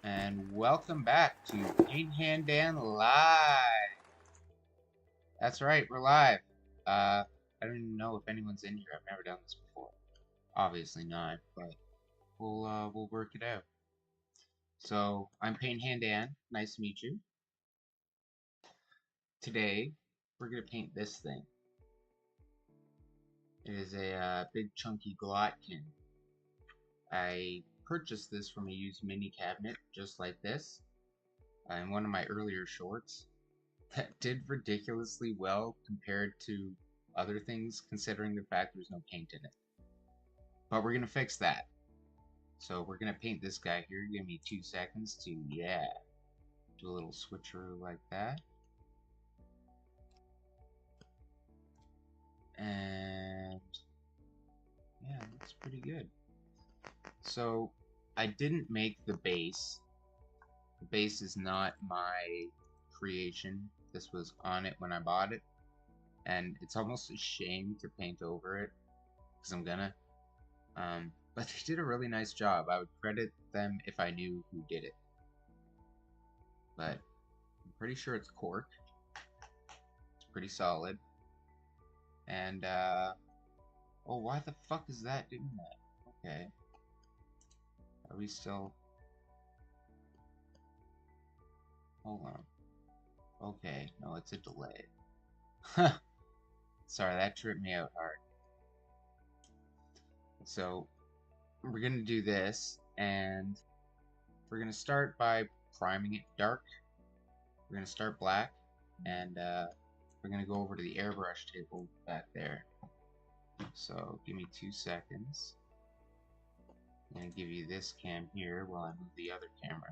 And welcome back to Paint Hand Dan Live. That's right, we're live. I don't even know if anyone's in here. I've never done this before. Obviously not, but we'll work it out. So I'm Paint Hand Dan. Nice to meet you. Today we're gonna paint this thing. It is a big chunky Glotkin. I purchased this from a used mini cabinet just like this in one of my earlier shorts. That did ridiculously well compared to other things, considering the fact there's no paint in it. But we're gonna fix that. So we're gonna paint this guy here. Give me 2 seconds to, do a little switcheroo like that. And yeah, that's pretty good. So I didn't make the base. The base is not my creation. This was on it when I bought it. And it's almost a shame to paint over it, because I'm gonna. But they did a really nice job. I would credit them if I knew who did it. But I'm pretty sure it's cork. It's pretty solid. And, oh, why the fuck is that doing that? Okay. Are we still... Hold on. Okay, no, it's a delay. Sorry, that tripped me out hard. So, we're gonna do this, and we're gonna start by priming it dark. We're gonna start black, and we're gonna go over to the airbrush table back there. So give me 2 seconds. I'm gonna give you this cam here while I move the other camera.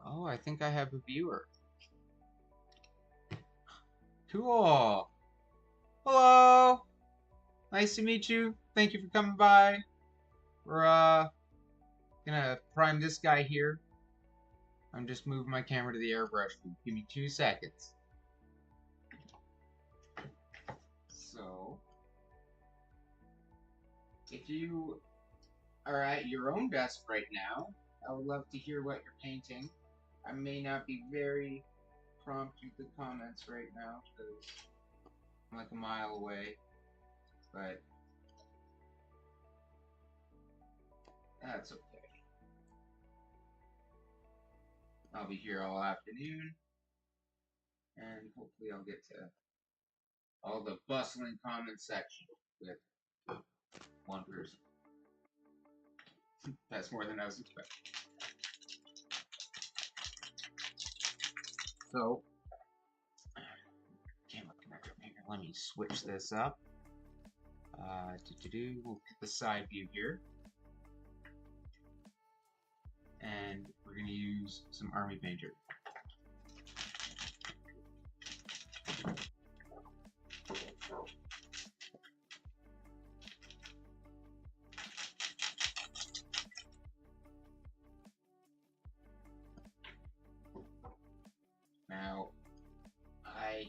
Oh, I think I have a viewer. Cool. Hello. Nice to meet you. Thank you for coming by. We're gonna prime this guy here. I'm just moving my camera to the airbrush. Give me 2 seconds. So, if you are at your own desk right now, I would love to hear what you're painting. I may not be very prompt with the comments right now because I'm like a mile away, but that's okay. I'll be here all afternoon, and hopefully I'll get to all the bustling comment section with one person. That's more than I was expecting. So, let me switch this up. We'll hit the side view here. And we're going to use some army painter. Now, I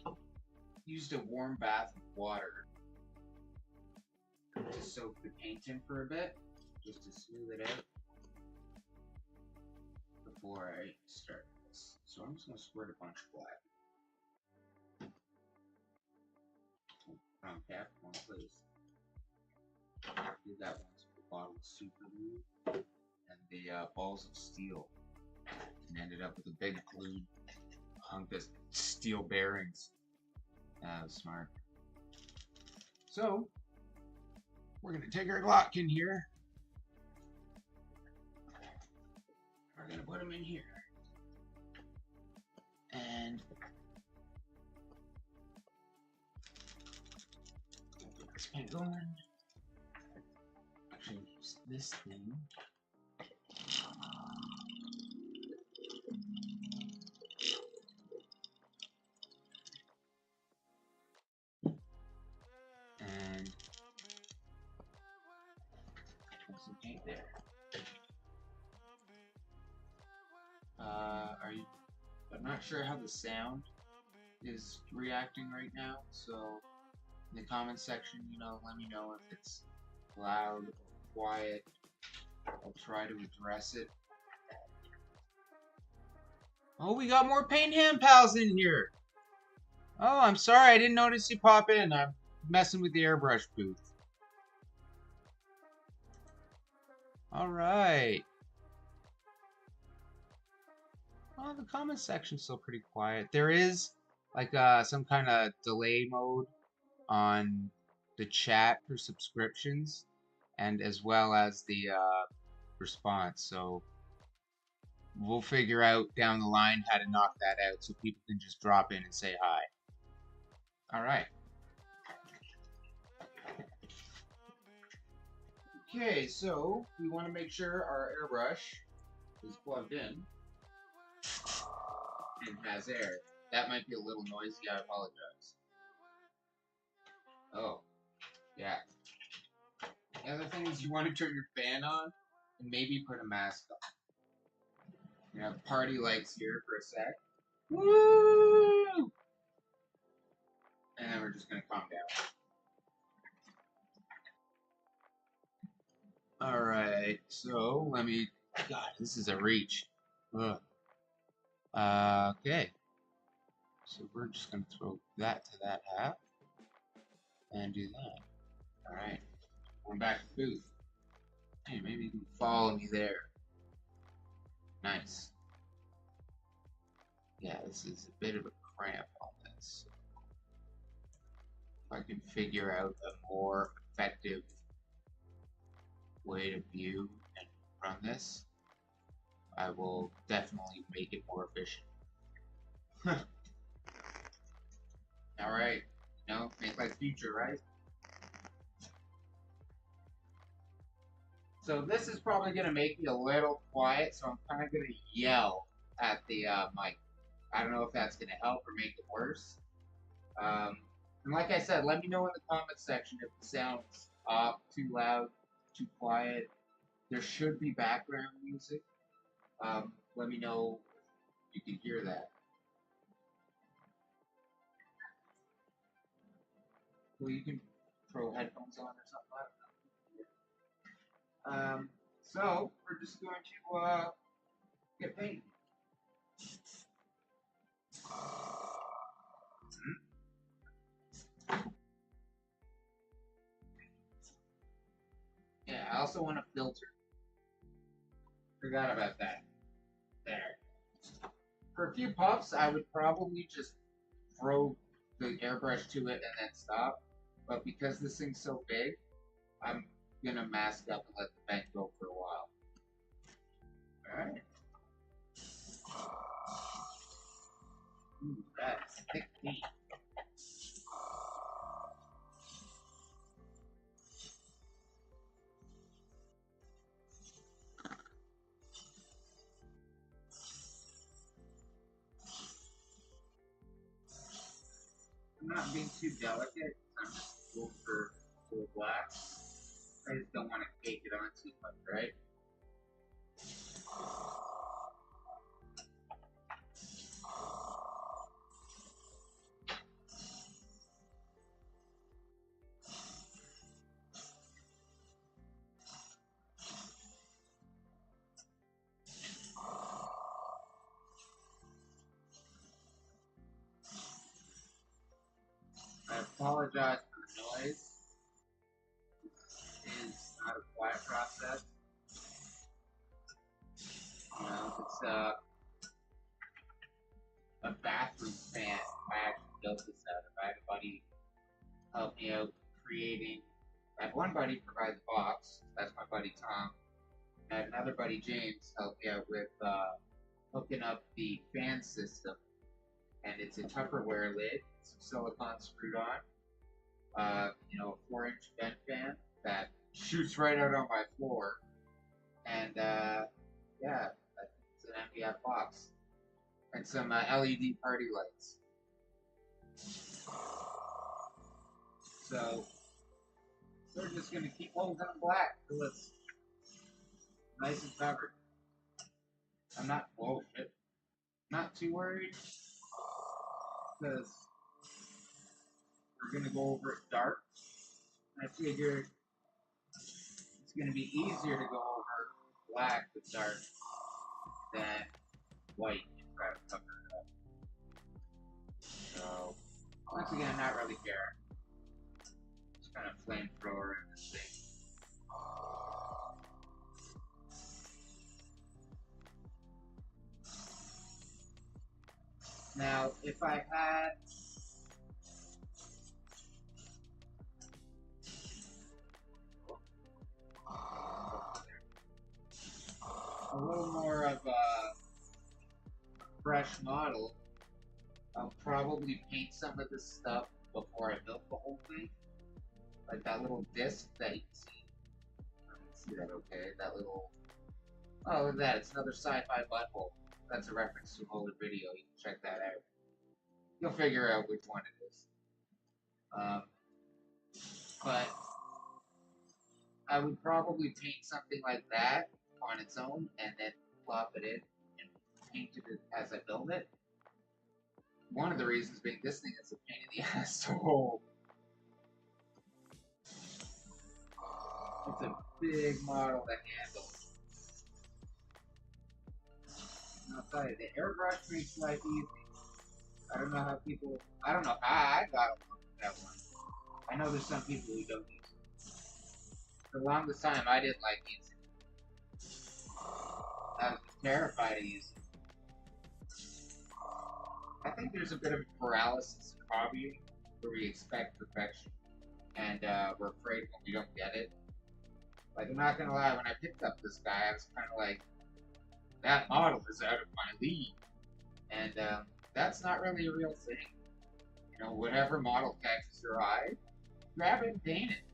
used a warm bath of water to soak the paint in for a bit, just to smooth it out before I start this. So I'm just going to squirt a bunch of black. Wrong cap, wrong place. Did that once with the bottle of super glue and the balls of steel, and ended up with a big glued hunk of steel bearings. That was smart. So, we're going to take our Glotkin here. We're going to put him in here. And get this paint going. Actually, use this thing. And put some paint there. I'm not sure how the sound is reacting right now, so in the comments section, you know, let me know if it's loud or quiet. I'll try to address it. Oh, we got more paint hand pals in here. Oh, I'm sorry, I didn't notice you pop in. I'm messing with the airbrush booth. Alright. Oh, the comment section's still pretty quiet. There is like some kind of delay mode on the chat for subscriptions, and as well as the response. So we'll figure out down the line how to knock that out so people can just drop in and say hi. All right. Okay, so we want to make sure our airbrush is plugged in and has air. That might be a little noisy, I apologize. Oh, yeah. The other thing is you want to turn your fan on and maybe put a mask on. You know, party lights here for a sec. Woo! And then we're just gonna calm down. Alright, so let me... God, this is a reach. Ugh. Okay. So we're just gonna throw that to that half. And do that. Alright. Going back to the booth. Hey, maybe you can follow me there. Nice. Yeah, this is a bit of a cramp on this. If I can figure out a more effective way to view and run this, I will definitely make it more efficient. Alright, you know, make like future, right? So this is probably going to make me a little quiet, so I'm kind of going to yell at the mic. I don't know if that's going to help or make it worse. And like I said, let me know in the comments section if the sound's off, too loud, too quiet. There should be background music. Let me know if you can hear that. Well, you can throw headphones on or something like that. So we're just going to get paint. Yeah, I also want a filter. Forgot about that. There. For a few puffs, I would probably just throw the airbrush to it and then stop. But because this thing's so big, I'm gonna mask up and let the vent go for a while. Alright. Ooh, that's thick paint. I'm not being too delicate. I'm just going for full black. I just don't want to cake it on too much, right? I apologize for the noise. It is not a quiet process. You know, it's a bathroom fan. I actually built this out of. I had a buddy help me out creating. I had one buddy provide the box. That's my buddy Tom. I had another buddy James help me out with hooking up the fan system. And it's a Tupperware lid, some silicone screwed on. You know, a 4-inch vent fan that shoots right out on my floor. And yeah, it's an MDF box. And some LED party lights. So we're just gonna keep holding them black till it's nice and covered. I'm not, whoa, shit. Not too worried because we're gonna go over it dark. I figured it's gonna be easier to go over black with dark than white and try to cover it up. So once again, not really caring. Just kind of flamethrower in this thing. Now, if I had a little more of a fresh model, I'll probably paint some of this stuff before I build the whole thing. Like that little disc that you can see. I can see that okay. That little... Oh, look at that. It's another sci-fi butthole. That's a reference to an older video. You can check that out. You'll figure out which one it is. But I would probably paint something like that on its own and then plop it in and paint it as I build it. One of the reasons being this thing is a pain in the ass to hold. It's a big model to handle. And I'll tell you, the airbrush makes life easy. I don't know how people... I don't know how I got that one. I know there's some people who don't use it. For the longest time, I didn't like using it. I was terrified of using it. I think there's a bit of a paralysis in hobbying where we expect perfection. And we're afraid when we don't get it. Like, I'm not gonna lie, when I picked up this guy, I was kind of like, that model is out of my league. And that's not really a real thing. You know, whatever model catches your eye, grab it and paint it.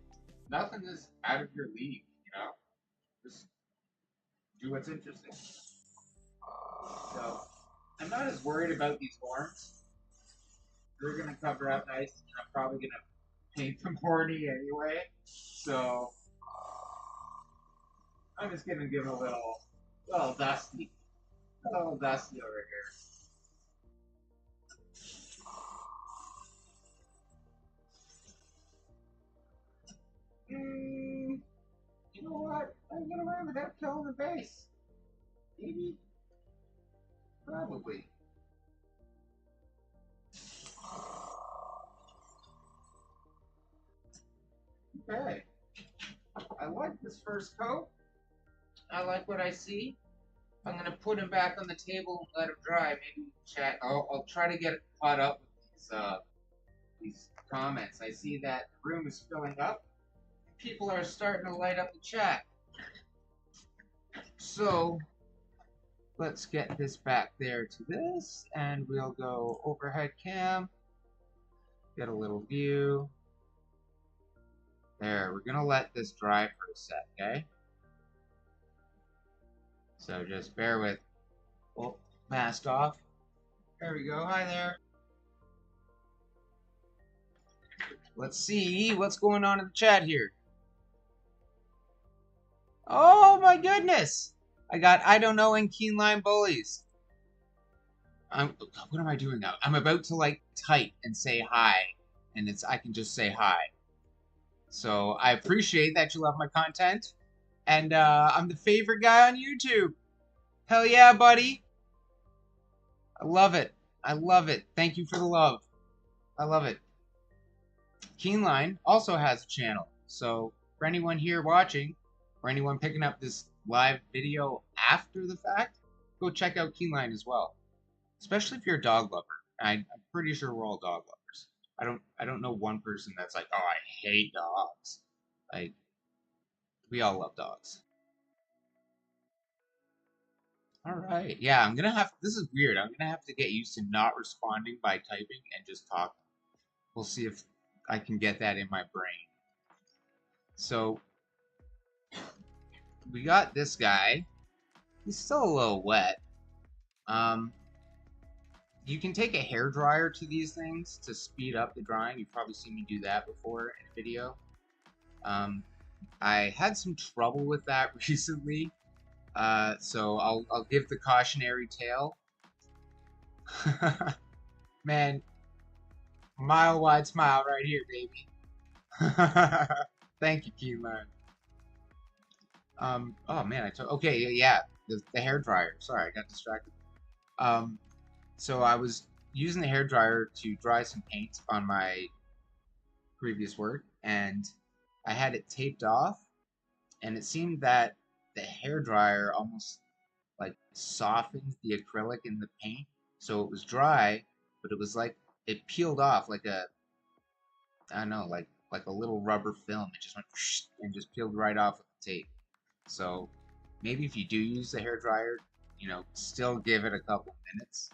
Nothing is out of your league, you know? Just do what's interesting. So, I'm not as worried about these horns. They're gonna cover up nice, and I'm probably gonna paint them horny anyway. So, I'm just gonna give a little dusty. A little dusty over here. You know what? I'm gonna run without killing the base. Maybe? Probably. Okay. I like this first coat. I like what I see. I'm gonna put him back on the table and let him dry. Maybe we can chat. I'll try to get caught up with these comments. I see that the room is filling up. People are starting to light up the chat. So let's get this back there to this, and we'll go overhead cam. Get a little view. There, we're gonna let this dry for a sec, okay? So just bear with. Oh, mask off. There we go. Hi there. Let's see what's going on in the chat here. Oh my goodness! I got I don't know and Keen Line Bullies. What am I doing now? I'm about to like type and say hi, and I can just say hi. So I appreciate that you love my content, and I'm the favorite guy on YouTube. Hell yeah, buddy! I love it. I love it. Thank you for the love. I love it. Keenline also has a channel, so for anyone here watching, or anyone picking up this live video after the fact, go check out Keenline as well. Especially if you're a dog lover. I'm pretty sure we're all dog lovers. I don't know one person that's like, oh, I hate dogs. Like, we all love dogs. All right. Yeah, I'm gonna have. This is weird. I'm gonna have to get used to not responding by typing and just talking. We'll see if I can get that in my brain. So we got this guy. He's still a little wet. You can take a hairdryer to these things to speed up the drying. You've probably seen me do that before in a video. I had some trouble with that recently, so I'll give the cautionary tale. Man, Mile wide smile right here, baby. Thank you, Keyline. Oh man, okay, yeah, the hair dryer. Sorry, I got distracted. Um, so I was using the hair dryer to dry some paint on my previous work, and I had it taped off, and it seemed that the hair dryer almost like softened the acrylic in the paint, so it was dry, but it was like it peeled off like a I don't know, like a little rubber film. It just went and just peeled right off with the tape. So maybe if you do use the hair dryer, still give it a couple minutes.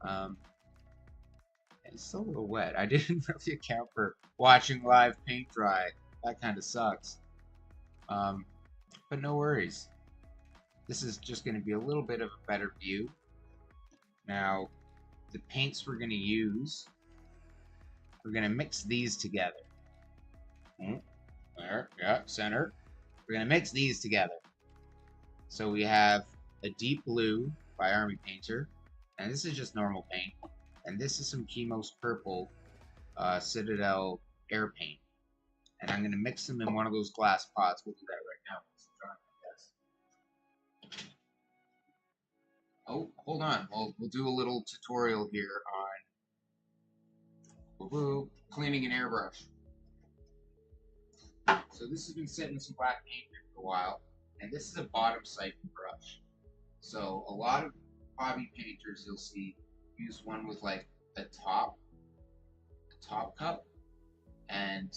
Um, it's still a little wet. I didn't really account for watching live paint dry. That kind of sucks. Um, but no worries. This is just going to be a little bit of a better view. Now, the paints we're going to use, we're going to mix these together. There, yeah, center. We're going to mix these together. So we have a deep blue by Army Painter, and this is just normal paint. And this is some Chemos Purple Citadel Air Paint. And I'm going to mix them in one of those glass pots. We'll do that right now. Oh, hold on. We'll do a little tutorial here on cleaning an airbrush. So this has been sitting in some black paint for a while, and this is a bottom siphon brush. So a lot of hobby painters you'll see use one with like a top cup, and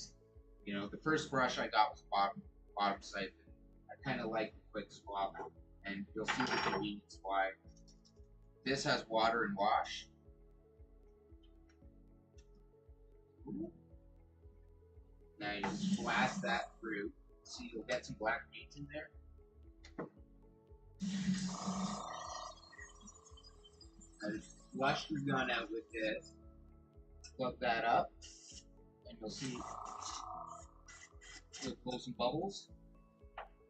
the first brush I got was bottom siphon. I kind of like the quick swap, and you'll see the convenience why. This has water and wash. Now you just blast that through. See, you'll get some black paint in there. I just flush your gun out with this. Plug that up, and you'll see it'll pull some bubbles.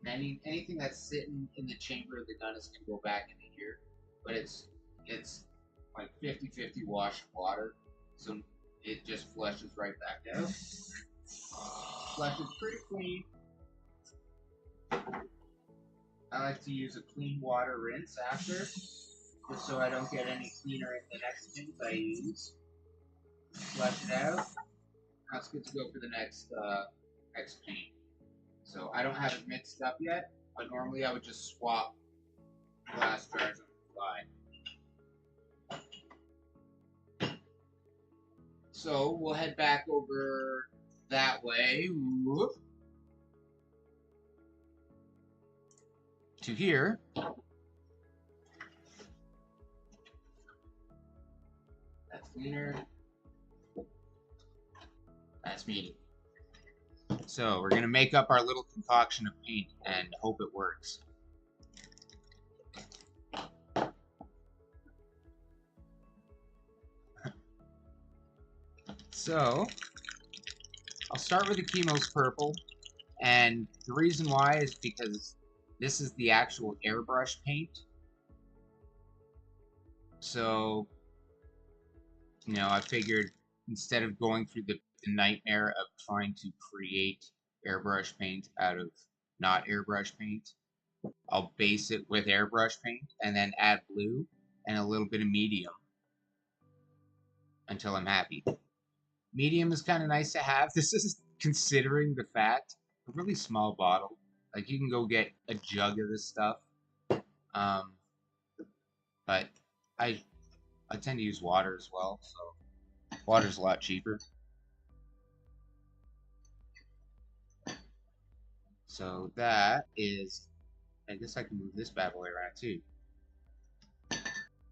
And anything that's sitting in the chamber of the gun is going to go back into here. But it's like 50-50 wash water, so it just flushes right back out. Flushes pretty clean. I like to use a clean water rinse after, just so I don't get any cleaner in the next paint I use. Flush it out. Now it's good to go for the next paint. So I don't have it mixed up yet, but normally I would just swap glass jars on the fly. So we'll head back over that way. Whoop. To here. That's cleaner. That's medium. So we're gonna make up our little concoction of paint and hope it works. So I'll start with the Chemos Purple, and the reason why is because this is the actual airbrush paint. So, I figured instead of going through the nightmare of trying to create airbrush paint out of not airbrush paint, I'll base it with airbrush paint and then add blue and a little bit of medium until I'm happy. Medium is kind of nice to have. This is considering the fact a really small bottle. Like you can go get a jug of this stuff. But I tend to use water as well, so water's a lot cheaper. So that is, I guess I can move this bad boy around too.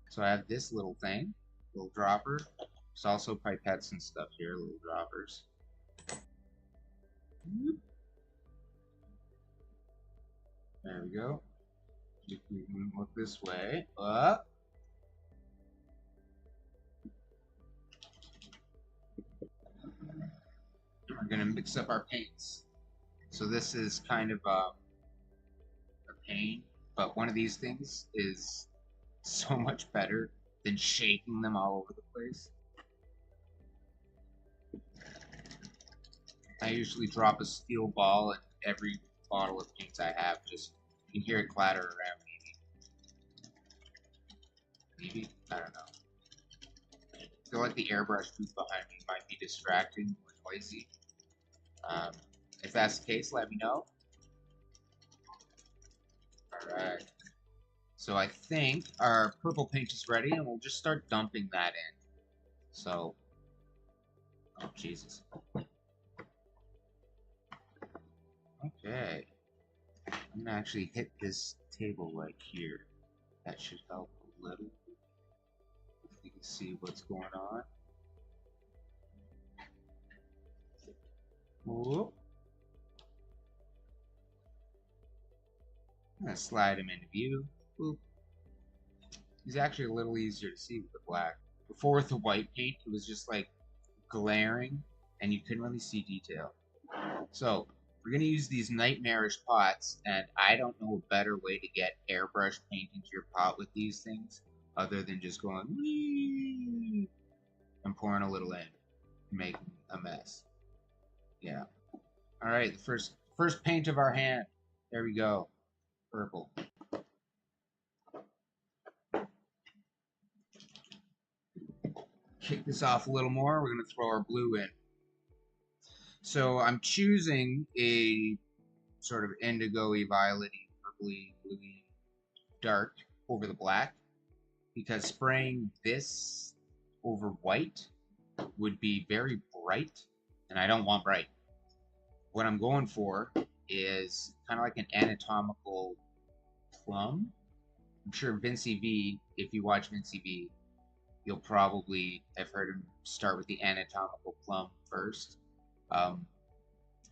So I have this little thing, little dropper. There's also pipettes and stuff here, little droppers. There we go. You can look this way. Up. We're going to mix up our paints. So this is kind of a pain, but one of these things is so much better than shaking them all over the place. I usually drop a steel ball in every bottle of paints I have. Just you can hear it clatter around. Maybe I don't know. I feel like the airbrush booth behind me might be distracting or noisy. Um, if that's the case, let me know. All right. So I think our purple paint is ready, and we'll just start dumping that in. So, oh Jesus. Okay. I'm gonna actually hit this table right here. That should help a little. If you can see what's going on. Whoop. I'm gonna slide him into view. Boop. He's actually a little easier to see with the black. Before with the white paint, it was just like glaring, and you couldn't really see detail. So we're gonna use these nightmarish pots, and I don't know a better way to get airbrush paint into your pot with these things, other than just going wee and pouring a little in, making a mess. Yeah. All right, the first paint of our hand. There we go. Purple. Kick this off a little more. We're gonna throw our blue in. So I'm choosing a sort of indigo-y, violet-y, purpley, bluey, dark over the black, because spraying this over white would be very bright, and I don't want bright. What I'm going for is kind of like an anatomical plum. I'm sure Vincey V, if you watch Vincey V, you'll probably have heard him start with the anatomical plum first.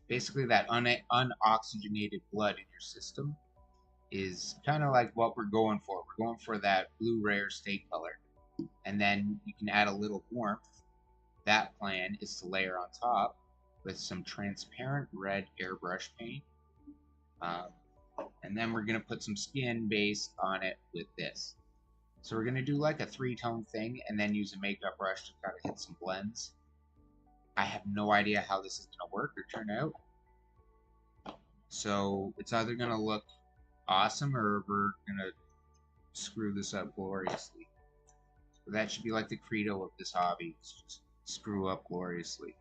Basically, that unoxygenated blood in your system is kind of like what we're going for. We're going for that blue rare state color. And then you can add a little warmth. That plan is to layer on top with some transparent red airbrush paint. And then we're going to put some skin base on it with this. So we're going to do like a 3-tone thing and then use a makeup brush to try to hit some blends. I have no idea how this is going to work or turn out. So it's either going to look awesome or we're going to screw this up gloriously. So that should be like the credo of this hobby. Just screw up gloriously.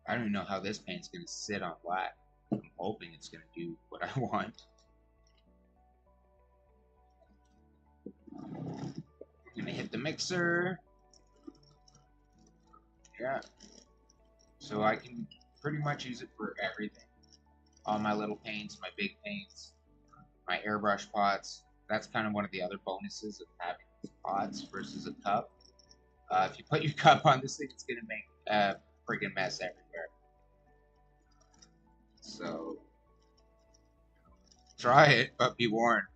I don't even know how this paint's going to sit on black. I'm hoping it's going to do what I want. I'm going to hit the mixer. Yeah. So I can pretty much use it for everything. All my little paints, my big paints, my airbrush pots. That's kind of one of the other bonuses of having pots versus a cup. If you put your cup on this thing, it's going to make a friggin' mess everywhere. So, try it, but be warned.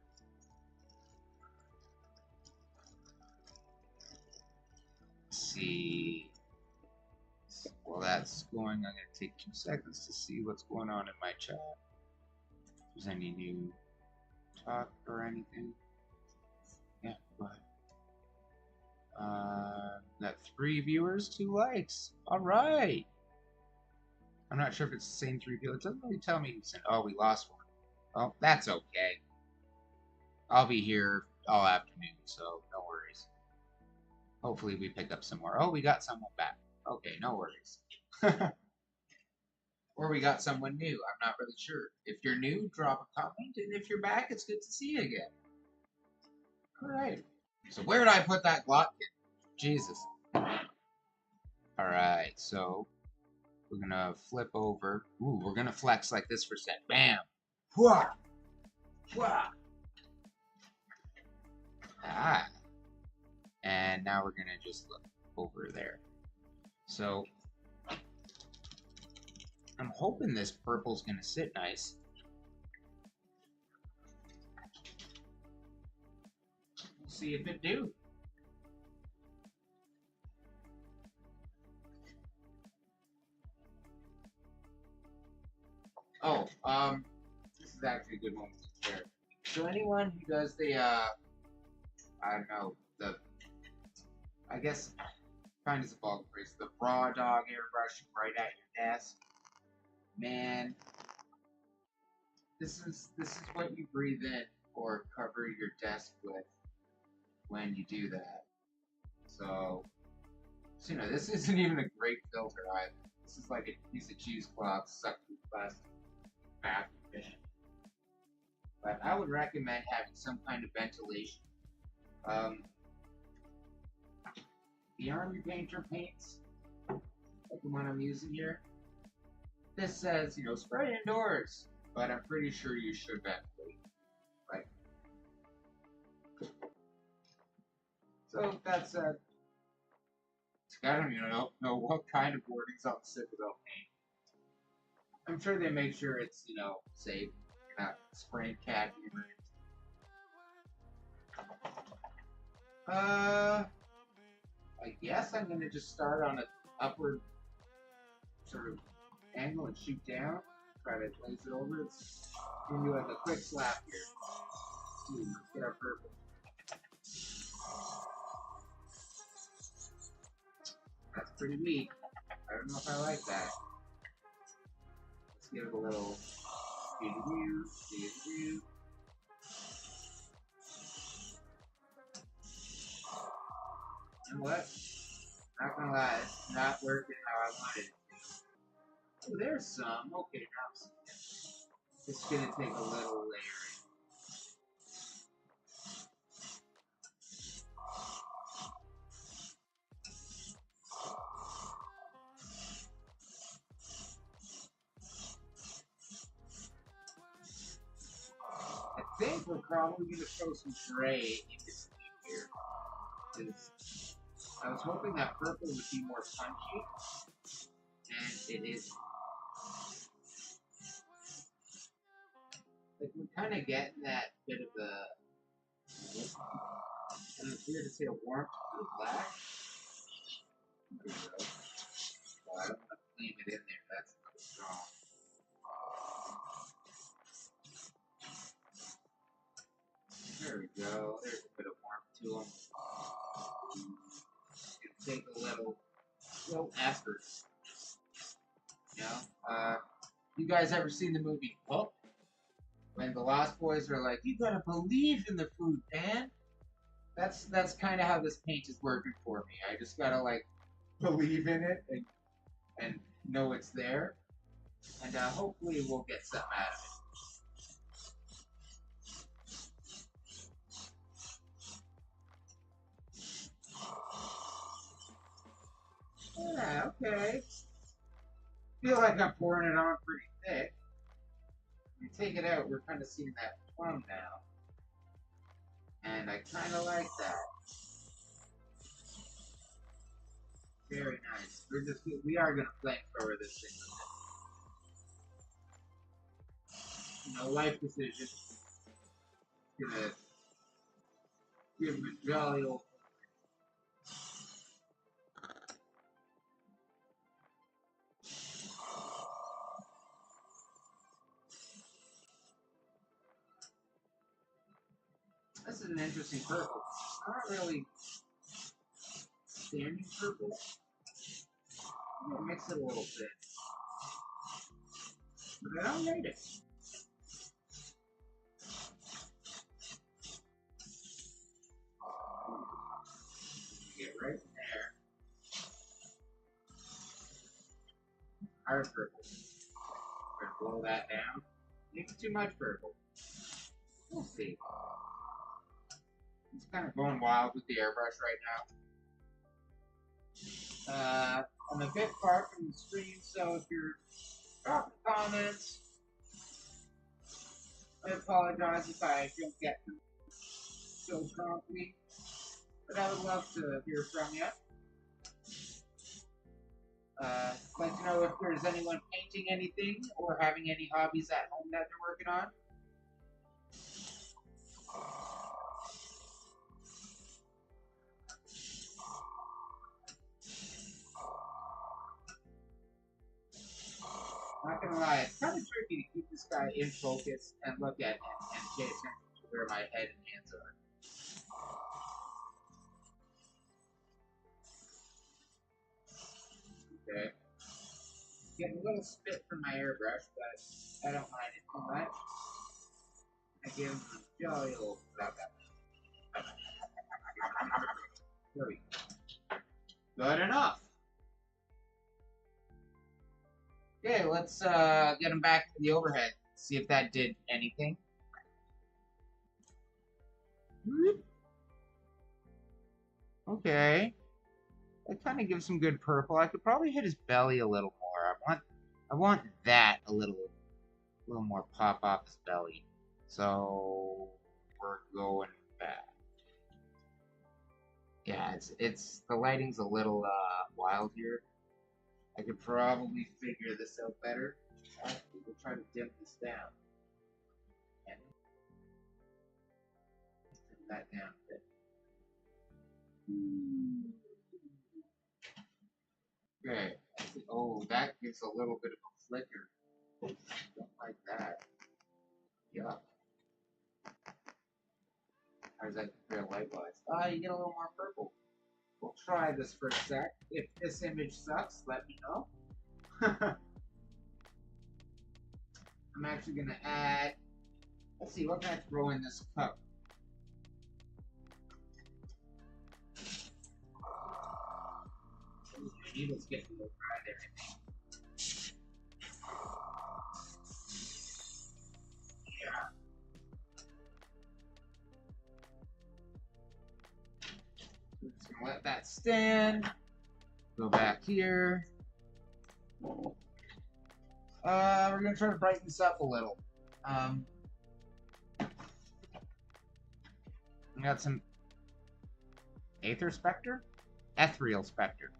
Let's see. While that's going, I'm going to take 2 seconds to see what's going on in my chat. If there's any new talk or anything. Yeah, go ahead. Got 3 viewers, 2 likes. All right. I'm not sure if it's the same 3 viewers. It doesn't really tell me. Oh, we lost one. Oh, that's okay. I'll be here all afternoon, so no worries. Hopefully we pick up some more. Oh, we got someone back. Okay, no worries. Or we got someone new. I'm not really sure. If you're new, drop a comment, and if you're back, it's good to see you again. All right. So where did I put that Glotkin? Jesus. All right, so we're gonna flip over. Ooh, we're gonna flex like this for a sec. Bam. Whoa. Whoa. Ah. And now we're gonna just look over there. So I'm hoping this purple's gonna sit nice. We'll see if it do. Oh, this is actually a good one to share. So anyone who does the, I don't know, I guess kind is a vulgar phrase. The raw dog airbrushing right at your desk. Man, this is what you breathe in or cover your desk with when you do that. So you know, this isn't even a great filter either. This is like a piece of cheesecloth sucked through plastic vacuum bin. But I would recommend having some kind of ventilation. The Army Painter paints, like the one I'm using here, this says, you know, spray indoors, but I'm pretty sure you should ventilate. Like, so that's I don't even know what kind of wording's on the Citadel paint. I'm sure they make sure it's, you know, safe. You're not spraying cadmium or anything. I guess I'm gonna just start on an upward sort of angle and shoot down. Try to glaze it over. It's gonna be like a quick slap here. Ooh, let's get our purple. That's pretty weak. I don't know if I like that. Let's give it a little do. And what? Not gonna lie, it's not working how I wanted it to. Oh, there's some. Okay, now I'm seeing it. It's gonna take a little layering. I think we're probably going to throw some gray into here. Because I was hoping that purple would be more punchy, and it isn't. Like, we're kind of getting that bit of a, and it's weird to say a warmth to the black. There we go. Well, I don't want to clean it in there, that's not strong. There we go. There's a bit of warmth to them. It's gonna take a little effort. You know, you guys ever seen the movie Hook? When the Lost Boys are like, "You gotta believe in the food, man." That's kind of how this paint is working for me. I just gotta like believe in it and know it's there, and hopefully we'll get something out of it. Yeah, okay. Feel like I'm pouring it on pretty thick. When you take it out, we're kind of seeing that plum now. And I kind of like that. Very nice. We are going to flamethrower this thing. You know, life decision. Gonna give him a jolly old. This is an interesting purple. It's not really standing purple. I'm gonna mix it a little bit. But I don't hate it. Get right in there. Hard purple. We're gonna blow that down. Maybe too much purple. We'll see. It's kind of going wild with the airbrush right now. I'm a bit far from the screen, so if you're dropping comments, I apologize if I don't get them so promptly, but I would love to hear from you. I'd like to know if there's anyone painting anything or having any hobbies at home that they're working on. Not gonna lie, it's kind of tricky to keep this guy in focus and look at him and pay attention to where my head and hands are. Okay. Getting a little spit from my airbrush, but I don't mind it too much. I give him a jolly old blah blah. There we go. Good enough. Okay, let's get him back to the overhead. See if that did anything. Okay. That kind of gives some good purple. I could probably hit his belly a little more. I want that a little more pop off his belly. So we're going back. Yeah, it's the lighting's a little wild here. I could probably figure this out better. Actually, we'll try to dim this down. And dim that down a bit. Okay. Oh, that gives a little bit of a flicker. Don't like that. Yup. How does that compare light-wise? You get a little more purple. We'll try this for a sec. If this image sucks, let me know. I'm actually going to add... Let's see, what can I throw in this cup? My needle's getting a little dry there, I think. Yeah. We're just going to let that stand. Go back here. We're going to try to brighten this up a little. We got some Aether Spectre? Ethereal Spectre.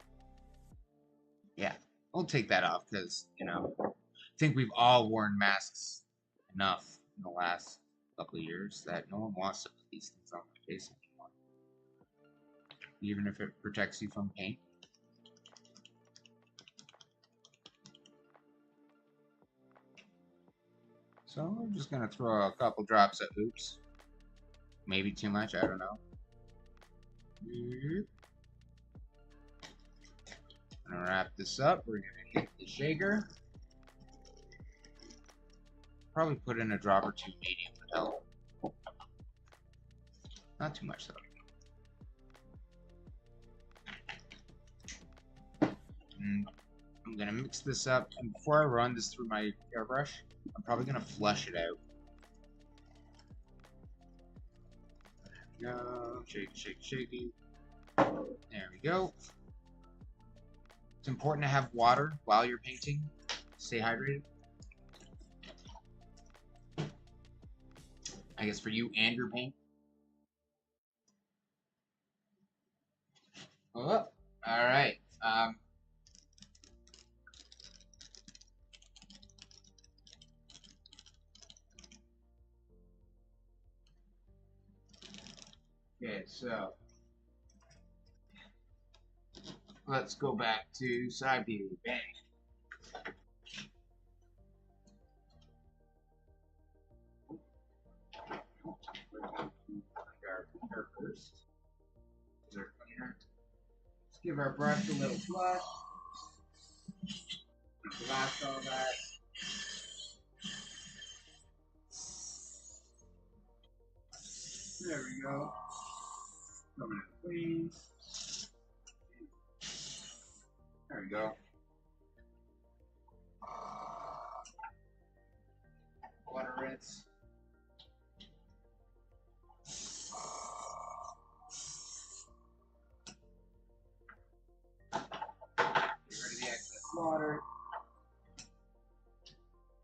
Yeah, we'll take that off because, you know, I think we've all worn masks enough in the last couple of years that no one wants to put these things on their face anymore. Even if it protects you from pain. So we're just going to throw a couple drops of hoops. Maybe too much, I don't know. I'm going to wrap this up. We're going to hit the shaker. Probably put in a drop or two medium would help. Not too much though. And I'm going to mix this up. And before I run this through my airbrush, I'm probably going to flush it out. There we go. Shake, shake, shaky. There we go. It's important to have water while you're painting. Stay hydrated. I guess for you and your paint. Oh, all right. Okay, so let's go back to side view. Bang. Our first. Our cleaner. Let's give our brush a little flush. Blast all that. There we go. Coming in clean. There we go. Water rinse. Get rid of the excess water.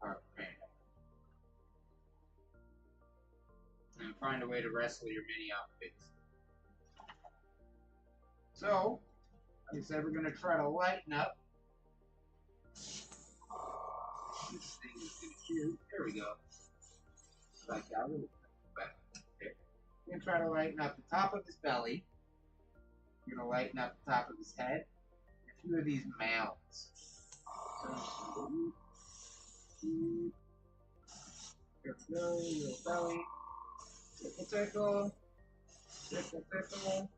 Okay. And find a way to wrestle your mini outfits. So, like I said, we're going to try to lighten up. This thing is going to shoot. There we go. Like that a little bit better. Okay. We're going to try to lighten up the top of his belly. We're going to lighten up the top of his head. A few of these mounds. So, there we go. Little belly. Tickle, tickle. Tickle, tickle.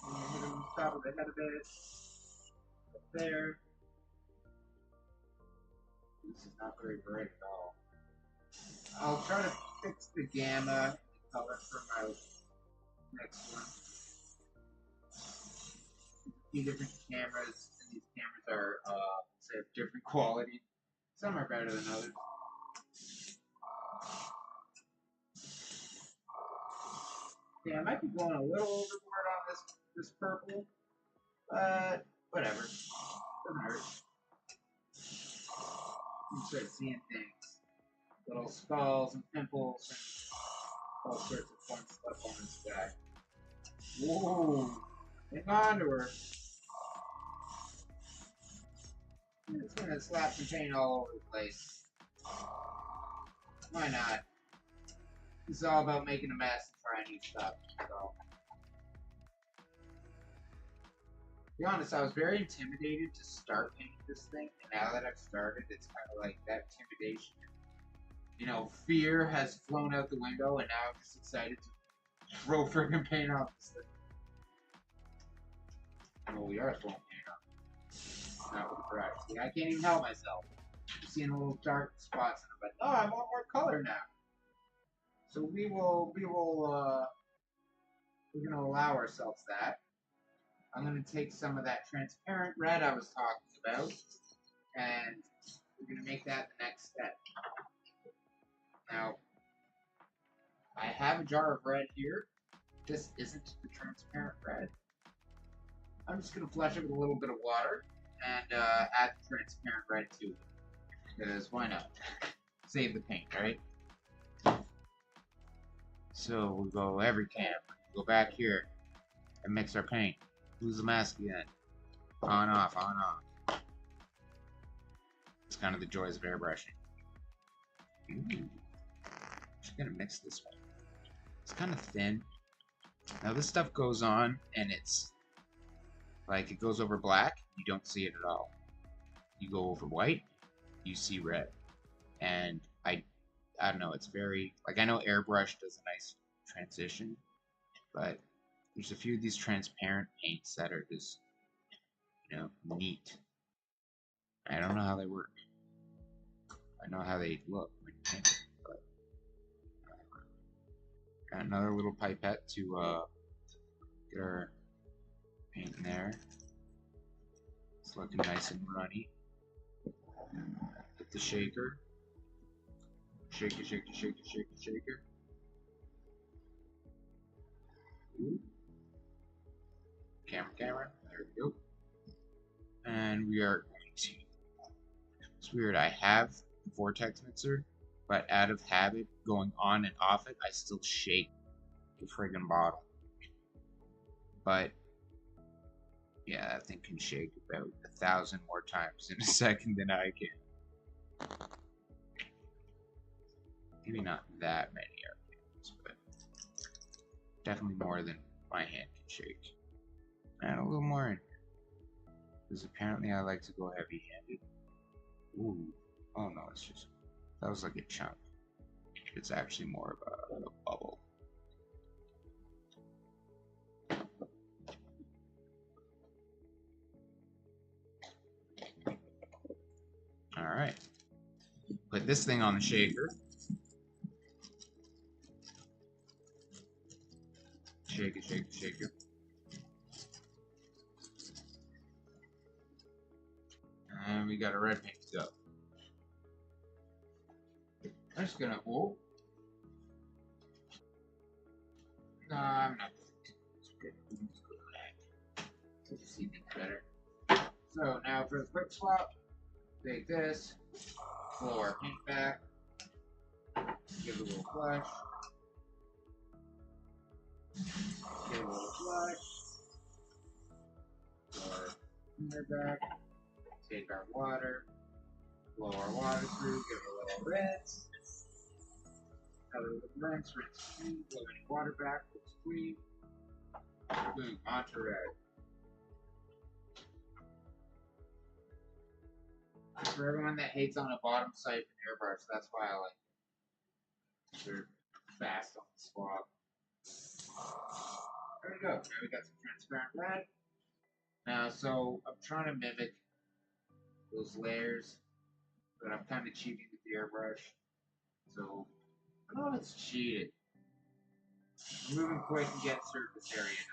And hit him on the top of the head a bit. there. This is not very bright at all. I'll try to fix the gamma color for my next one. A few different cameras, and these cameras are say of different quality. Some are better than others. Yeah, I might be going a little overboard on this purple, but whatever. Doesn't hurt. You start seeing things. Little skulls and pimples and all sorts of fun stuff on this guy. Whoa! Hang on to her. It's gonna slap some paint all over the place. Why not? This is all about making a mess and trying new stuff. So, to be honest, I was very intimidated to start painting this thing, and now that I've started, it's kind of like that intimidation. You know, fear has flown out the window, and now I'm just excited to throw friggin' paint off this thing. Well, we are throwing paint off. Not with the brush. See, I can't even help myself. I'm seeing a little dark spots, and I'm like, oh, I want more color now. So we're gonna allow ourselves that. I'm gonna take some of that transparent red I was talking about, and we're gonna make that the next step. Now, I have a jar of red here. This isn't the transparent red. I'm just gonna flush it with a little bit of water and add the transparent red to it. Because why not? Save the paint, right? So we go every cam. Go back here and mix our paint. Lose the mask again. On, off, on, off. It's kind of the joys of airbrushing. Just gonna mix this one. It's kind of thin. Now this stuff goes on and it's like it goes over black, you don't see it at all. You go over white, you see red. And I don't know, it's very, like I know airbrush does a nice transition, but there's a few of these transparent paints that are just, you know, neat. I don't know how they work. I know how they look when you paint them, but got another little pipette to get our paint in there. It's looking nice and runny. With the shaker. Shaker, shaker, shaker, shaker, shaker. Ooh. Camera. There we go. And we are going to. It's weird. I have the vortex mixer, but out of habit, going on and off it, I still shake the friggin' bottle. But yeah, that thing can shake about 1,000 more times in a second than I can. Maybe not that many RPMs, but definitely more than my hand can shake. And a little more in here. Because apparently I like to go heavy-handed. Ooh. Oh no, it's just... That was like a chunk. It's actually more of a bubble. Alright. Put this thing on the shaker. Shake it, shake it, shake it. And we got a red paint to go. I'm just gonna, whoa. No, I'm not. So you see things better. So now for the quick swap, take this, blow our paint back, give it a little flush, give it a little flush, blow our finger back, take our water, blow our water through, give it a little rinse, another little rinse, clean, blow any water back, squeeze, boom, onto red. For everyone that hates on a bottom siphon airbrush, that's why I like it. They're fast on the swap. There we go. Now we got some transparent red. So I'm trying to mimic those layers, but I'm kind of cheating with the airbrush. So I don't know if it's cheated. I'm moving quick and get surface area now.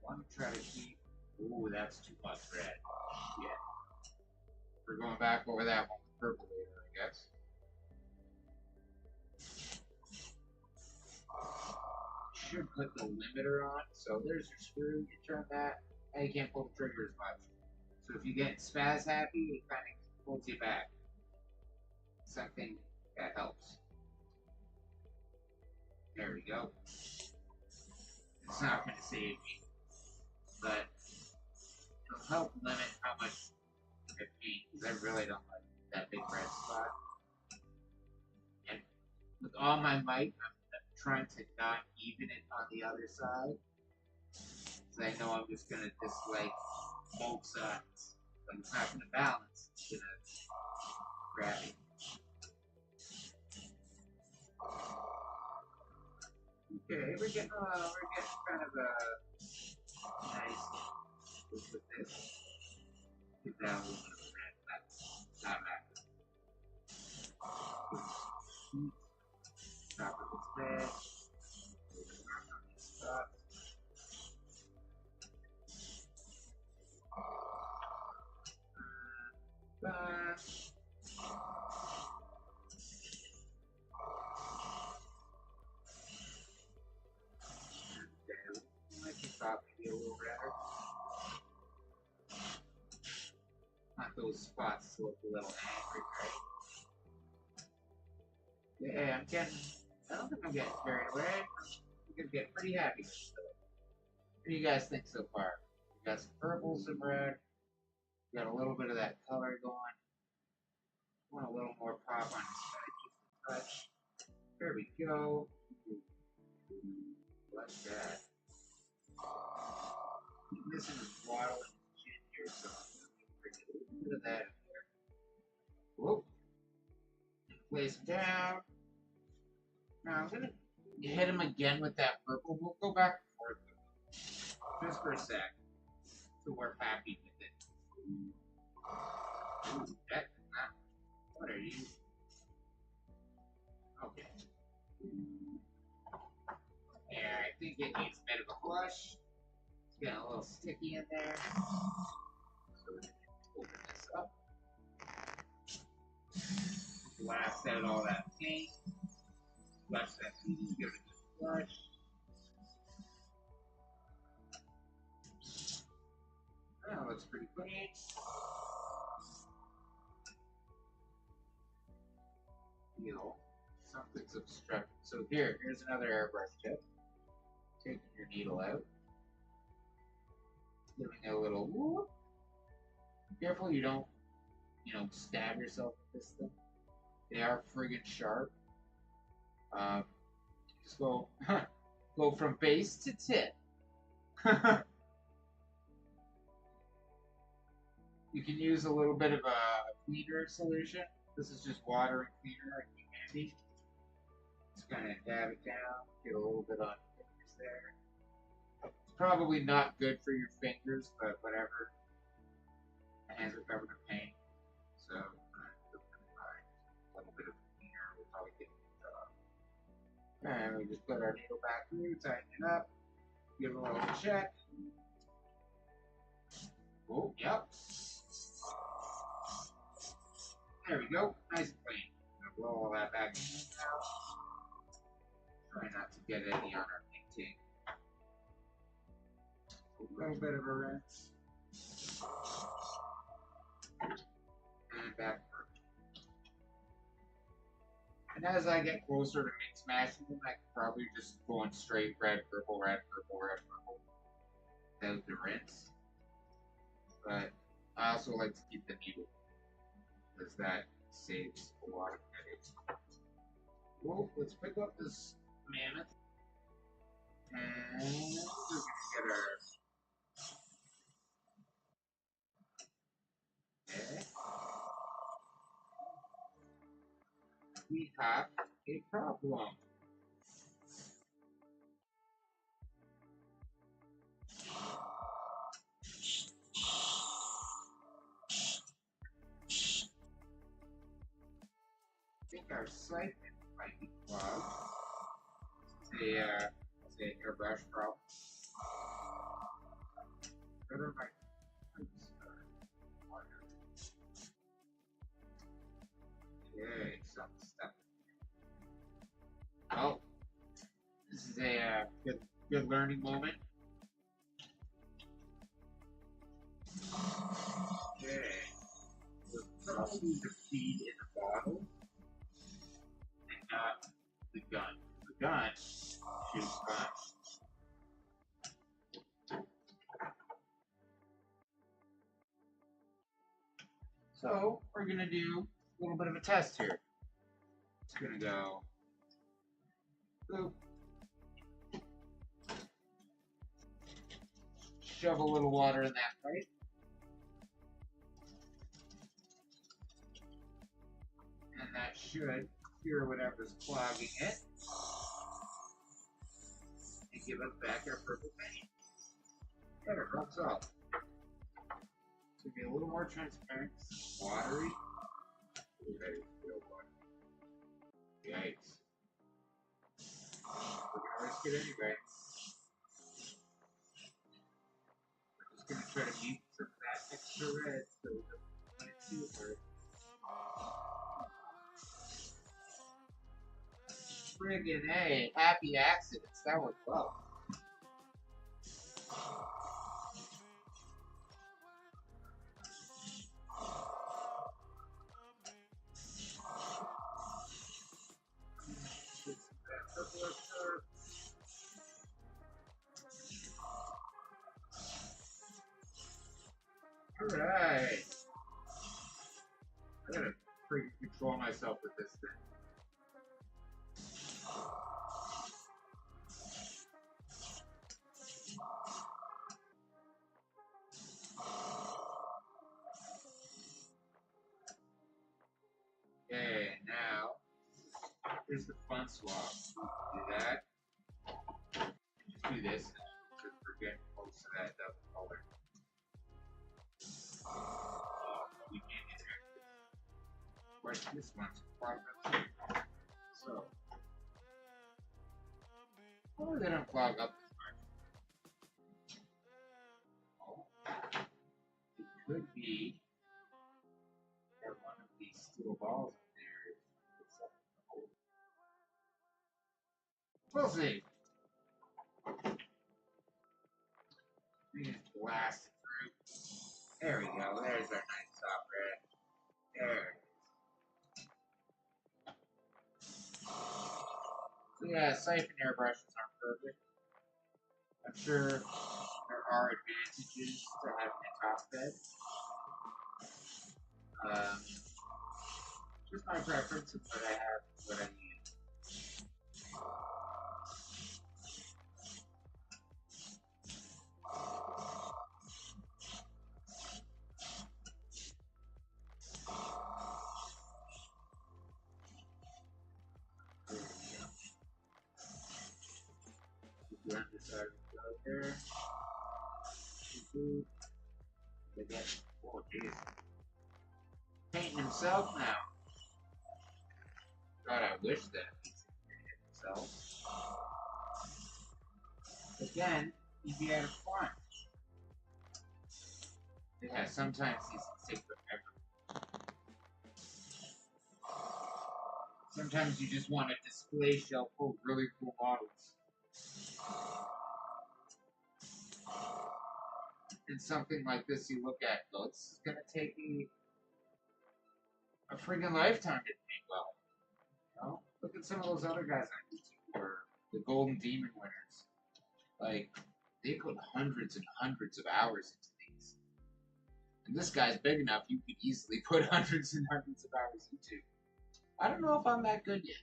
I want to try to keep. Ooh, that's too much red. Yeah. We're going back over that one with purple later, I guess. Should put the limiter on. So there's your screw. You turn that. Now you can't pull the trigger as much. So if you get spaz happy, it kind of pulls you back. Something that helps. There we go. It's not going to save me, but it'll help limit how much I paint, because I really don't like that big red spot. And with all my might, I'm trying to not even it on the other side, because I know I'm just going to dislike both sides. But it's not going to balance, it's going to grab it. Okay, we're getting kind of a nice look with this. Get down a little bit of red. That's not bad. Top of its red. I can top maybe a little redder. Want those spots to look a little angry, right? Yeah, I don't think I'm getting carried away. I'm gonna get pretty happy with this. What do you guys think so far? We got some purple, some red. We got a little bit of that color going. Want a little more pop on his side, just a touch. There we go. Like that. Keep missing his waddle and his chin here, so I'm gonna bring a little bit of that in there. Whoop. Place him down. Now I'm gonna hit him again with that purple. We'll go back and forth just for a sec, so we're happy with it. Ooh, that. What are you? Okay. Yeah, I think it needs a bit of a blush. It's getting a little sticky in there. So we're gonna open this up. Blast out all that paint. Flush that paint. Give it a good flush. That looks pretty clean. Something's obstructed. So here's another airbrush tip. Taking your needle out. Giving it a little whoop. Careful you don't, stab yourself with this thing. They are friggin' sharp. Just go from base to tip. You can use a little bit of a cleaner solution. This is just water and cleaner. I keep handy. Just kind of dab it down. Get a little bit on your fingers there. It's probably not good for your fingers, but whatever. My hands are covered in paint, so feel pretty fine. A little bit of cleaner will probably get the job. And we just put our needle back through, tighten it up, give it a little check. Oh, yep. There we go, nice and clean. I'm gonna blow all that back in now. Try not to get any on our painting. A little bit of a rinse. And back through. And as I get closer to mix matching them, I can probably just go in straight red, purple, red, purple, red, purple. Without the rinse. But I also like to keep the needle, because that Saves a lot of headaches. Well, let's pick up this mammoth. And we're gonna get our... Okay. We have a problem. I think our siphon might be clogged. It's a airbrush problem. Whatever my okay, something stuck. Oh, this is a good learning moment. Okay, we'll probably the feed in the bottle and not the gun. The gun shoots fine. So we're gonna do a little bit of a test here. It's gonna go boop. Shove a little water in that pipe. And that should cure whatever's clogging it. And give us back our purple paint. There, it rubs off. To be a little more transparent, watery. Okay, real water. Yikes. We're gonna risk it anyway. We're just gonna try to meet some of that extra red so we don't want it too hurt. Friggin' A, happy accidents. That worked well. Alright. I gotta freaking control myself with this thing. Okay, now here's the fun swap. Do that. Just do this because we're getting close to that double color. We can't interact with it. Where's this one's clogged up? So, oh, they don't clog up as much. Oh, it could be that one of these steel balls in there is something to hold. We'll see. We just blast it through. There we go. There's our nice soft red. There. So yeah, siphon airbrushes aren't perfect. I'm sure there are advantages to having a top bed. Just my preference of what I have, what I use. Blend this out right there. Again. Oh, jeez. Painting himself now. God, I wish that he's painting himself. Again, he'd be out of fun. Yeah, sometimes these take forever. Sometimes you just want a display shelf full of really cool models. And something like this you look at, though, it's gonna take me a friggin' lifetime to paint well. You know? Look at some of those other guys on YouTube, or the Golden Demon winners. Like, they put hundreds and hundreds of hours into these. And this guy's big enough you could easily put hundreds and hundreds of hours into. I don't know if I'm that good yet.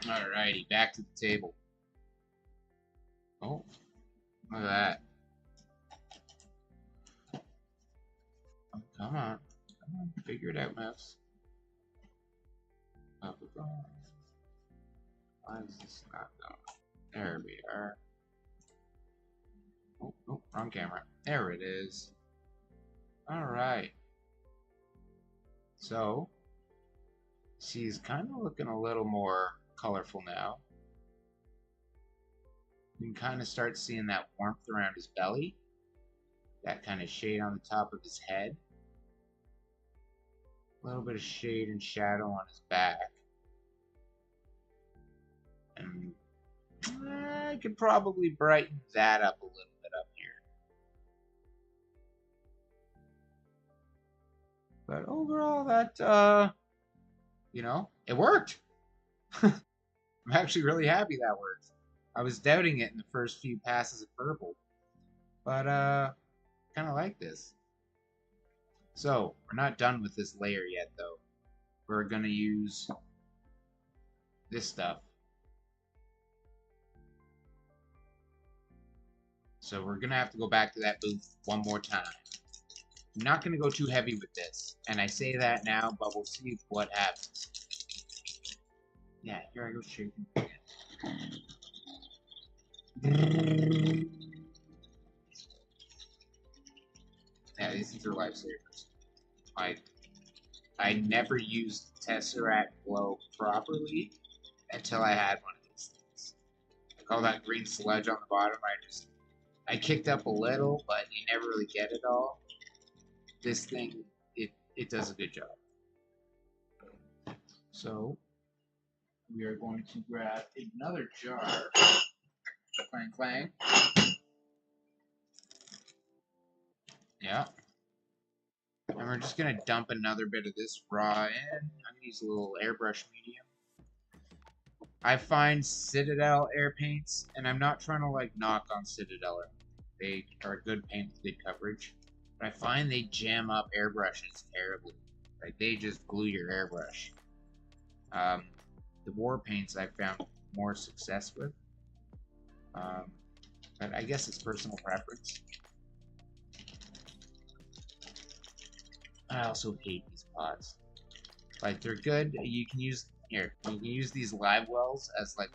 Alrighty, back to the table. Oh, look at that. Oh, come on. Come on, figure it out, mouse. Up we go. Why is this not going? There we are. Oh, oh, wrong camera. There it is. Alright. So, she's kind of looking a little more colorful now. You can kind of start seeing that warmth around his belly. That kind of shade on the top of his head. A little bit of shade and shadow on his back. And I could probably brighten that up a little bit up here. But overall, that, you know, it worked. I'm actually really happy that worked. I was doubting it in the first few passes of purple. But, kind of like this. So, we're not done with this layer yet, though. We're going to use this stuff. So we're going to have to go back to that booth one more time. I'm not going to go too heavy with this. And I say that now, but we'll see what happens. Yeah, here I go shaking. Yeah, these things are lifesavers. I never used Tesseract Glow properly until I had one of these things. Like all that green sludge on the bottom, I kicked up a little, but you never really get it all. This thing, it does a good job. So, we are going to grab another jar. Clang, clang. Yeah. And we're just going to dump another bit of this raw in. I'm going to use a little airbrush medium. I find Citadel air paints, and I'm not trying to like knock on Citadel. They are a good paint with good coverage. But I find they jam up airbrushes terribly. Like they just glue your airbrush. The war paints I've found more success with. But I guess it's personal preference. I also hate these pots. Like they're good. You can use here. You can use these live wells as like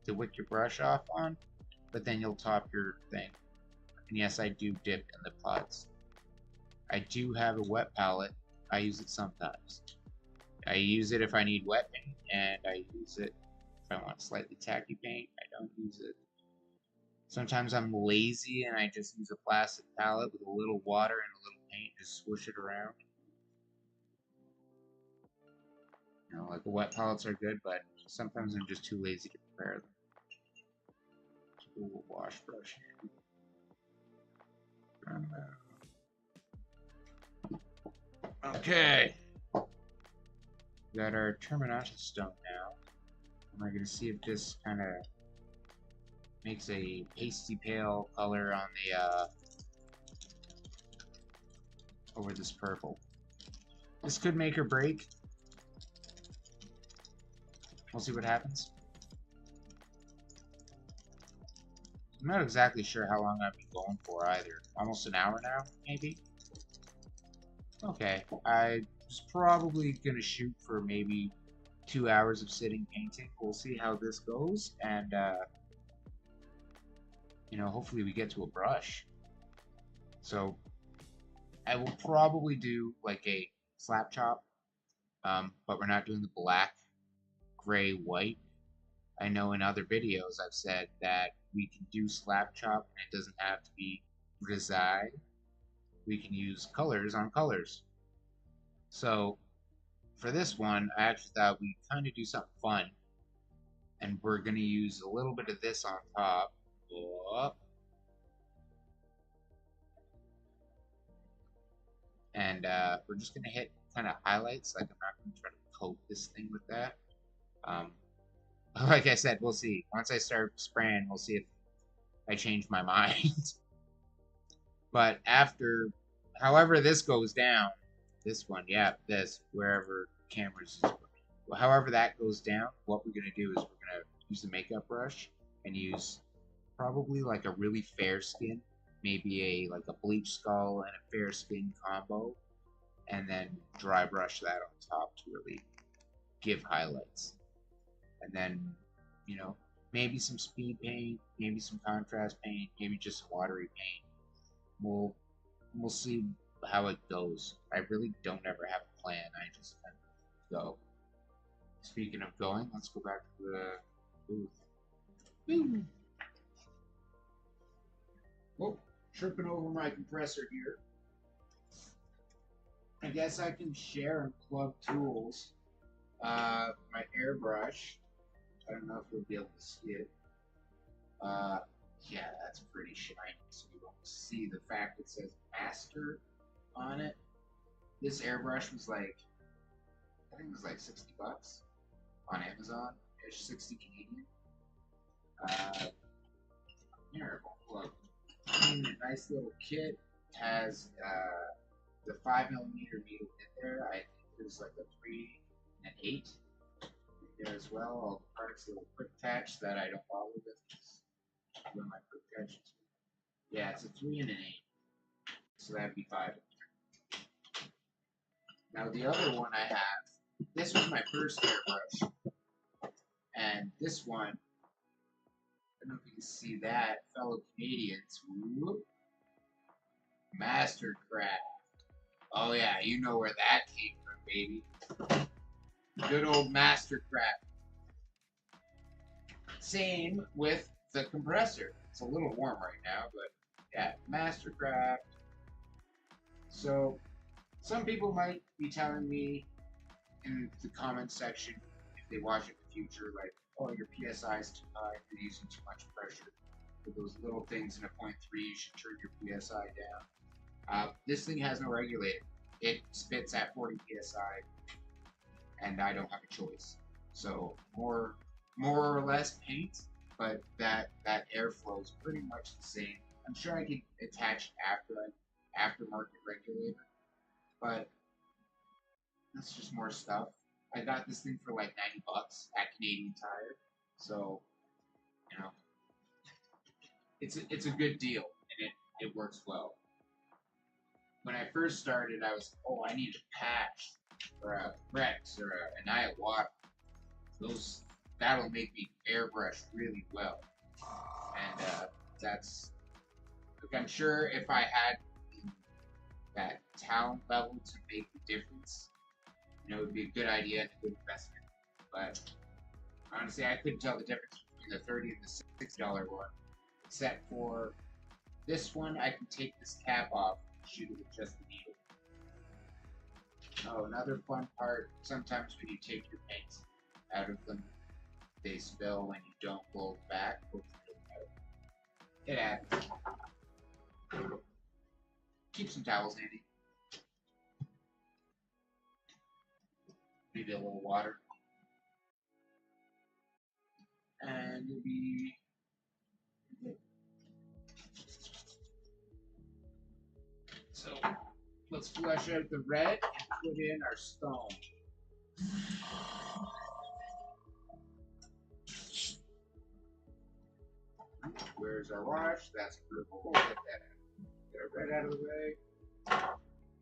to wick your brush off on, but then you'll top your thing. And yes, I do dip in the pots. I do have a wet palette. I use it sometimes. I use it if I need wet paint, and I use it if I want slightly tacky paint. I don't use it. Sometimes I'm lazy and I just use a plastic palette with a little water and a little paint, just swoosh it around. You know, like the wet palettes are good, but sometimes I'm just too lazy to prepare them. Ooh, wash brush. Okay. We got our Terminata stone now. And we're going to see if this kind of makes a pasty pale color on the over this purple. This could make or break. We'll see what happens. I'm not exactly sure how long I've been going for either. Almost an hour now, maybe? Okay, I was probably going to shoot for maybe 2 hours of sitting painting. We'll see how this goes, and, you know, hopefully we get to a brush. So, I will probably do, like, a slap chop, but we're not doing the black, gray, white. I know in other videos I've said that we can do slap chop, and it doesn't have to be grisaille. We can use colors on colors. So, for this one, I actually thought we'd kind of do something fun. And we're going to use a little bit of this on top. And we're just going to hit kind of highlights. Like, I'm not going to try to coat this thing with that. Like I said, we'll see. Once I start spraying, we'll see if I change my mind. But after, however this goes down, this one, yeah, this, wherever cameras is, well, however that goes down, what we're going to do is we're going to use the makeup brush and use probably like a really fair skin, maybe like a bleach skull and a fair skin combo, and then dry brush that on top to really give highlights. And then, you know, maybe some speed paint, maybe some contrast paint, maybe just some watery paint. We'll see how it goes. I really don't ever have a plan. I just kind of go. Speaking of going, let's go back to the booth. Woo! Oh, tripping over my compressor here. I guess I can share and plug tools. My airbrush. I don't know if you'll be able to see it. Yeah, that's pretty shiny, so you won't see the fact it says master on it. This airbrush was like, I think it was like $60 on Amazon, ish 60 Canadian. Here, look, nice little kit. Has the 5mm needle in there. I think there's like a 3 and an 8 in there as well. All the parts, little quick attach that I don't bother with. Where my quick attach. Yeah, it's a 3 and an 8. So that'd be 5. Now the other one I have, this was my first airbrush, and this one, I don't know if you can see that, fellow Canadians, whoop, Mastercraft. Oh yeah, you know where that came from, baby. Good old Mastercraft. Same with the compressor. It's a little warm right now, but yeah, Mastercraft. So some people might be telling me in the comment section if they watch it in the future, like, oh, your PSI is too high, you're using too much pressure. For those little things in a 0.3, you should turn your PSI down. This thing has no regulator. It spits at 40 PSI, and I don't have a choice. So more or less paint, but that airflow is pretty much the same. I'm sure I could attach aftermarket regulator, but that's just more stuff. I got this thing for like $90 at Canadian Tire, so you know it's a good deal and it works well. When I first started, I was I need a patch or a Rex or an eye of water. Those that'll make me airbrush really well, and that's like I'm sure if I had that talent level to make the difference, it would be a good idea and a good investment. But honestly, I couldn't tell the difference between the $30 and the $60 one, except for this one. I can take this cap off and shoot it with just the needle. Oh, another fun part, sometimes when you take your paints out of them, they spill when you don't blow back. It happens. Keep some towels handy. Maybe a little water. And you'll be good. So let's flush out the red and put in our stone. Where's our wash? That's purple. We'll get that out. Get our red out of the way.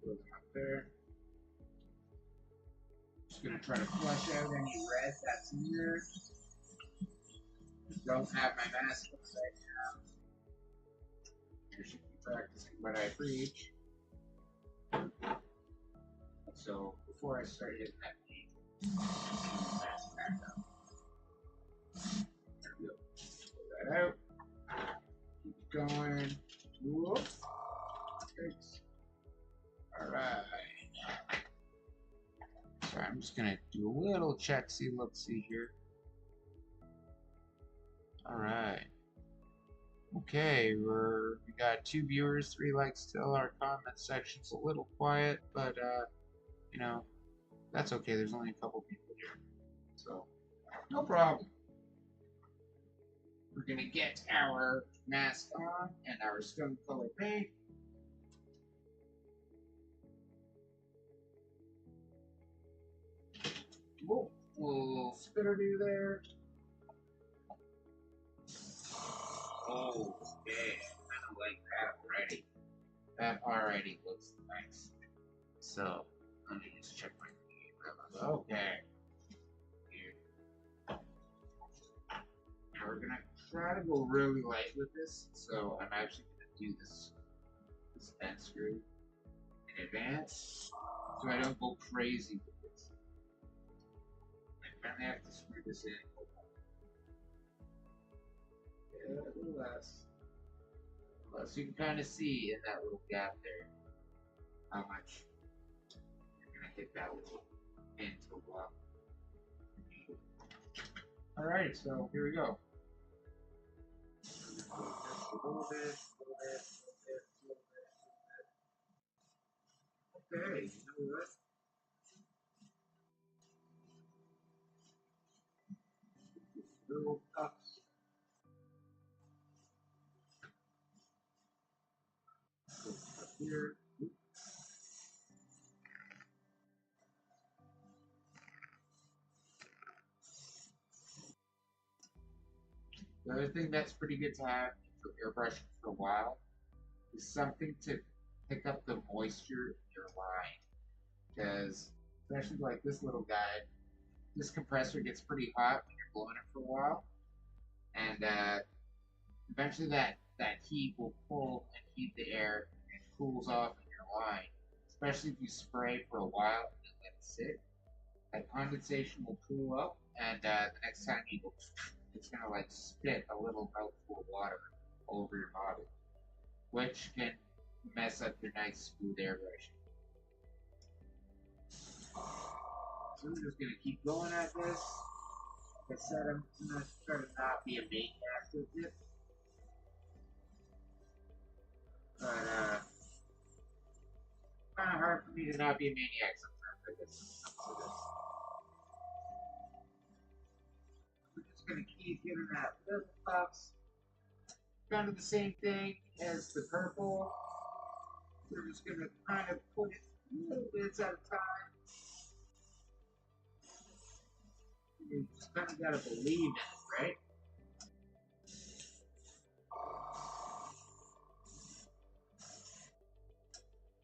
Throw them up there. Just gonna try to flush out any red that's in here. Don't have my mask on right now. I should be practicing what I preach. So before I start hitting that paint, mask back up. There we go. Pull that out. Keep going. Whoop. Thanks. Alright. So I'm just gonna do a little check, see, look, see here. Alright. Okay, we got 2 viewers, 3 likes still. Our comment section's a little quiet, but you know, that's okay. There's only a couple people here. So no problem. We're gonna get our mask on and our stone color paint. Whoa, little spitter there. Oh, yeah, I don't like that already. That already looks nice. So, let me just check my feet. Okay. Here. Now we're gonna try to go really light with this. So I'm actually gonna do this bend screw in advance, so I don't go crazy with this. I kind of have to screw this in. Yeah, a little less. So you can kind of see in that little gap there how much you're gonna hit that little pin to block. Alright, so here we go. Just a little bit, a little bit, a little bit, a little bit. Okay, you know what? Little cups. Up here. The other thing that's pretty good to have for airbrushing for a while is something to pick up the moisture in your line. Because, especially like this little guy, this compressor gets pretty hot when you're blowing it for a while. And eventually that heat will pull and heat the air and cools off in your line. Especially if you spray for a while and let it sit. That condensation will cool up, and the next time you go, it's gonna like spit a little mouthful of water all over your body, which can mess up your nice smooth airbrushing. So we're just gonna keep going at this. Like I said, I'm gonna try to not be a maniac with it, but kind of hard for me to not be a maniac sometimes. I guess when it comes to this. We're just gonna keep giving that little puffs. Kind of the same thing as the purple. We're just gonna kind of put it little bits at a time. You just kind of gotta believe in it, right?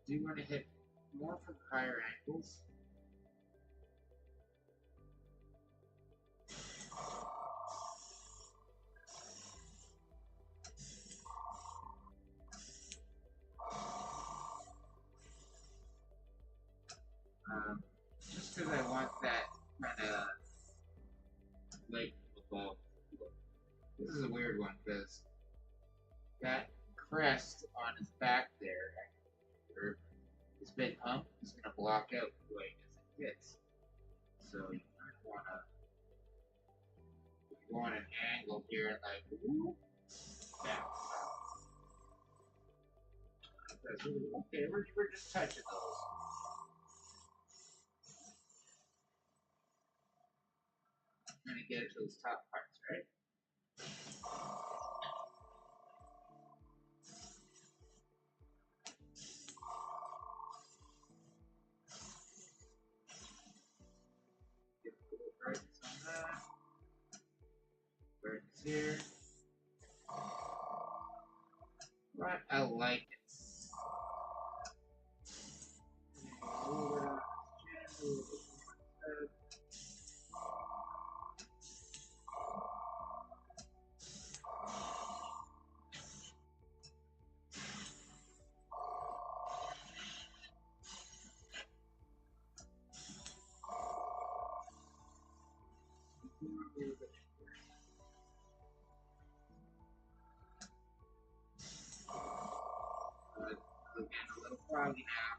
Do you want to hit more from higher angles? Just because I want that kind of light above. This is a weird one because that crest on his back there, or this big hump, is going to block out the light as it hits. So you kind of want to, if you want an angle here, like, whoop, down. Okay, we're just touching those. I'm going to get it to those top parts, right? Get a little brightness on that. Brightness here. But I like it. Again, a little froggy now.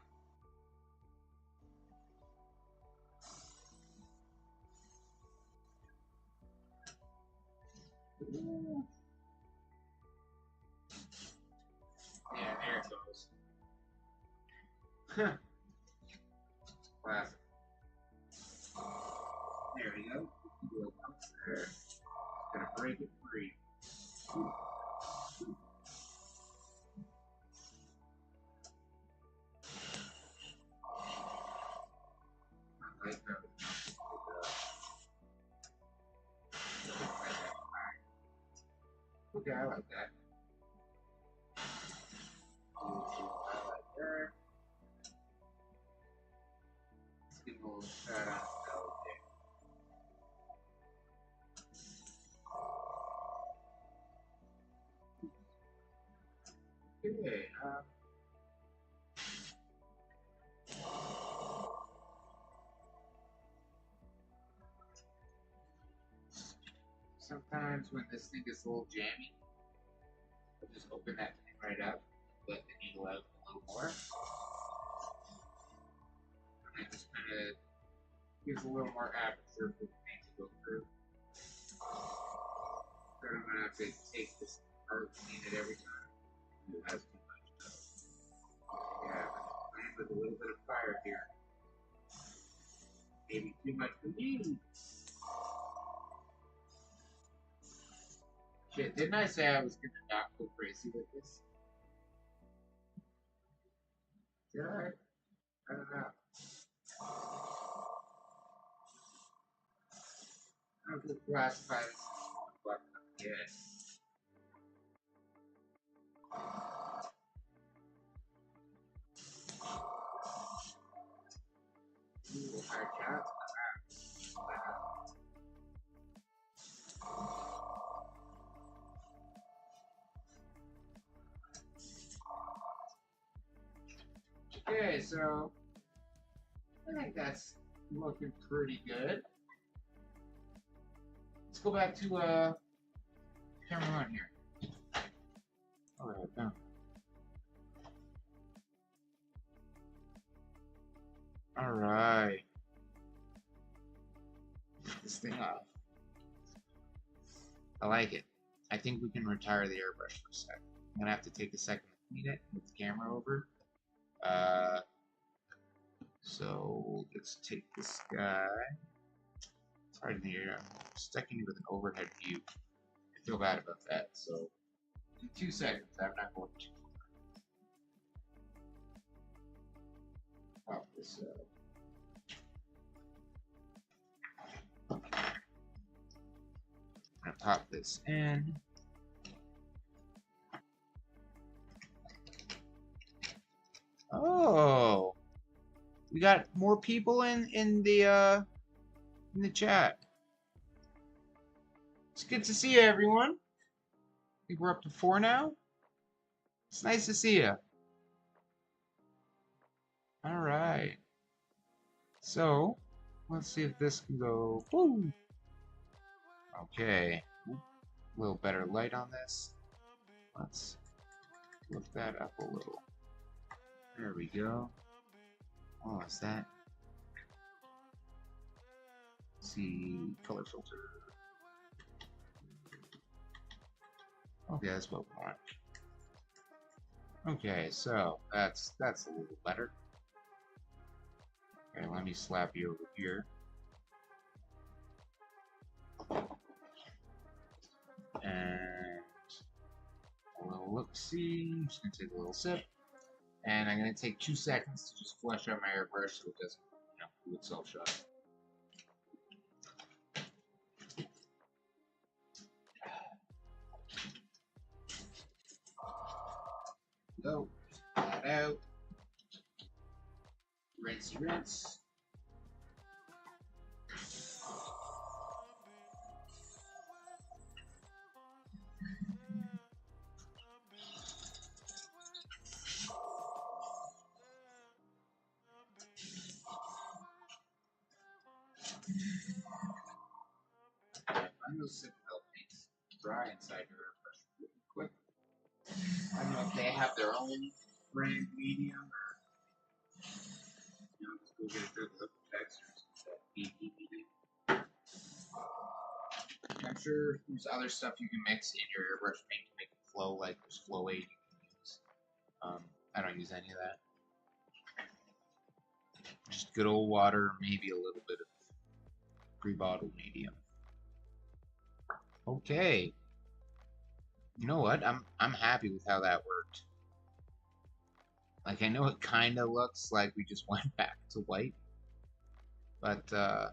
Ooh. Yeah, there it goes. Classic. There we go. Do a bounce there. Gonna break it free. I like that. Okay, I like that. Highlight there. Let's get a little shot on the nose there. Okay, sometimes when this thing is a little jammy, I'll just open that thing right up, let the needle out a little more. And that just kind of gives a little more aperture for the thing to go through. So I'm going to have to take this apart, clean it every time. It has too much stuff. Yeah, I'm playing with a little bit of fire here. Maybe too much for me. Shit, didn't I say I was going to not go crazy with this? Did I? I don't know. I would classify this as one yet. Ooh, hard shots. Okay, so I think that's looking pretty good. Let's go back to camera one here. Alright, done. Alright. Get this thing off. I like it. I think we can retire the airbrush for a sec. I'm gonna have to take a second to clean it with the camera over. So let's take this guy. It's hard in here. I'm stuck in with an overhead view. I feel bad about that. So in 2 seconds, I'm not going to pop this I'm gonna pop this in. Oh, we got more people in the chat. It's good to see you, everyone. I think we're up to 4 now. It's nice to see you. All right. So let's see if this can go. Woo. Okay. A little better light on this. Let's lift that up a little. There we go. Oh, is that? Let's see, color filter. Okay, that's what we want. Okay, so that's a little better. Okay, let me slap you over here. And a little look-see. I'm just gonna take a little sip. And I'm gonna take 2 seconds to just flush out my airbrush so it doesn't, do itself shut. Go, that out. Rinse, rinse. Find those seatbelt paints dry inside your airbrush really quick. I don't know if they have their own brand medium or just go get a good look at textures. That PP medium. I'm sure there's other stuff you can mix in your airbrush paint to make it flow, like there's flow aid you can use. I don't use any of that. Just good old water, maybe a little bit of pre-bottled medium. Okay. You know what? I'm happy with how that worked. Like, I know it kind of looks like we just went back to white, but kind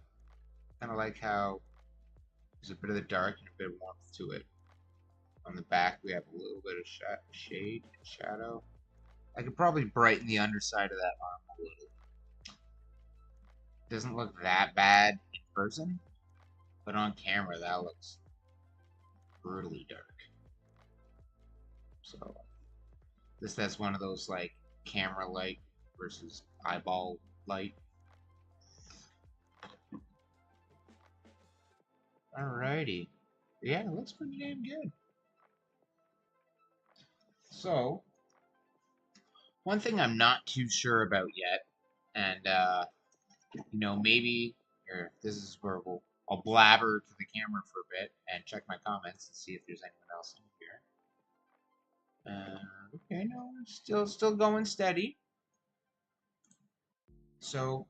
of like how there's a bit of the dark and a bit of warmth to it. On the back, we have a little bit of shade, shadow. I could probably brighten the underside of that arm a little. Doesn't look that bad in person, but on camera, that looks brutally dark. So, that's one of those, like, camera light versus eyeball light. Alrighty. Yeah, it looks pretty damn good. So, one thing I'm not too sure about yet, and maybe here, this is where I'll blabber to the camera for a bit and check my comments and see if there's anyone else in here. Okay, no, still going steady. So,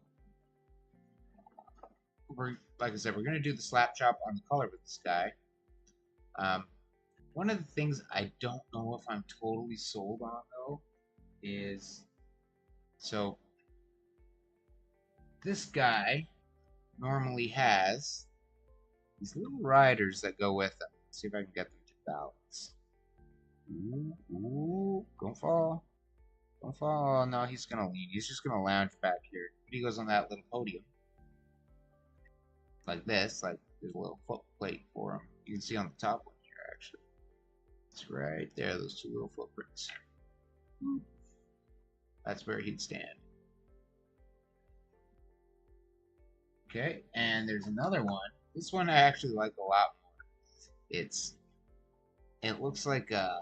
like I said, we're gonna do the slap chop on the color with this guy. One of the things I don't know if I'm totally sold on though is so this guy normally has these little riders that go with him. Let's see if I can get them to balance. Ooh, don't fall. Don't fall. Oh, no, he's gonna lean. He's just gonna lounge back here. But he goes on that little podium. Like this. Like there's a little foot plate for him. You can see on the top one here, actually. It's right there, those two little footprints. That's where he'd stand. Okay, and there's another one. This one I actually like a lot more. It looks like a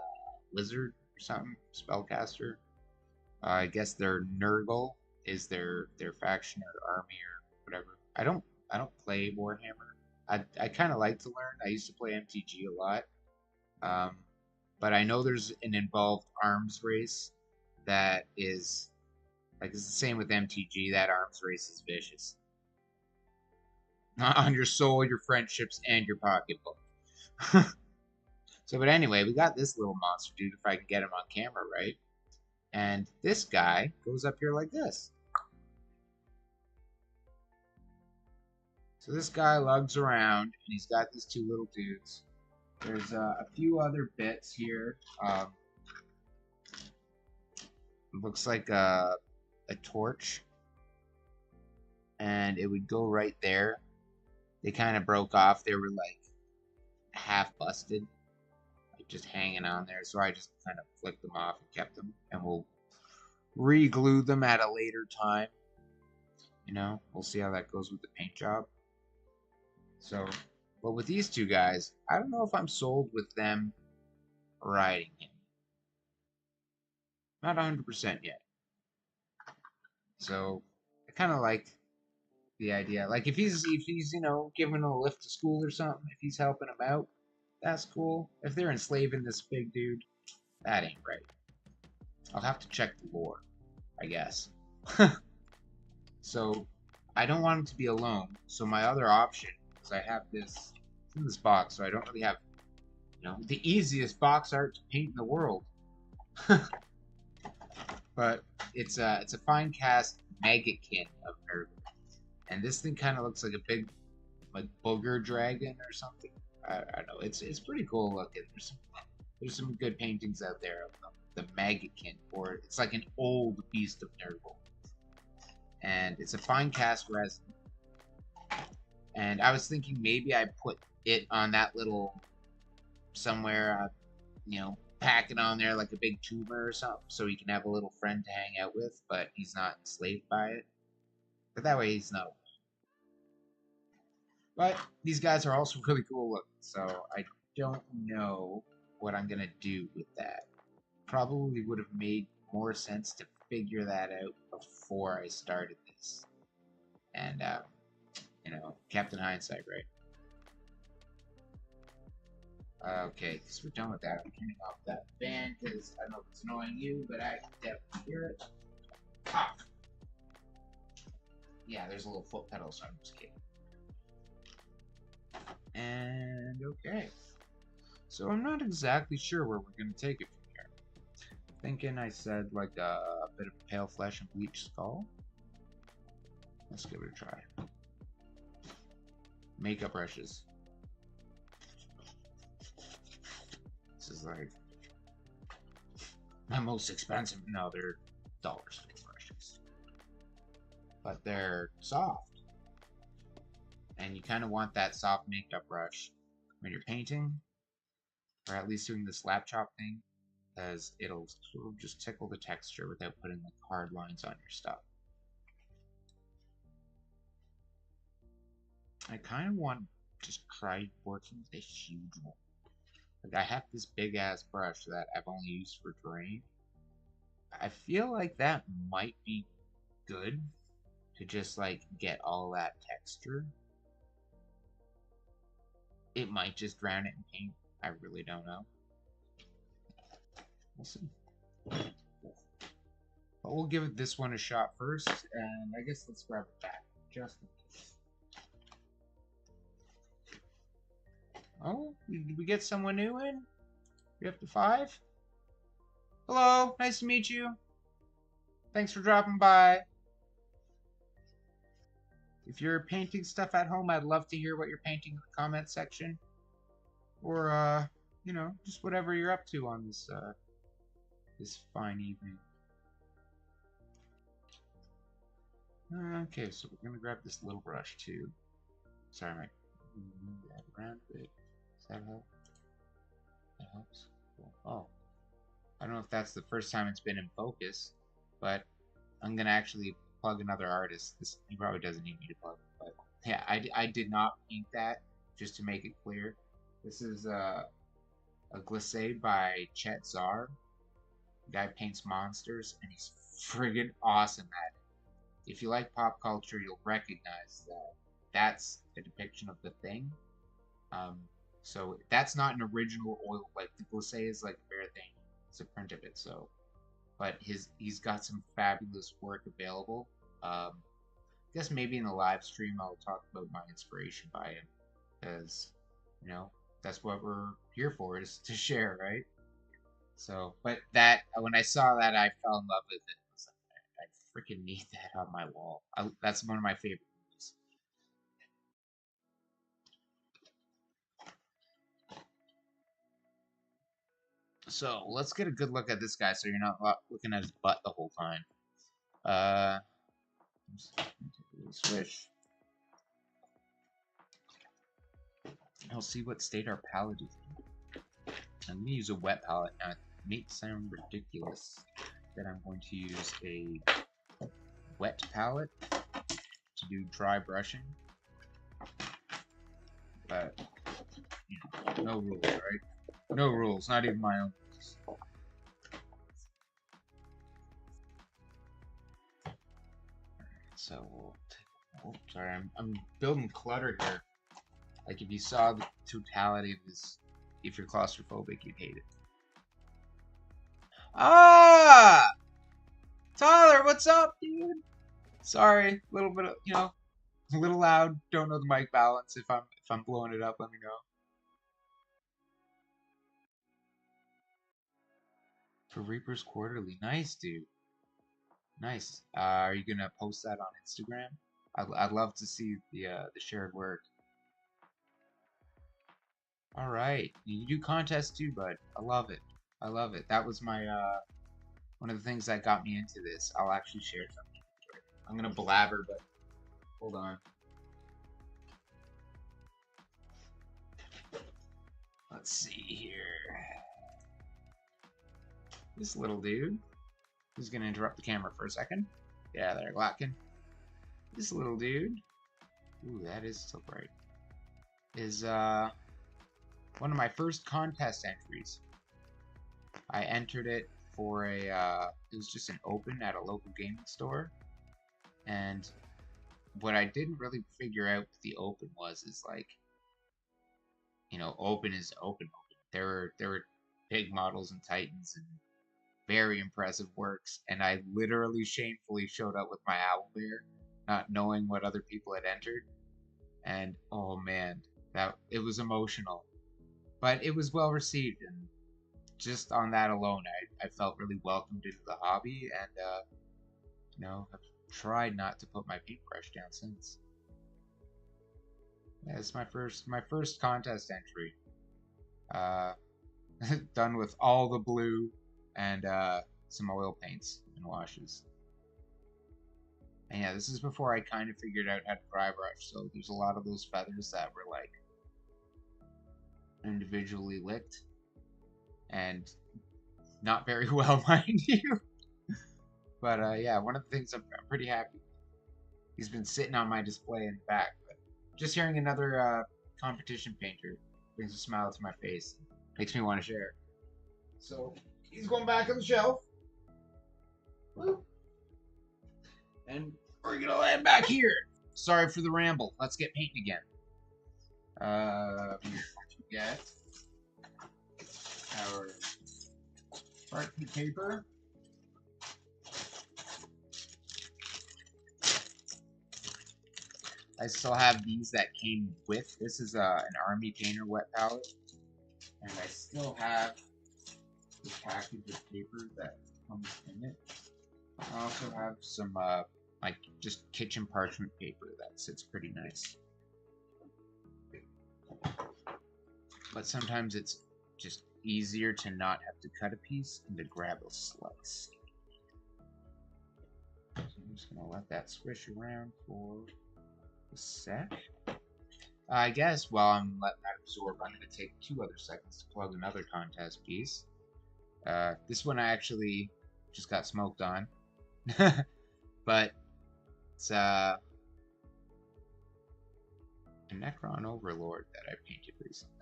wizard or something, spellcaster. I guess their Nurgle is their faction or army or whatever. I don't play Warhammer. I kind of like to learn. I used to play MTG a lot, but I know there's an involved arms race that is like it's the same with MTG. That arms race is vicious on your soul, your friendships, and your pocketbook. So, but anyway, we got this little monster dude. If I can get him on camera, right? And this guy goes up here like this. So this guy lugs around, and he's got these two little dudes. There's a few other bits here. Looks like a torch, and it would go right there. They kind of broke off. They were like half busted, like just hanging on there. So I just kind of flicked them off and kept them, and we'll re-glue them at a later time. We'll see how that goes with the paint job. So, but with these two guys, I don't know if I'm sold with them riding him. Not 100% yet. So, I kind of like the idea. Like if he's giving a lift to school or something, if he's helping him out, that's cool. If they're enslaving this big dude, that ain't right. I'll have to check the lore, I guess. So, I don't want him to be alone. So my other option is I have this in this box, so I don't really have, the easiest box art to paint in the world. But it's a fine cast Magotkin of Nurgle, and this thing kind of looks like a big, like booger dragon or something. I don't know. It's pretty cool looking. There's some good paintings out there of the Magotkin, or it's like an old beast of Nurgle, and it's a fine cast resin. And I was thinking maybe I put it on that little somewhere, pack it on there like a big tumor or something, so he can have a little friend to hang out with, but he's not enslaved by it. But that way he's not alone. But these guys are also really cool looking, so I don't know what I'm gonna do with that. Probably would have made more sense to figure that out before I started this. And Captain Hindsight, right? Okay, because we're done with that. I'm turning off that fan because I don't know if it's annoying you, but I can definitely hear it. Ah! Yeah, there's a little foot pedal, so I'm just kidding. And okay. So I'm not exactly sure where we're going to take it from here. Thinking I said like a bit of pale flesh and bleached skull. Let's give it a try. Makeup brushes. This This is like my most expensive. No, they're dollar store brushes, but they're soft, and you kind of want that soft makeup brush when you're painting, or at least doing the slap chop thing, because it'll sort of just tickle the texture without putting like hard lines on your stuff. I kind of want to just try working with a huge one. Like I have this big ass brush that I've only used for terrain. I feel like that might be good to just like get all that texture. It might just drown it in paint. I really don't know. We'll see. But we'll give it this one a shot first, and I guess let's grab it back just in case. Oh, did we get someone new in? You're up to 5? Hello, nice to meet you. Thanks for dropping by. If you're painting stuff at home, I'd love to hear what you're painting in the comment section. Or, you know, just whatever you're up to on this, this fine evening. Okay, so we're gonna grab this little brush too. Sorry, I might move that around a bit. Does that help? That helps. Cool. Oh, I don't know if that's the first time it's been in focus, but I'm gonna actually plug another artist. He probably doesn't need me to plug, but yeah, I did not paint that, just to make it clear. This is a glisse by Chet Zar. The guy paints monsters, and he's friggin' awesome at it. If you like pop culture, you'll recognize that that's a depiction of the Thing. So that's not an original oil. Like the glisse is like a rare thing. It's a print of it. So, but he's got some fabulous work available. I guess maybe in the live stream I'll talk about my inspiration by him, because you know that's what we're here for, is to share, right? So, but that when I saw that, I fell in love with it. I was like, I freaking need that on my wall. That's one of my favorite movies. So let's get a good look at this guy, so you're not looking at his butt the whole time. Switch. I'll see what state our palette is in. I'm going to use a wet palette. Now, it may sound ridiculous that I'm going to use a wet palette to do dry brushing. But, you know, no rules, right? No rules, not even my own rules. So we'll take, oh, sorry, I'm building clutter here. Like if you saw the totality of this, if you're claustrophobic, you'd hate it. Ah! Tyler, what's up, dude? Sorry, a little bit of, you know, a little loud. Don't know the mic balance. If I'm blowing it up, let me know. For Reaper's Quarterly, nice, dude. Nice. Are you gonna post that on Instagram? I'd love to see the shared work. All right, you do contests too, bud. I love it. I love it. That was my one of the things that got me into this. I'll actually share something. I'm gonna blabber, but hold on. Let's see here. This little dude. Who's gonna interrupt the camera for a second? Yeah, there, Glotkin. This little dude. Ooh, that is so bright. Is one of my first contest entries. I entered it for a it was just an open at a local gaming store, and what I didn't really figure out with the open is like, you know, open is open. There were big models and titans and very impressive works, and I literally shamefully showed up with my owlbear, not knowing what other people had entered, and oh man, that it was emotional, but it was well received, and just on that alone, I felt really welcomed into the hobby, and you know, I've tried not to put my paintbrush down since. Yeah, it's my first contest entry. Done with all the blue and some oil paints and washes. And yeah, this is before I kind of figured out how to dry brush, so there's a lot of those feathers that were like individually licked and not very well, mind you. But yeah, one of the things I'm pretty happy. He's been sitting on my display in the back, but just hearing another competition painter brings a smile to my face. Makes me want to share. So he's going back on the shelf. Woo. And we're gonna land back here. Sorry for the ramble. Let's get painting again. We get our parchment paper. I still have these that came with. This is an Army Painter wet palette. And I still have the package of paper that comes in it. I also have some like just kitchen parchment paper that sits pretty nice. But sometimes it's just easier to not have to cut a piece and to grab a slice. So I'm just gonna let that swish around for a sec. I guess while I'm letting that absorb, I'm gonna take 2 other seconds to plug another contest piece. This one I actually just got smoked on. But it's a Necron Overlord that I painted recently.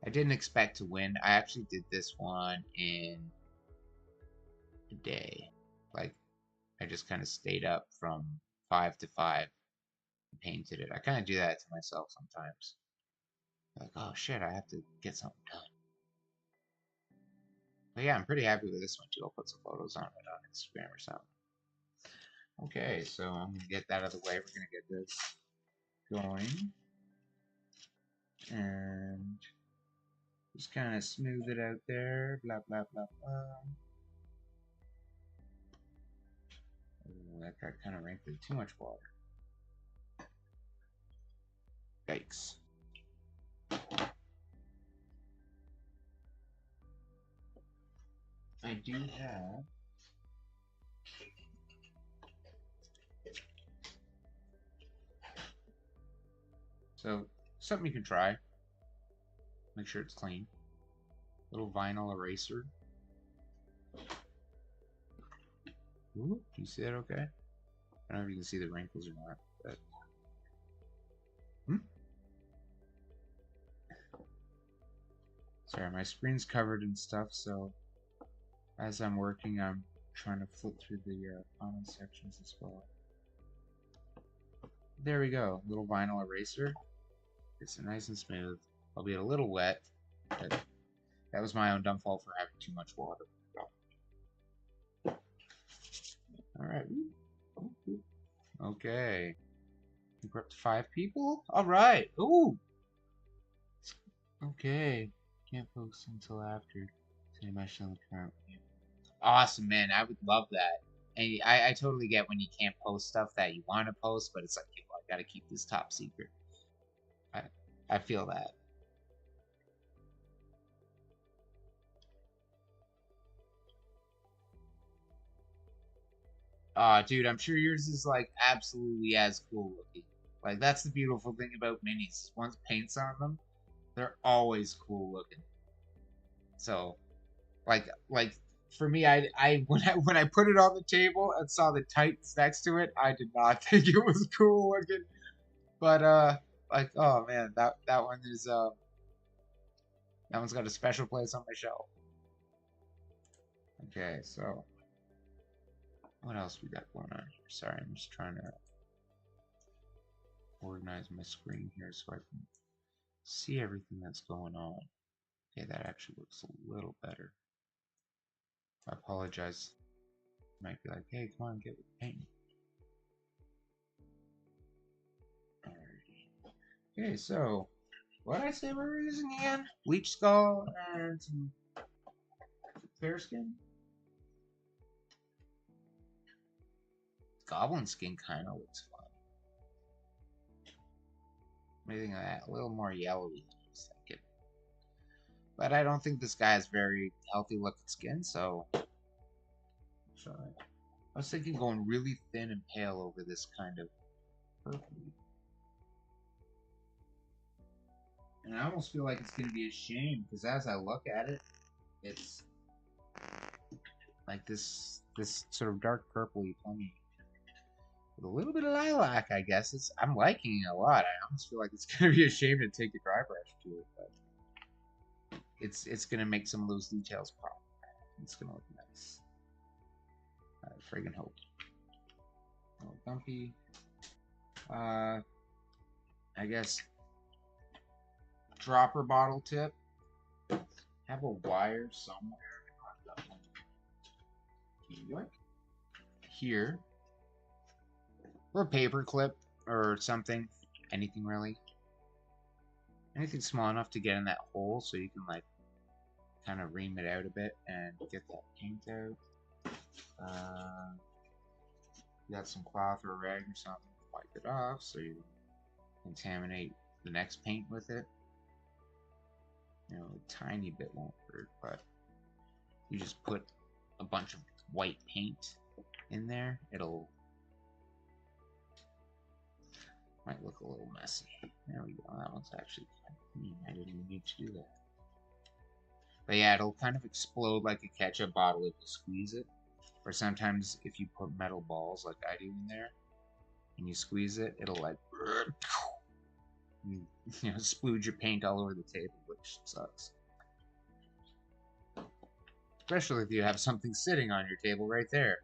I didn't expect to win. I actually did this one in a day. Like, I just kind of stayed up from 5 to 5 and painted it. I kind of do that to myself sometimes. Like, oh shit, I have to get something done. But yeah, I'm pretty happy with this one too. I'll put some photos on it on Instagram or something. Okay, so I'm gonna get that out of the way. We're gonna get this going. And just kind of smooth it out there. Blah, blah, blah, blah. Ooh, that got kind of wrinkly. Too much water. Yikes. I do have so something you can try. Make sure it's clean. Little vinyl eraser. Ooh, do you see that okay? I don't know if you can see the wrinkles or not, but sorry, my screen's covered in stuff, so as I'm working, I'm trying to flip through the comment sections as well. There we go, little vinyl eraser. It's nice and smooth, albeit a little wet, but that was my own dumb fault for having too much water. Alright. Okay. We're up to 5 people? Alright. Ooh! Okay. Can't post until after. Say my show currently. Awesome, man. I would love that. And I totally get when you can't post stuff that you want to post, but it's like, you know, I gotta keep this top secret. I feel that. Aw, dude, I'm sure yours is like absolutely as cool looking. Like that's the beautiful thing about minis. Once paint's on them, they're always cool looking. So, like for me, I when I put it on the table and saw the Titans next to it, I did not think it was cool looking. But like oh man, that one is that one's got a special place on my shelf. Okay, so what else we got going on here? Sorry, I'm just trying to organize my screen here so I can see everything that's going on. Okay, that actually looks a little better. I apologize. Might be like, hey, come on, get with the painting. Alrighty. Okay, so what did I say we were using again? Bleach skull and some fair skin? Goblin skin kind of looks fun. Anything like that, a little more yellowy than I was thinking. But I don't think this guy has very healthy looking skin, so I was thinking going really thin and pale over this kind of purple. And I almost feel like it's going to be a shame, because as I look at it, it's like this sort of dark purpley plummy with a little bit of lilac, I guess. I'm liking it a lot. I almost feel like it's going to be a shame to take a dry brush to it, but it's going to make some of those details pop. It's going to look nice. I friggin' hope. A little dumpy. I guess dropper bottle tip. Have a wire somewhere. Here. Or a paper clip or something. Anything really. Anything small enough to get in that hole so you can like kind of ream it out a bit and get that paint out. You got some cloth or a rag or something, wipe it off so you contaminate the next paint with it. You know, a tiny bit won't hurt, but you just put a bunch of white paint in there, it'll might look a little messy. There we go. That one's actually kind of clean. I didn't even need to do that. But yeah, it'll kind of explode like a ketchup bottle if you squeeze it. Or sometimes if you put metal balls like I do in there and you squeeze it, it'll like you know, splooge your paint all over the table, which sucks. Especially if you have something sitting on your table right there.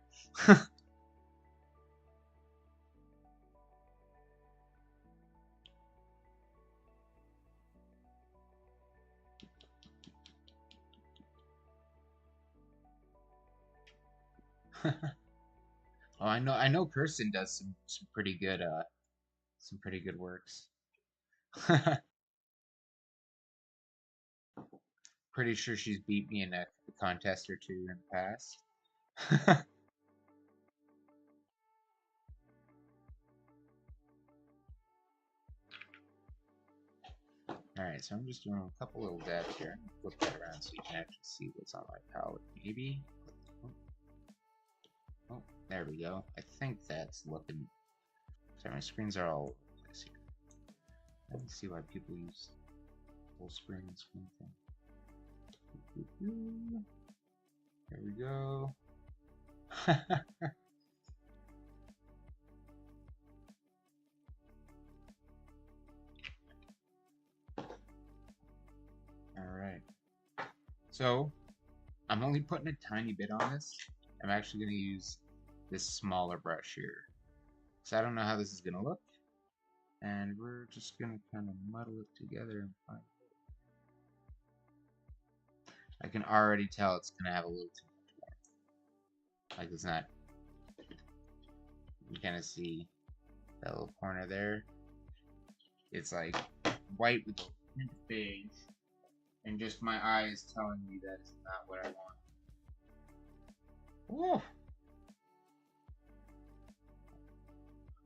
Oh, I know Kirsten does some pretty good works. Pretty sure she's beat me in a contest or two in the past. Alright, so I'm just doing a couple little dabs here. Flip that around so you can actually see what's on my palette. Maybe. Oh, there we go. I think that's looking. Sorry, my screens are all over the place here. I can see why people use full screen and screen thing. There we go. Alright. So, I'm only putting a tiny bit on this. I'm actually going to use this smaller brush here. So I don't know how this is going to look. And we're just going to kind of muddle it together and find it. I can already tell it's going to have a little too much warmth. Like it's not. You kind of see that little corner there. It's like white with a hint of beige. And just my eye is telling me that it's not what I want. Ooh.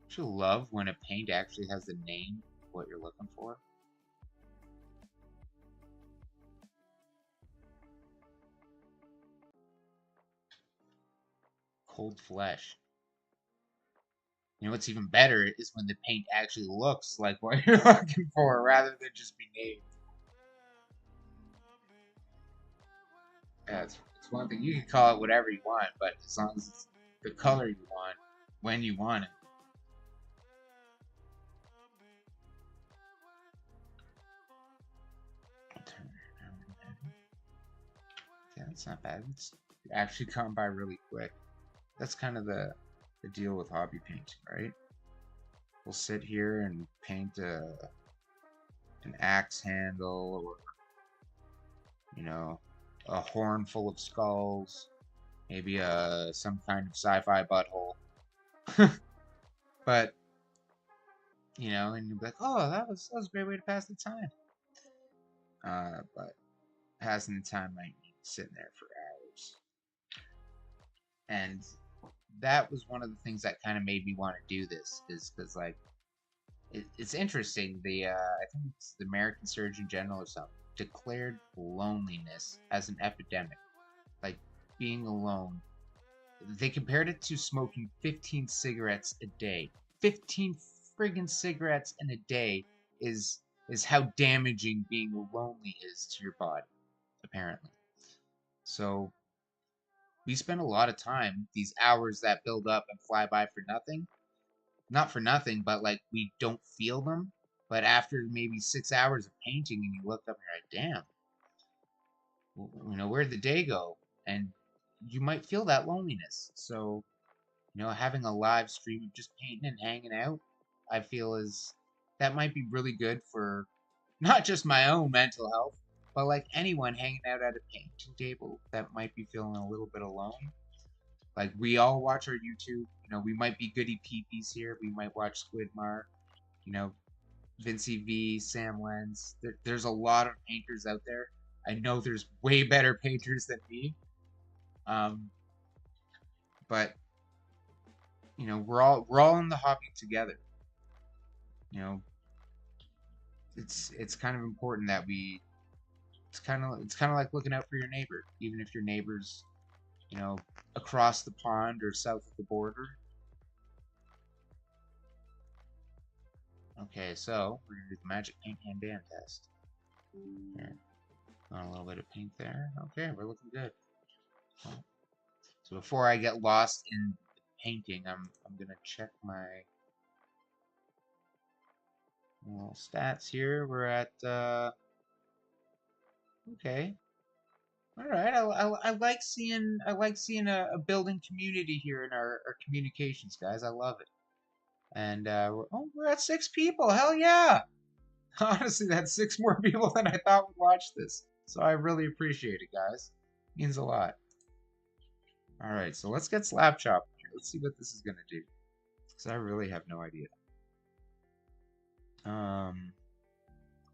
Don't you love when a paint actually has the name of what you're looking for? Cold flesh. You know what's even better is when the paint actually looks like what you're looking for rather than just be named. Yeah, it's one thing. You can call it whatever you want, but as long as it's the color you want, when you want it. Yeah, that's not bad. It's actually gone by really quick. That's kind of the deal with hobby painting, right? We'll sit here and paint an axe handle or, you know, a horn full of skulls, maybe some kind of sci-fi butthole. But you know, and you'll be like, oh, that was a great way to pass the time. But passing the time might mean sitting there for hours. And that was one of the things that kind of made me want to do this, is because like it's interesting. I think it's the American Surgeon General or something declared loneliness as an epidemic, like being alone. They compared it to smoking 15 cigarettes a day. 15 friggin' cigarettes in a day is how damaging being lonely is to your body, apparently. So we spend a lot of time, these hours that build up and fly by for nothing. Not for nothing, but like we don't feel them. But after maybe 6 hours of painting and you look up and you're like, damn, where'd the day go? And you might feel that loneliness. So, having a live stream of just painting and hanging out, I feel that might be really good for not just my own mental health, but like anyone hanging out at a painting table that might be feeling a little bit alone. Like we all watch our YouTube. We might be goody peepees here. We might watch Squidmar, you know, Vincey V, Sam Lenz. There's a lot of painters out there. I know there's way better painters than me. But we're all in the hobby together. It's kind of important that it's kind of like looking out for your neighbor, even if your neighbor's across the pond or south of the border. Okay, so we're gonna do the magic paint hand band test. Here, a little bit of paint there. Okay, we're looking good. So before I get lost in painting, I'm gonna check my little stats here. We're at okay. All right, I like seeing a building community here in our communications, guys. I love it. And we're at 6 people. Hell yeah! Honestly, that's 6 more people than I thought would watch this. So I really appreciate it, guys. It means a lot. All right, so let's get slap chopping here. Let's see what this is gonna do, because I really have no idea.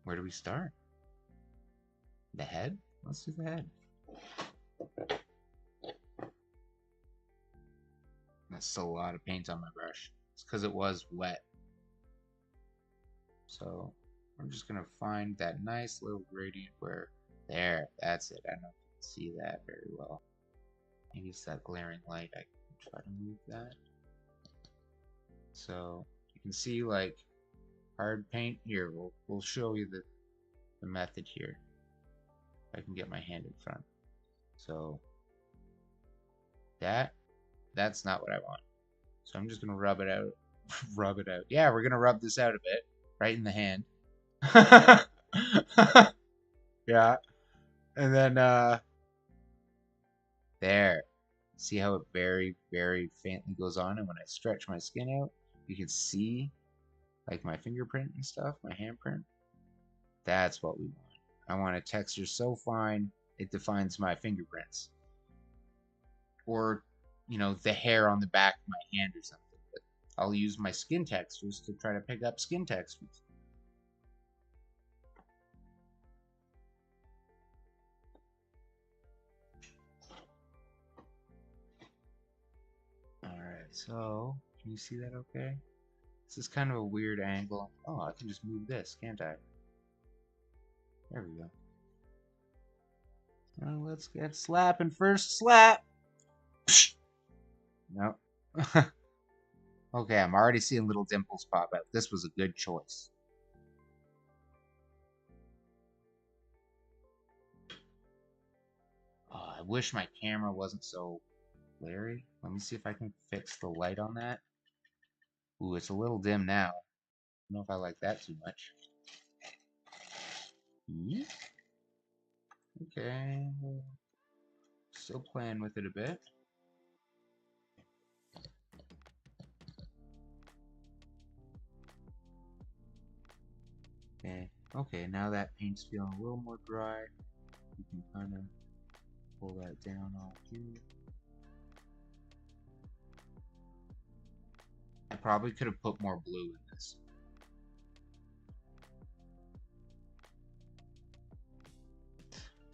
Where do we start? The head? Let's do the head. That's still a lot of paint on my brush. It's because it was wet. So I'm just gonna find that nice little gradient where there, that's it. I don't know if you can see that very well. Maybe it's that glaring light. I can try to move that. So you can see like hard paint here. We'll show you the method here. If I can get my hand in front. So that's not what I want. So I'm just gonna rub it out. Rub it out. Yeah, we're gonna rub this out a bit. Right in the hand. Yeah. And then there. See how it very, very faintly goes on, and when I stretch my skin out, you can see like my fingerprint and stuff, my handprint. That's what we want. I want a texture so fine it defines my fingerprints. Or, the hair on the back of my hand or something. But I'll use my skin textures to try to pick up skin textures. Alright, so can you see that okay? This is kind of a weird angle. Oh, I can just move this, can't I? There we go. Now let's get slapping first. Slap! No. Okay, I'm already seeing little dimples pop out. This was a good choice. Oh, I wish my camera wasn't so glary. Let me see if I can fix the light on that. Ooh, it's a little dim now. I don't know if I like that too much. Okay. Still playing with it a bit. Okay, now that paint's feeling a little more dry. You can kind of pull that down off here. I probably could have put more blue in this.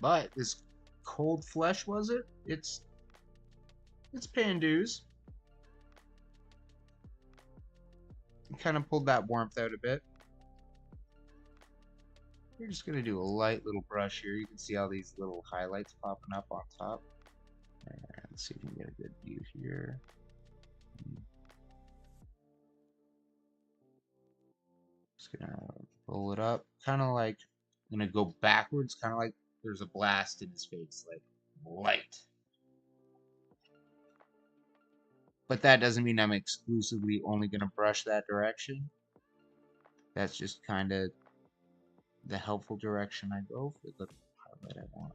But this cold flesh, was it? It's paying dues. Kind of pulled that warmth out a bit. We're just gonna do a light little brush here. You can see all these little highlights popping up on top. And let's see if we can get a good view here. Just gonna roll it up, kind of like I'm gonna go backwards, kind of like there's a blast in his face, like light. But that doesn't mean I'm exclusively only gonna brush that direction. That's just kind of the helpful direction I go for the highlight I want.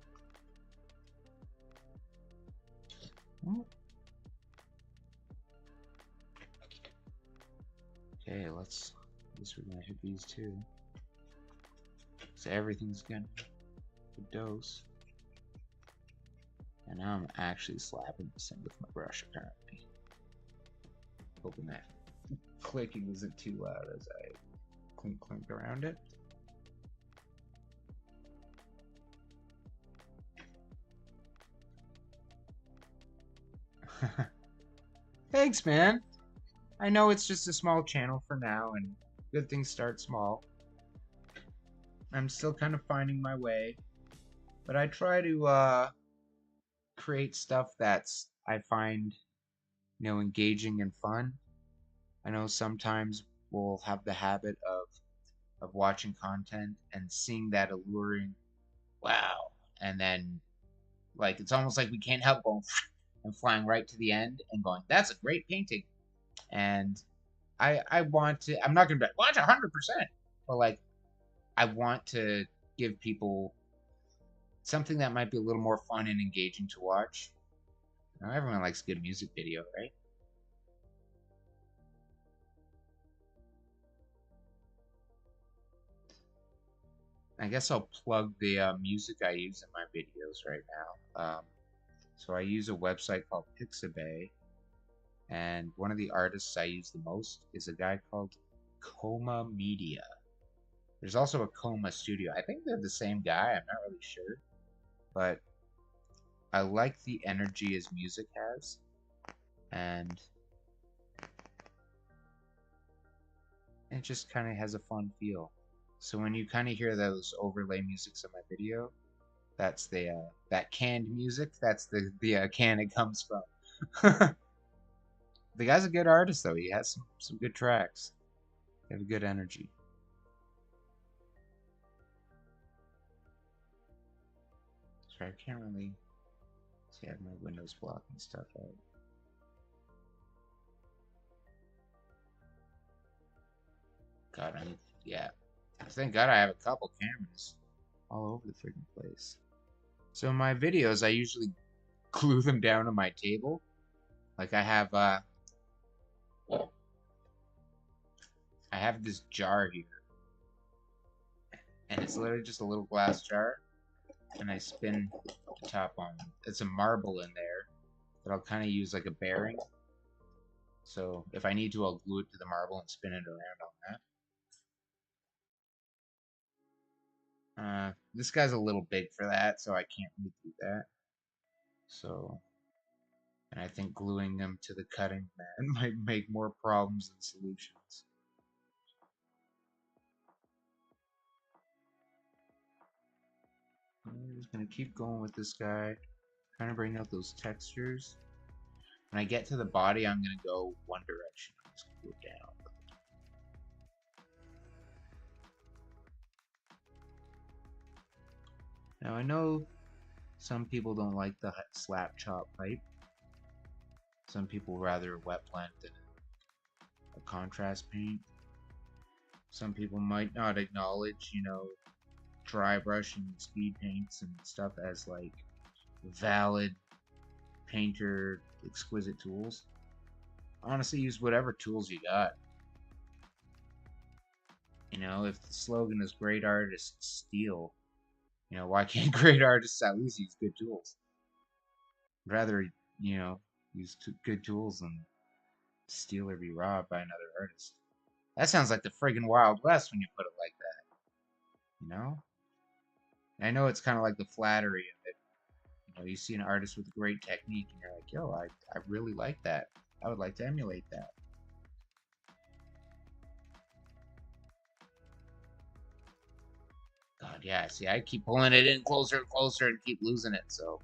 Okay, let's. I guess we're gonna hit these two. So everything's gonna a dose. And now I'm actually slapping this thing with my brush, apparently. Hoping that clicking isn't too loud as I clink clink around it. Thanks, man. I know it's just a small channel for now, and good things start small. I'm still kind of finding my way, but I try to create stuff that's I find, engaging and fun. I know sometimes we'll have the habit of watching content and seeing that alluring, wow, and then like it's almost like we can't help going and flying right to the end and going, that's a great painting. And I want to, I'm not gonna be like, watch 100%, but like I want to give people something that might be a little more fun and engaging to watch. Now, everyone likes a good music video, right? I guess I'll plug the music I use in my videos right now. So I use a website called Pixabay, and one of the artists I use the most is a guy called Coma Media. There's also a Coma Studio. I think they're the same guy. I'm not really sure, but I like the energy his music has, and it just kind of has a fun feel. So when you kind of hear those overlay musics in my video, that's the that canned music. That's the can it comes from. The guy's a good artist, though. He has some good tracks. They have a good energy. Sorry, I can't really see. I have my windows blocking stuff out. God, yeah. Thank God I have a couple cameras all over the freaking place. So in my videos, I usually glue them down to my table. Like I have this jar here, and it's literally just a little glass jar, and I spin the top on. It's a marble in there that I'll kind of use like a bearing. So if I need to, I'll glue it to the marble and spin it around on that. This guy's a little big for that, so I can't really do that. So, and I think gluing them to the cutting mat might make more problems than solutions. I'm just gonna keep going with this guy, trying to bring out those textures. When I get to the body, I'm gonna go one direction. I'm just gonna go down. Now I know some people don't like the slap chop pipe. Some people rather wet blend than a contrast paint. Some people might not acknowledge, dry brush and speed paints and stuff as like valid painter exquisite tools. Honestly, use whatever tools you got. If the slogan is great artists steal, why can't great artists at least use good tools? I'd rather, use good tools than steal or be robbed by another artist. That sounds like the friggin' Wild West when you put it like that. I know it's kind of like the flattery of it. You see an artist with a great technique and you're like, yo, I really like that. I would like to emulate that. God, yeah, see, I keep pulling it in closer and closer and keep losing it, so.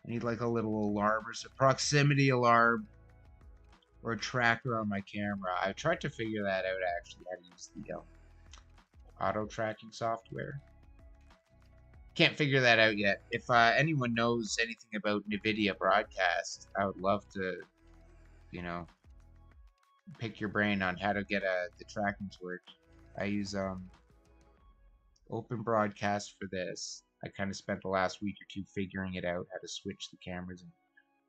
I need like a little alarm or some proximity alarm or a tracker on my camera. I tried to figure that out actually, how to use the auto tracking software. Can't figure that out yet. If anyone knows anything about NVIDIA broadcast, I would love to, you know, pick your brain on how to get the tracking to work. I use Open Broadcast for this. I kind of spent the last week or two figuring it out, how to switch the cameras and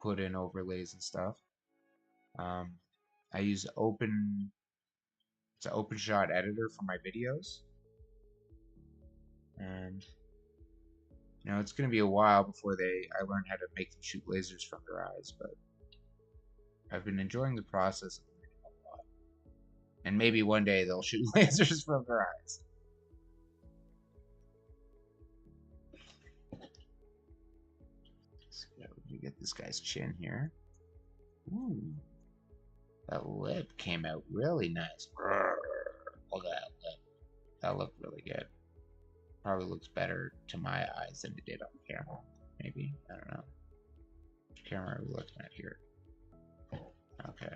put in overlays and stuff. I use it's an OpenShot editor for my videos. And you know, it's going to be a while before I learn how to make them shoot lasers from their eyes, but I've been enjoying the process of learning a lot. And maybe one day they'll shoot lasers from their eyes. So we get this guy's chin here. Ooh. That lip came out really nice. Look at that lip. That looked really good. Probably looks better to my eyes than it did on camera. Maybe. I don't know. Which camera are we looking at here? Okay.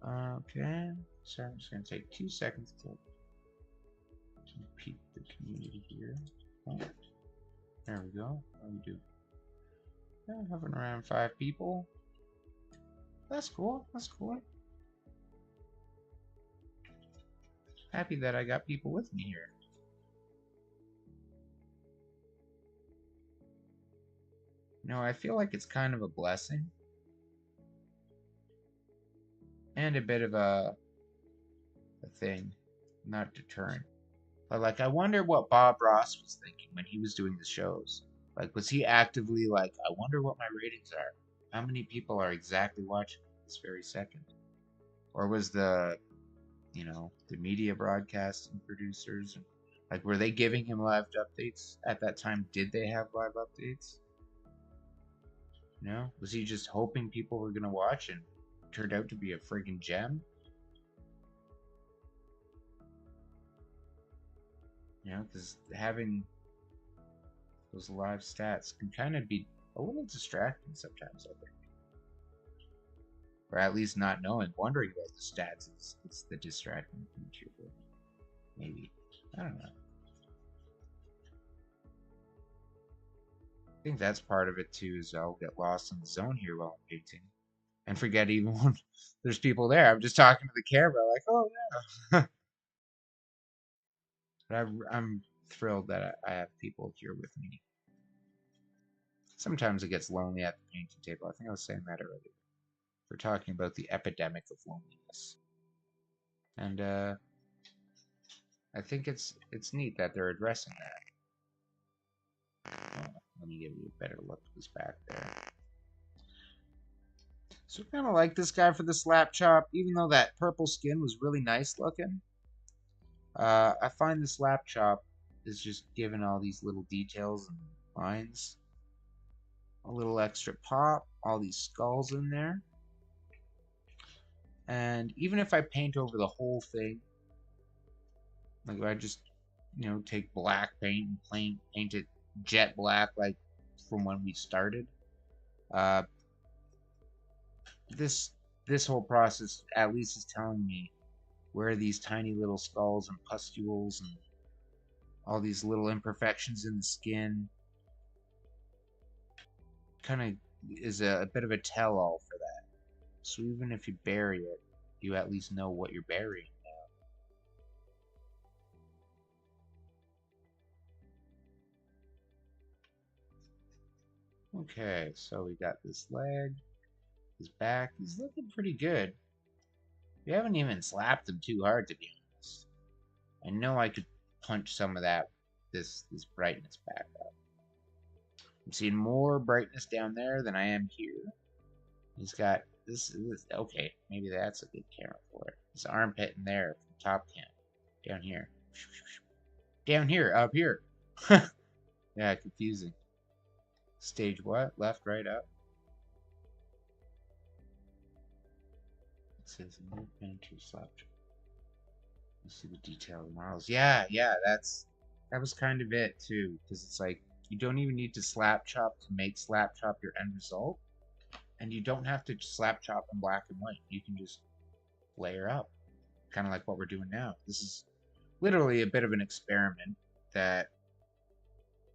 Okay. So I'm just going to take 2 seconds to repeat the community here. Oh, there we go. How do we do? Yeah, having around 5 people. That's cool. That's cool. Happy that I got people with me here. You know, I feel like it's kind of a blessing. And a bit of a thing, not deterrent. But like, I wonder what Bob Ross was thinking when he was doing the shows. Like, was he actively like, I wonder what my ratings are? How many people are exactly watching this very second? Or was the, you know, the media broadcasting producers, like, were they giving him live updates at that time? Did they have live updates? You know, was he just hoping people were gonna watch and turned out to be a friggin' gem? You know, because having those live stats can kind of be a little distracting sometimes, I think. Or at least not knowing, wondering about the stats is the distracting feature. Maybe. I don't know. I think that's part of it too, is I'll get lost in the zone here while I'm painting. And forget even when there's people there. I'm just talking to the camera like, oh yeah. But I'm thrilled that I have people here with me. Sometimes it gets lonely at the painting table. I think I was saying that earlier. We're talking about the epidemic of loneliness. And I think it's neat that they're addressing that. Let me give you a better look at this back there. So I kind of like this guy for the slap chop, even though that purple skin was really nice looking. I find the slap chop is just given all these little details and lines. A little extra pop, all these skulls in there. And even if I paint over the whole thing, like if I just, you know, take black paint and paint it jet black like from when we started, this whole process at least is telling me where these tiny little skulls and pustules and all these little imperfections in the skin kind of is a bit of a tell-all for that. So even if you bury it, you at least know what you're burying now. Okay, so we got this leg, his back. He's looking pretty good. We haven't even slapped him too hard, to be honest. I know I could punch some of this brightness back up. I'm seeing more brightness down there than I am here. He's got this okay, maybe that's a good camera for it. His armpit in there from top cam. Down here. Down here, up here. Yeah, confusing. Stage what? Left, right, up. says no painter slap. You see the detailed models. Yeah, that was kind of it too, because it's like you don't even need to slap chop to make slap chop your end result, and you don't have to slap chop in black and white. You can just layer up, kind of like what we're doing now. This is literally a bit of an experiment that,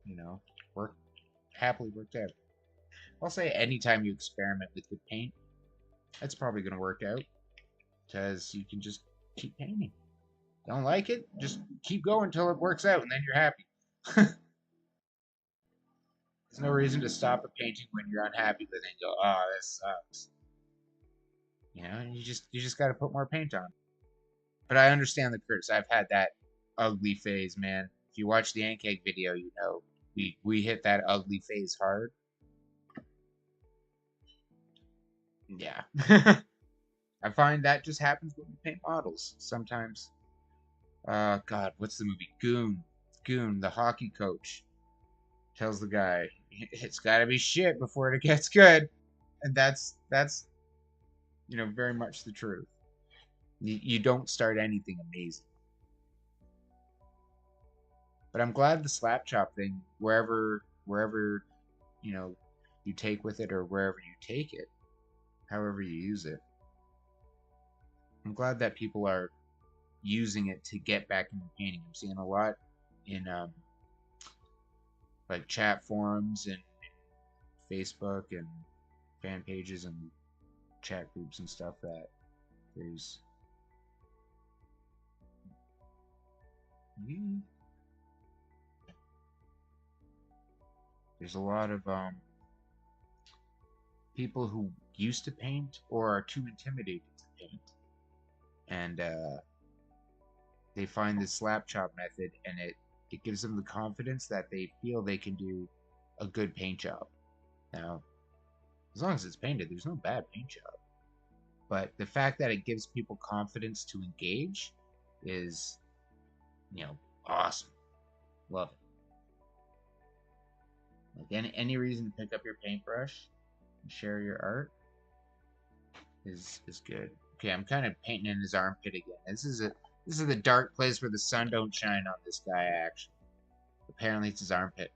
you know, happily worked out. I'll say anytime you experiment with good paint, that's probably going to work out, because you can just keep painting. Don't like it? Just keep going until it works out, and then you're happy. There's no reason to stop a painting when you're unhappy with it and go, "Oh, this sucks." You know, you just got to put more paint on. But I understand the curse. I've had that ugly phase, man. If you watch the Ankeg video, you know we hit that ugly phase hard. Yeah. I find that just happens when we paint models sometimes. God, what's the movie? Goon, the hockey coach, tells the guy, "It's got to be shit before it gets good," and that's you know, very much the truth. You don't start anything amazing. But I'm glad the slap chop thing, wherever you know you take with it, or wherever you take it, however you use it, I'm glad that people are using it to get back into painting. I'm seeing a lot in like chat forums and Facebook and fan pages and chat groups and stuff that there's a lot of people who used to paint or are too intimidated to paint, and they find this slap chop method, and it gives them the confidence that they feel they can do a good paint job. Now, as long as it's painted, there's no bad paint job. But the fact that it gives people confidence to engage is, you know, awesome. Love it. Like any reason to pick up your paintbrush and share your art is good. Okay, I'm kind of painting in his armpit again. This is the dark place where the sun don't shine on this guy, actually. Apparently it's his armpit.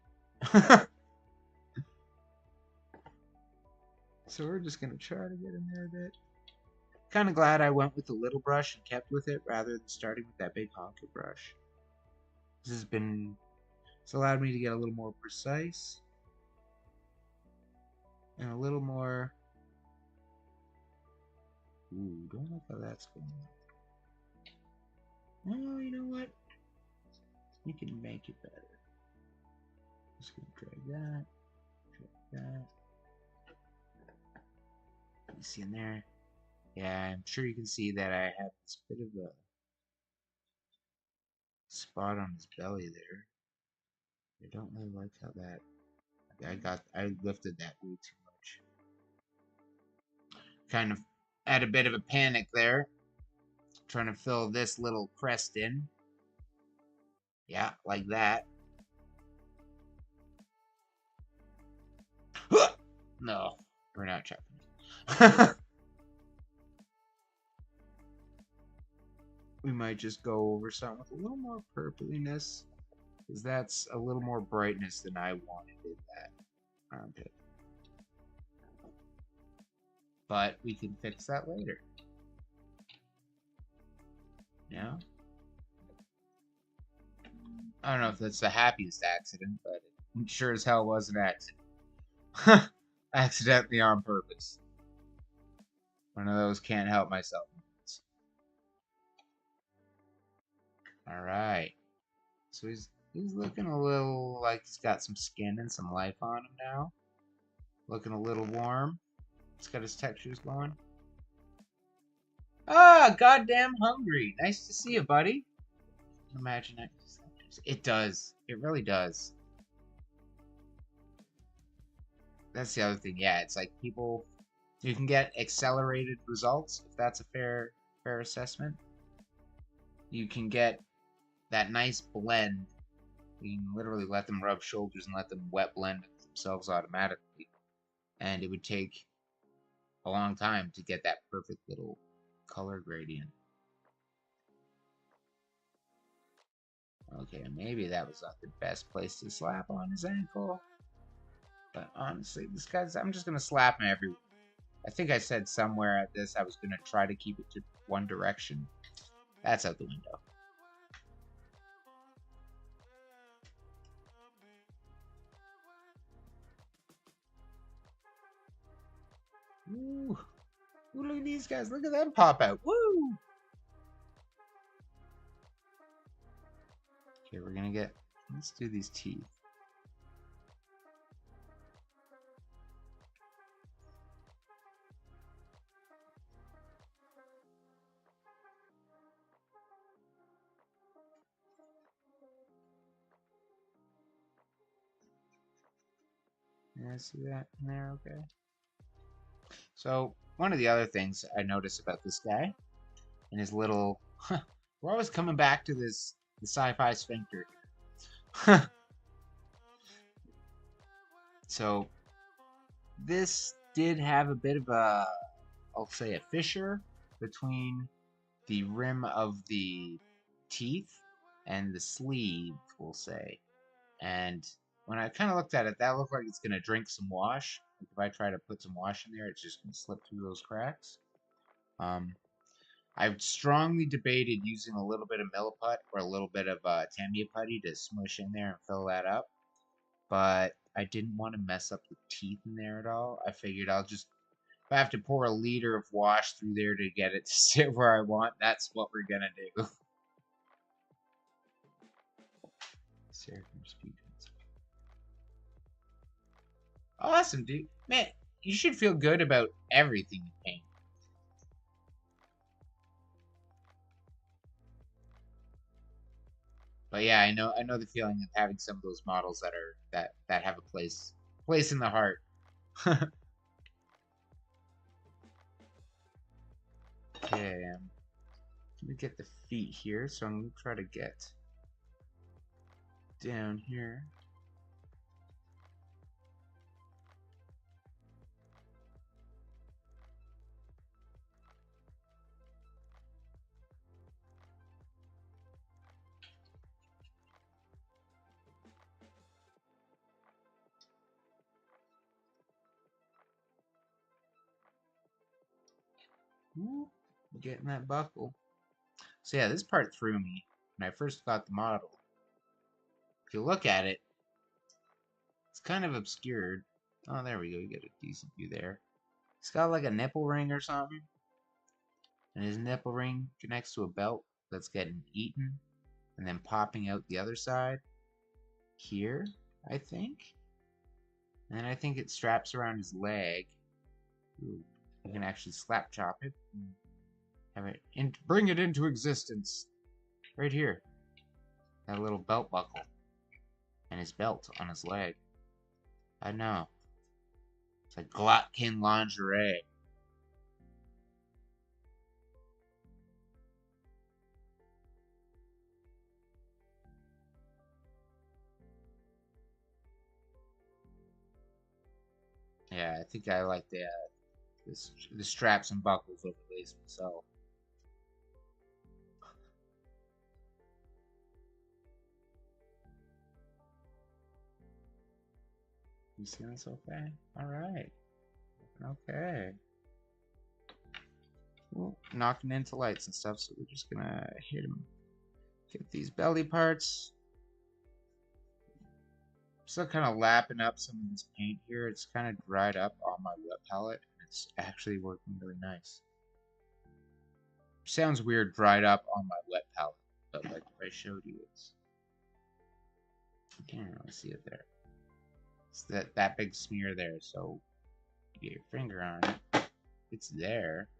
So we're just gonna try to get in there a bit. Kind of glad I went with the little brush and kept with it rather than starting with that big honker brush. It's allowed me to get a little more precise and a little more. Ooh, don't like how that's going. Oh, you know what? We can make it better. Just gonna drag that. You see in there? Yeah, I'm sure you can see that I have this bit of a spot on his belly there. I don't really like how that. I lifted that way too much. Kind of had a bit of a panic there. Trying to fill this little crest in. Yeah, like that. No, we're not checking. We might just go over something with a little more purpliness, because that's a little more brightness than I wanted in that armpit. But we can fix that later. Yeah? I don't know if that's the happiest accident, but it sure as hell was an accident. Accidentally on purpose. One of those can't help myself. Alright. So he's looking a little like he's got some skin and some life on him now. Looking a little warm. He's got his textures going. Ah, goddamn hungry. Nice to see you, buddy. Imagine it. It does. It really does. That's the other thing. Yeah, it's like people, you can get accelerated results, if that's a fair assessment. You can get that nice blend. You can literally let them rub shoulders and let them wet blend themselves automatically. And it would take a long time to get that perfect little color gradient. Okay, maybe that was not the best place to slap on his ankle. But honestly, this guy's... I'm just going to slap him everywhere. I think I said somewhere at this I was going to try to keep it to one direction. That's out the window. Ooh. Ooh, look at these guys. Look at them pop out. Woo! Okay, we're going to get... Let's do these teeth. Yeah, see that in there? Okay. So, one of the other things I noticed about this guy and his little... we're always coming back to this the sci-fi sphincter. So, this did have a bit of a... I'll say a fissure between the rim of the teeth and the sleeve, we'll say. And when I kind of looked at it, that looked like it's going to drink some wash. Like if I try to put some wash in there, it's just going to slip through those cracks. I've strongly debated using a little bit of Milliput or a little bit of Tamiya putty to smush in there and fill that up. But I didn't want to mess up the teeth in there at all. I figured I'll just... If I have to pour a liter of wash through there to get it to sit where I want, that's what we're going to do. Awesome, dude. Man, you should feel good about everything you paint. But yeah, I know the feeling of having some of those models that are that have a place in the heart. Okay, let me get the feet here, so I'm gonna try to get down here. Ooh, getting that buckle. So yeah, this part threw me when I first got the model. If you look at it, it's kind of obscured. Oh, there we go. You get a decent view there. It's got like a nipple ring or something. And his nipple ring connects to a belt that's getting eaten and then popping out the other side here, I think. And then I think it straps around his leg. Ooh, you can actually slap chop it and have it bring it into existence right here. That little belt buckle and his belt on his leg. I know. It's like Glotkin lingerie. Yeah, I think I like the straps and buckles over these myself. You see this okay? Alright. Okay. Ooh, knocking into lights and stuff, so we're just gonna hit him. Get these belly parts. Still kind of lapping up some of this paint here. It's kind of dried up on my wet palette, and it's actually working really nice. Sounds weird, dried up on my wet palette, but like if I showed you, it's... You can't really see it there. It's that big smear there, so you get your finger on it. It's there,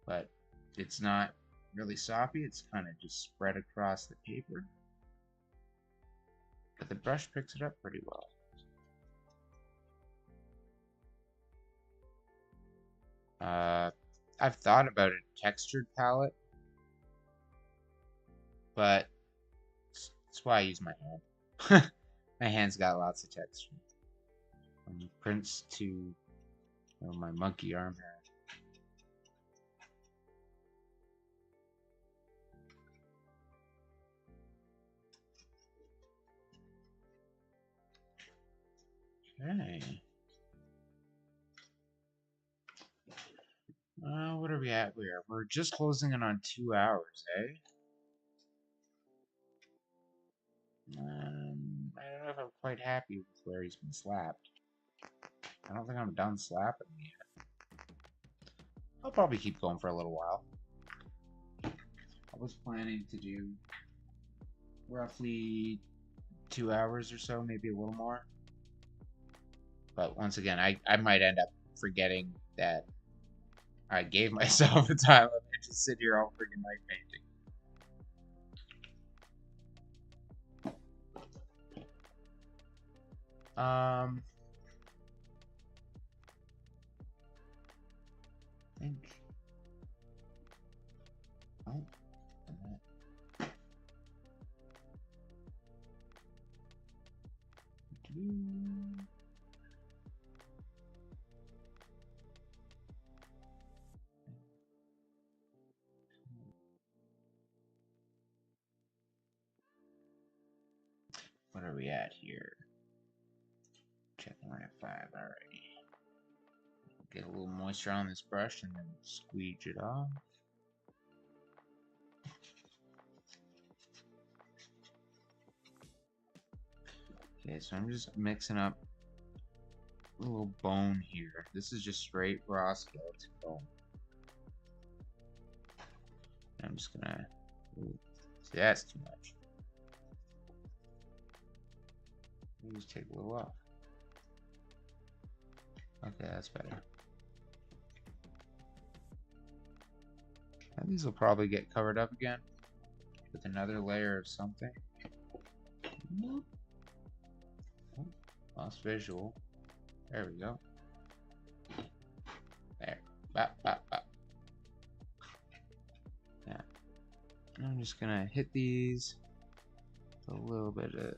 but it's not really soppy. It's kind of just spread across the paper. But the brush picks it up pretty well. I've thought about a textured palette, but that's why I use my hand. My hand's got lots of texture. From prints to my monkey arm hair. Okay. What are we at here? We're just closing in on 2 hours, eh? I don't know if I'm quite happy with where he's been slapped. I don't think I'm done slapping him yet. I'll probably keep going for a little while. I was planning to do roughly 2 hours or so, maybe a little more. But once again, I might end up forgetting that I gave myself a time limit and just sit here all freaking night painting. I think. Oh. What are we at here? Checking we're at 5 already. Get a little moisture on this brush and then squeege it off. Okay, so I'm just mixing up a little bone here. This is just straight raw skeleton bone. I'm just gonna. Ooh, see, that's too much. Let me just take a little off. Okay, that's better. And these will probably get covered up again with another layer of something. Oh, lost visual. There we go. There. Bop, bop, bop. Yeah. And I'm just gonna hit these with a little bit of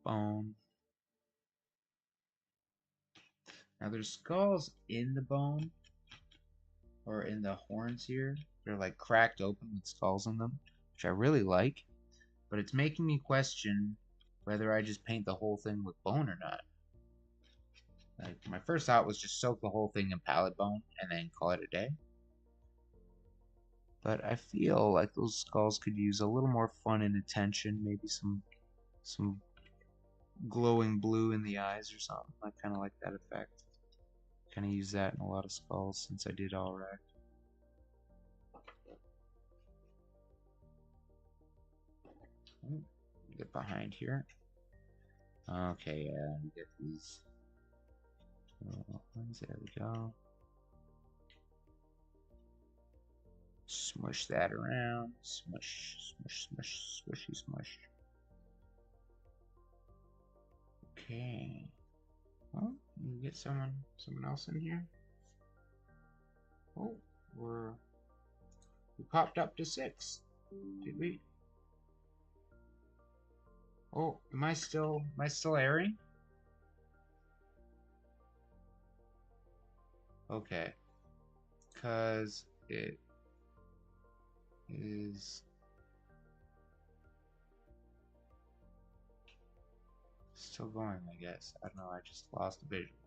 bone. Now there's skulls in the bone, or in the horns here. They're like cracked open with skulls in them, which I really like. But it's making me question whether I just paint the whole thing with bone or not. Like, my first thought was just soak the whole thing in palette bone and then call it a day. But I feel like those skulls could use a little more fun and attention, maybe some glowing blue in the eyes or something. I kind of like that effect. Kind of use that in a lot of skulls since I did all right. Get behind here. Okay, yeah, get these little ones. There we go. Smush that around. Smush, smush, smush, smushy, smush. Okay. Well, you get someone else in here. Oh, we popped up to 6. Did we? Oh, am I still airing? Okay. 'Cause it is still going, I guess. I don't know, I just lost the visual.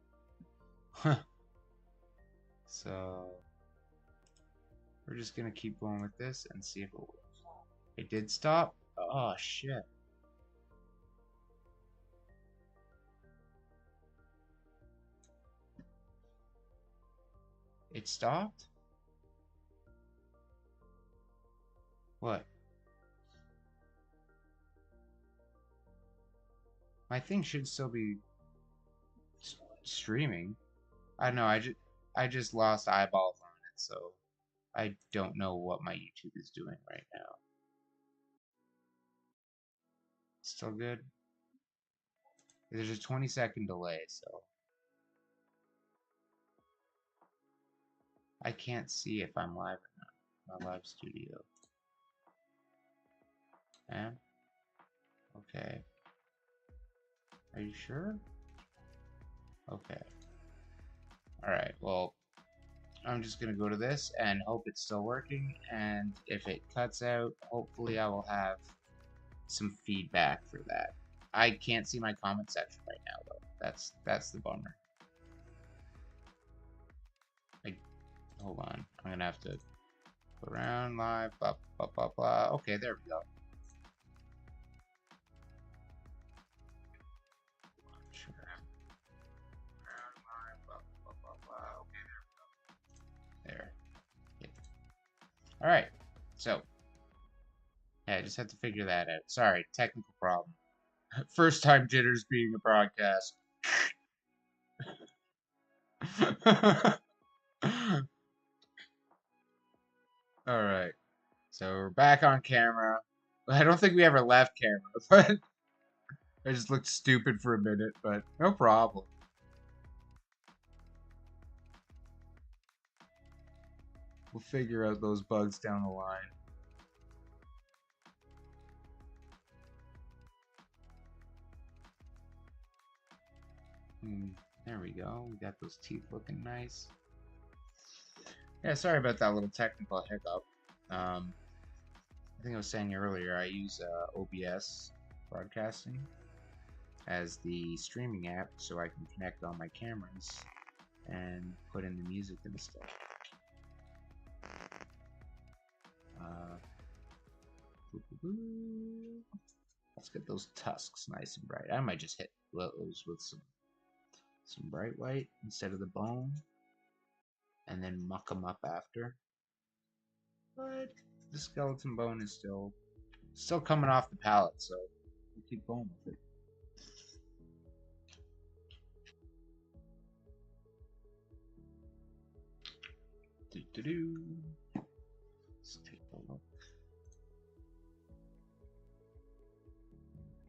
So we're just gonna keep going with this and see if it works. It did stop? Oh shit. It stopped? What? My thing should still be streaming. I don't know, I just lost eyeballs on it, so I don't know what my YouTube is doing right now. Still good? There's a 20-second delay, so I can't see if I'm live or not. My live studio. Yeah? Okay. Are you sure? Okay. Alright, well, I'm just gonna go to this and hope it's still working, and if it cuts out, hopefully I will have some feedback for that. I can't see my comment section right now, though. That's the bummer. Hold on. I'm gonna have to go around live, blah blah blah blah. Okay, there we go. Sure. Around live, blah blah blah blah. Okay, there we go. There. Yeah. All right. So, yeah, I just had to figure that out. Sorry, technical problem. First time jitters being a broadcast. All right. So we're back on camera. I don't think we ever left camera, but I just looked stupid for a minute, but no problem. We'll figure out those bugs down the line. There we go. We got those teeth looking nice. Yeah, sorry about that little technical hiccup. I think I was saying earlier, I use OBS broadcasting as the streaming app so I can connect all my cameras and put in the music and stuff. Let's get those tusks nice and bright. I might just hit those with some bright white instead of the bone, and then muck them up after. But the skeleton bone is still coming off the palette, so we'll keep going with it. Let's take a look.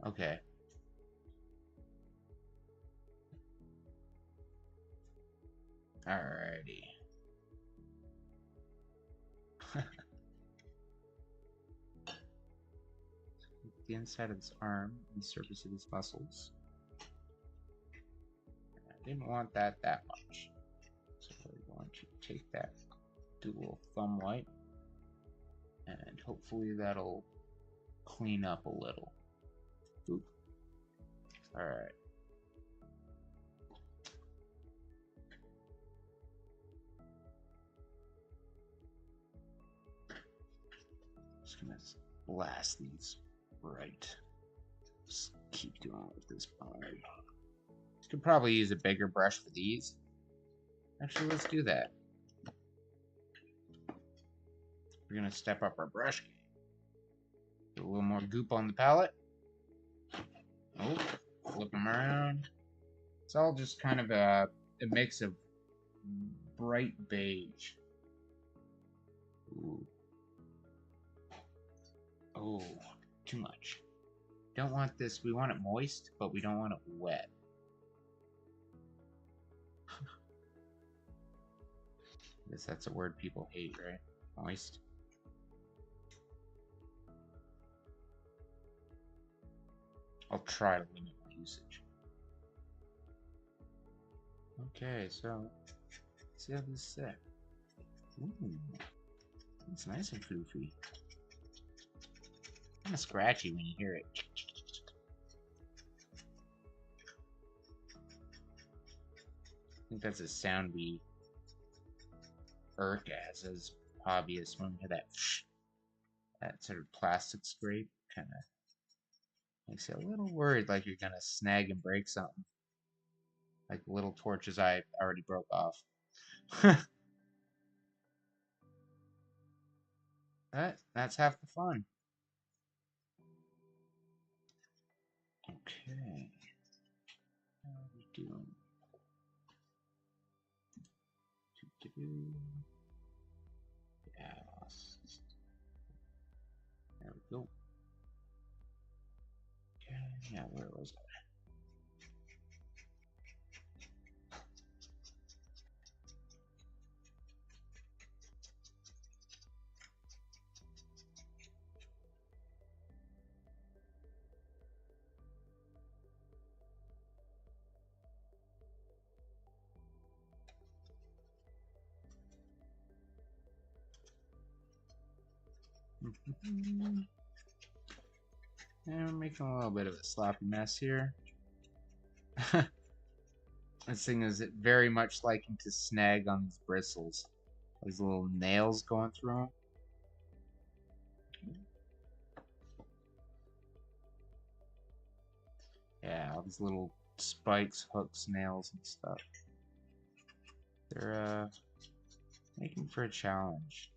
Okay. Alrighty. The inside of his arm and the surface of his muscles. I didn't want that much. So we're going to take that dual thumb wipe and hopefully that'll clean up a little. Oop. Alright. Just gonna blast these right. Just keep doing it with this bar. Could probably use a bigger brush for these. Actually, let's do that. We're gonna step up our brush game. Put a little more goop on the palette. Oh, flip them around. It's all just kind of a mix of bright beige. Ooh. Oh, too much. Don't want this. We want it moist, but we don't want it wet. I guess that's a word people hate, right? Moist. I'll try to limit my usage. Okay, so let's see how this is set. Ooh, it's nice and foofy. Kind of scratchy when you hear it. I think that's a sound we irk as hobbyists when we hear that sort of plastic scrape. Kind of makes you a little worried, like you're gonna snag and break something. Like the little torches I already broke off. That's half the fun. Okay. How are we doing? Yeah, there we go. Okay, yeah, where was I? And we're making a little bit of a sloppy mess here. This thing is very much liking to snag on these bristles. These little nails going through them. Yeah, all these little spikes, hooks, nails, and stuff. They're making for a challenge.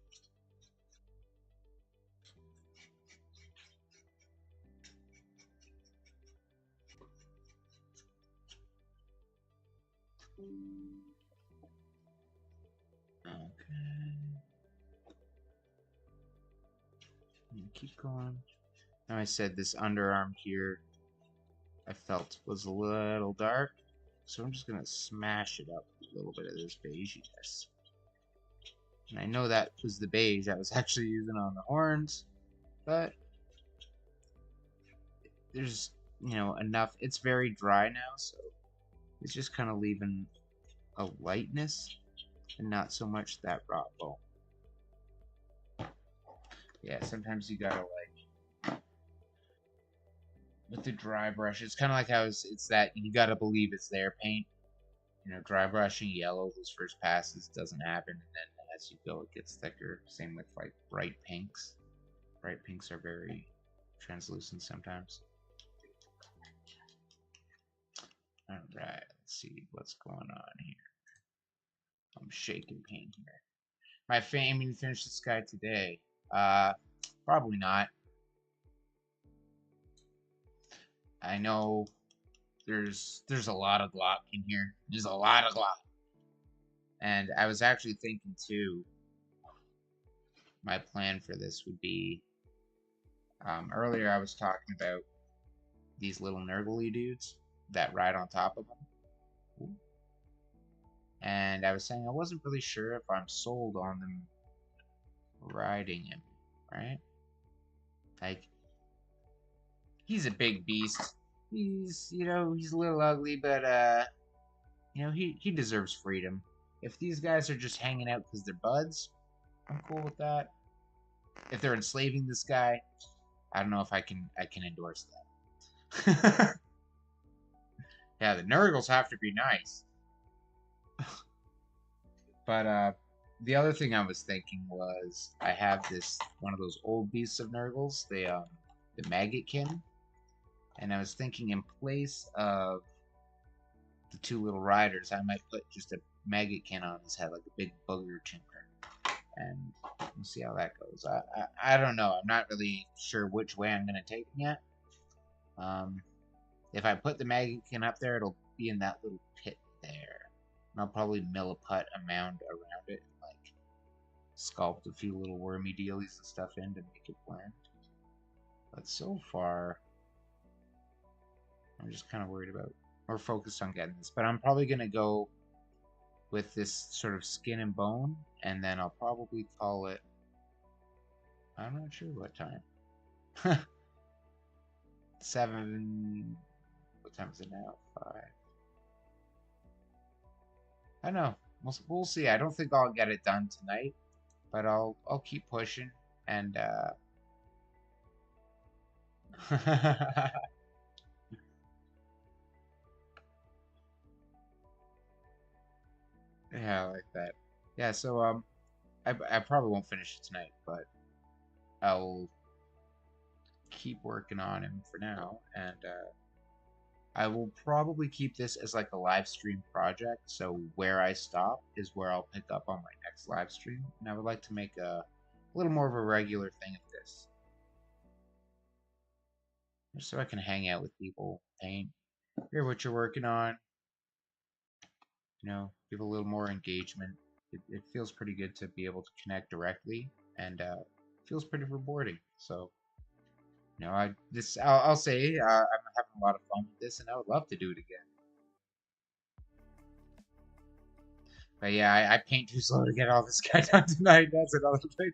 Okay. Keep going. Now I said this underarm here I felt was a little dark, so I'm just gonna smash it up with a little bit of this beiginess. And I know that was the beige I was actually using on the horns, but there's, you know, enough. It's very dry now, so it's just kind of leaving a lightness and not so much that raw bone. Yeah, sometimes you gotta like with the dry brush. It's kind of like how it's that you gotta believe it's there paint. You know, dry brushing yellow those first passes doesn't happen, and then as you go, it gets thicker. Same with like bright pinks. Bright pinks are very translucent sometimes. All right, let's see what's going on here. I'm shaking paint here. Am I aiming to finish this guy today? Probably not. I know there's a lot of Glotkin here. There's a lot of Glotkin. And I was actually thinking too, my plan for this would be, earlier I was talking about these little Nurgle dudes that ride on top of them. And I was saying I wasn't really sure if I'm sold on them riding him, right? Like, he's a big beast. He's, you know, he's a little ugly, but, you know, he deserves freedom. If these guys are just hanging out because they're buds, I'm cool with that. If they're enslaving this guy, I don't know if I can endorse that. Yeah, the Nurgles have to be nice. But the other thing I was thinking was I have this one of those old beasts of Nurgles, the Maggotkin, and I was thinking in place of the two little riders, I might put just a Maggotkin on his head, like a big booger tinker, and we'll see how that goes. I don't know. I'm not really sure which way I'm gonna take him yet. If I put the Maggotkin up there, it'll be in that little pit there. And I'll probably milliput a mound around it, and like sculpt a few little wormy dealies and stuff in to make it blend. But so far, I'm just kind of worried about, or focused on getting this. But I'm probably going to go with this sort of skin and bone, and then I'll probably call it, I'm not sure what time. 7, what time is it now? 5. I don't know. We'll see. I don't think I'll get it done tonight, but I'll keep pushing and yeah, I like that. Yeah, so I probably won't finish it tonight, but I'll keep working on him for now, and I will probably keep this as like a live stream project. So where I stop is where I'll pick up on my next live stream, and I would like to make a little more of a regular thing of this, just so I can hang out with people, paint, hear what you're working on, you know, give a little more engagement. It feels pretty good to be able to connect directly, and feels pretty rewarding. So, you know, I'll say I'm having a lot of fun with this, and I would love to do it again. But yeah, I paint too slow to get all this guy done tonight. That's another thing.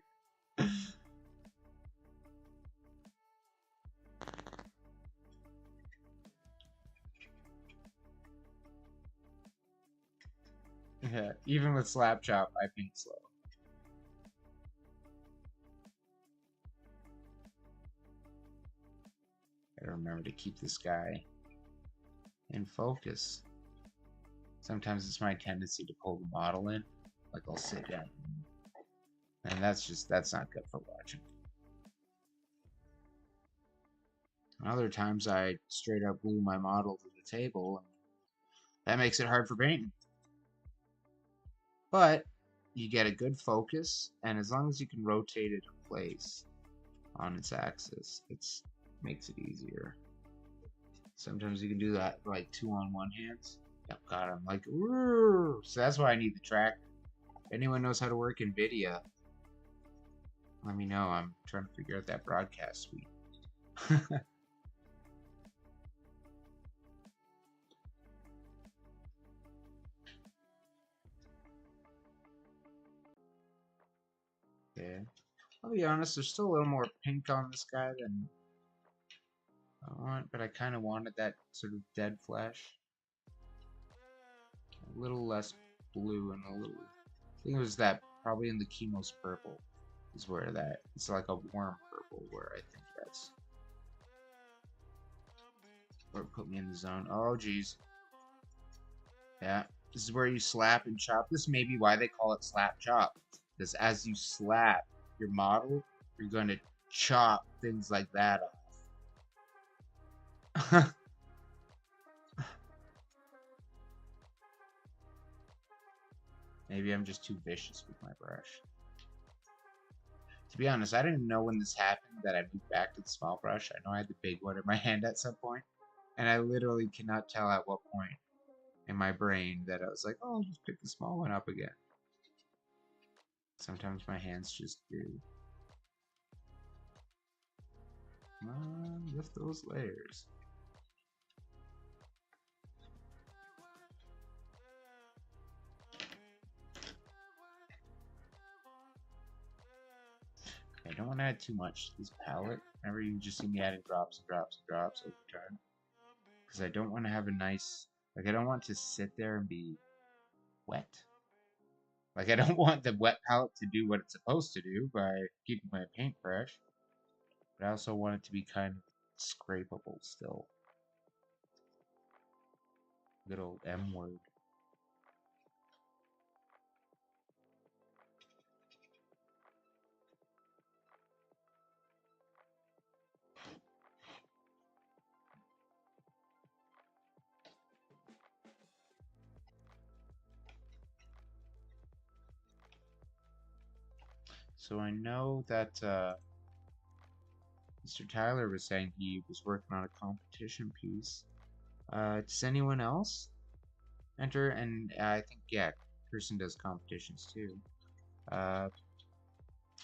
Yeah, even with slap chop, I paint slow. Gotta remember to keep this guy in focus. Sometimes it's my tendency to pull the model in, like I'll sit down, and that's not good for watching. Other times I straight up glue my model to the table, and that makes it hard for painting. But you get a good focus, and as long as you can rotate it in place on its axis, it makes it easier. Sometimes you can do that like 2 on 1 hands. Oh God, I'm like, ooh. So that's why I need the tracker. If anyone knows how to work NVIDIA, let me know. I'm trying to figure out that broadcast suite. Yeah. I'll be honest, there's still a little more pink on this guy than I want, but I kind of wanted that sort of dead flesh. A little less blue and a little, I think it was that, probably in the Chemos purple is where that, it's like a warm purple where I think that's where it put me in the zone. Oh, geez. Yeah, this is where you slap and chop. This may be why they call it slap chop. Because as you slap your model, you're going to chop things like that off. Maybe I'm just too vicious with my brush. To be honest, I didn't know when this happened that I moved back to the small brush. I know I had the big one in my hand at some point, and I literally cannot tell at what point in my brain that I was like, oh, I'll just pick the small one up again. Sometimes my hands just do. Come on, lift those layers. I don't want to add too much to this palette. Remember, you just see me adding drops and drops and drops over time. Because I don't want to have a nice, like I don't want to sit there and be wet. Like I don't want the wet palette to do what it's supposed to do by keeping my paint fresh. But I also want it to be kind of scrapable still. Good old M word. So I know that Mr. Tyler was saying he was working on a competition piece. Does anyone else enter? And I think, yeah, Kirsten does competitions too.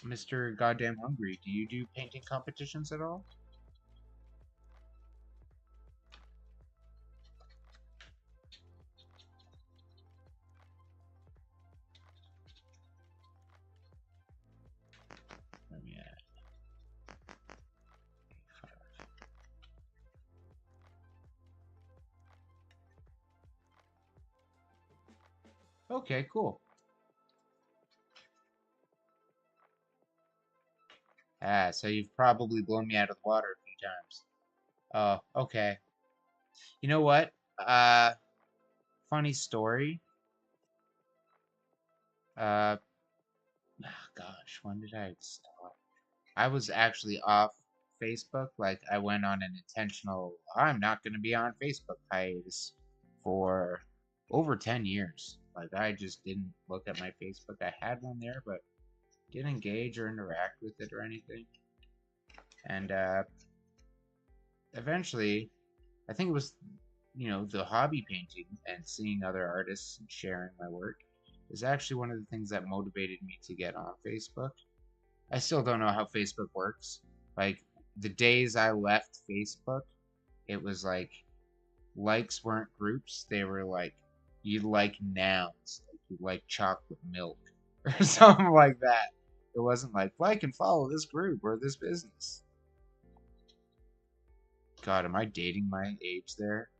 Mr. Goddamn Hungry, do you do painting competitions at all? Let me add. Okay, cool. Ah, so you've probably blown me out of the water a few times. Oh, okay. You know what? Funny story. Gosh, when did I stop? I was actually off Facebook. Like, I went on an intentional, I'm not going to be on Facebook hiatus for over 10 years. Like, I just didn't look at my Facebook. I had one there, but didn't engage or interact with it or anything. And eventually, I think it was, you know, the hobby painting and seeing other artists and sharing my work is actually one of the things that motivated me to get on Facebook. I still don't know how Facebook works. Like, the days I left Facebook, it was like likes weren't groups. They were like, you like nouns, like you like chocolate milk or something like that. It wasn't like and follow this group or this business. God, am I dating my age there?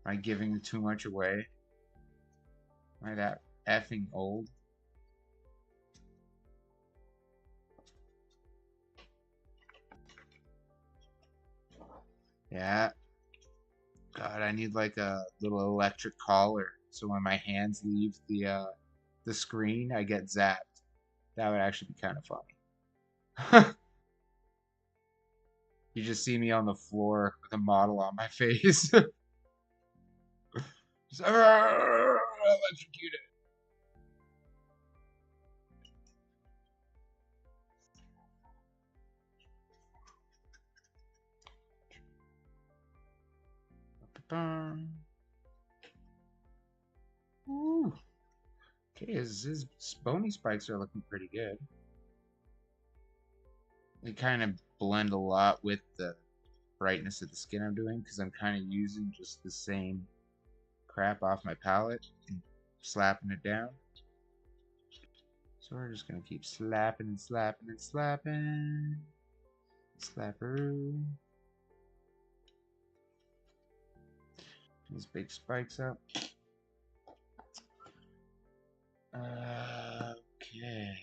Am I giving too much away? Am I that effing old? Yeah. God, I need like a little electric collar so when my hands leave the screen, I get zapped. That would actually be kind of funny. You just see me on the floor with a model on my face. Just, electrocuted. Ooh. Okay, his bony spikes are looking pretty good. They kind of blend a lot with the brightness of the skin I'm doing because I'm kind of using just the same crap off my palette and slapping it down. So we're just gonna keep slapping and slapping and slapping. Slapperoo. These big spikes up. Okay.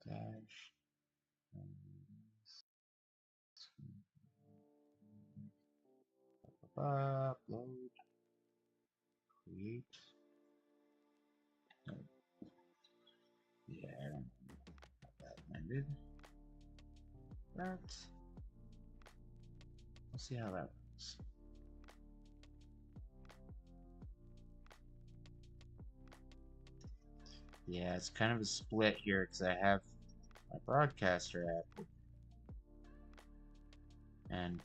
Dash. Upload. Create. Yeah, I don't know how that landed. But we'll see how that works. Yeah, it's kind of a split here because I have my broadcaster app,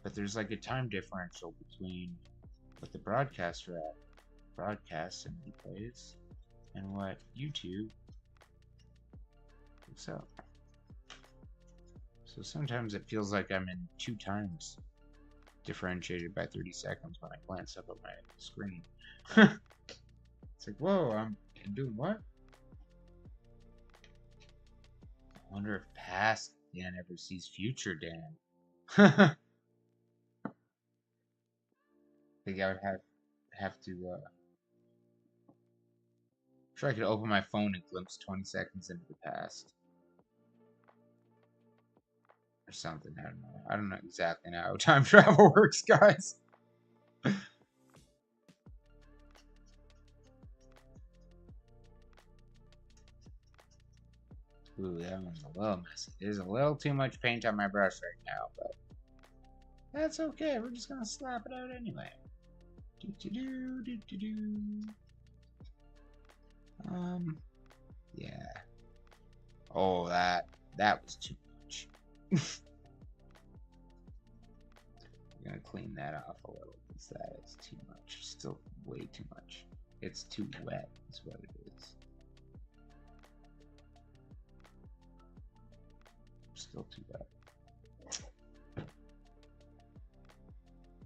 but there's like a time differential between what the broadcaster app broadcasts and replays and what YouTube picks up. So sometimes it feels like I'm in 2 times differentiated by 30 seconds when I glance up at my screen. It's like, whoa, I'm doing what? I wonder if past Dan ever sees future Dan. I think I would have to sure I could open my phone and glimpse 20 seconds into the past. Or something, I don't know. I don't know exactly how time travel works, guys. Ooh, that one's a little messy. There's a little too much paint on my brush right now, but that's okay. We're just gonna slap it out anyway. Yeah. Oh, that was too much. I'm gonna clean that off a little because that is too much. Still way too much. It's too wet, is what it is. Still too wet.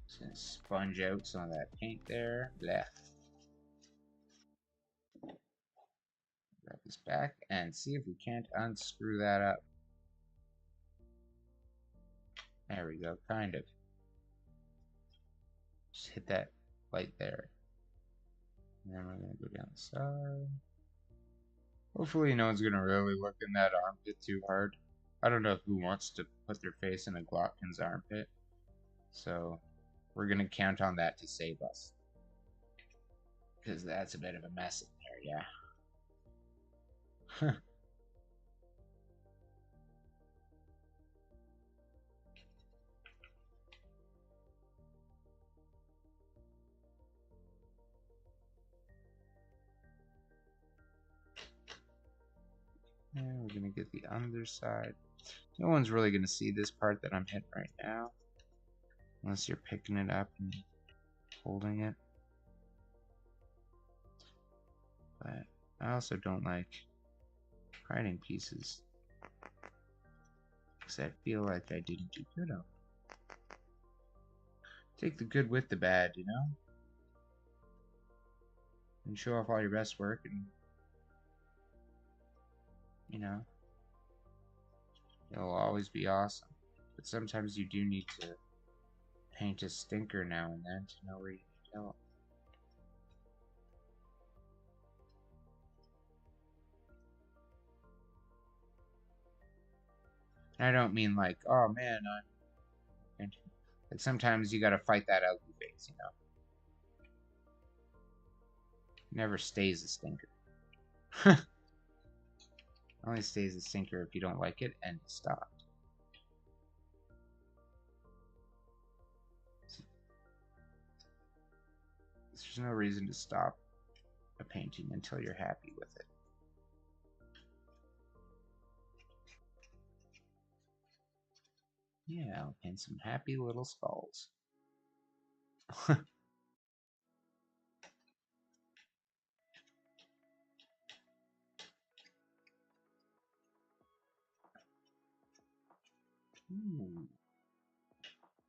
Just gonna sponge out some of that paint there. Blech. Grab this back and see if we can't unscrew that up. There we go, kind of. Just hit that light there. And then we're gonna go down the side. Hopefully no one's gonna really look in that armpit too hard. I don't know who wants to put their face in a Glotkin's armpit. So we're gonna count on that to save us. Because that's a bit of a mess in there, yeah. And we're gonna get the underside. No one's really gonna see this part that I'm hitting right now. Unless you're picking it up and holding it. But I also don't like hiding pieces. Because I feel like I didn't do good on it. Take the good with the bad, you know? And show off all your best work and, you know, it'll always be awesome. But sometimes you do need to paint a stinker now and then to know where you need help. And I don't mean like, oh man, like sometimes you gotta fight that ugly face, you know. Never stays a stinker. Only stays a stinker if you don't like it and stop. There's no reason to stop a painting until you're happy with it. Yeah, I'll paint some happy little skulls. Ooh.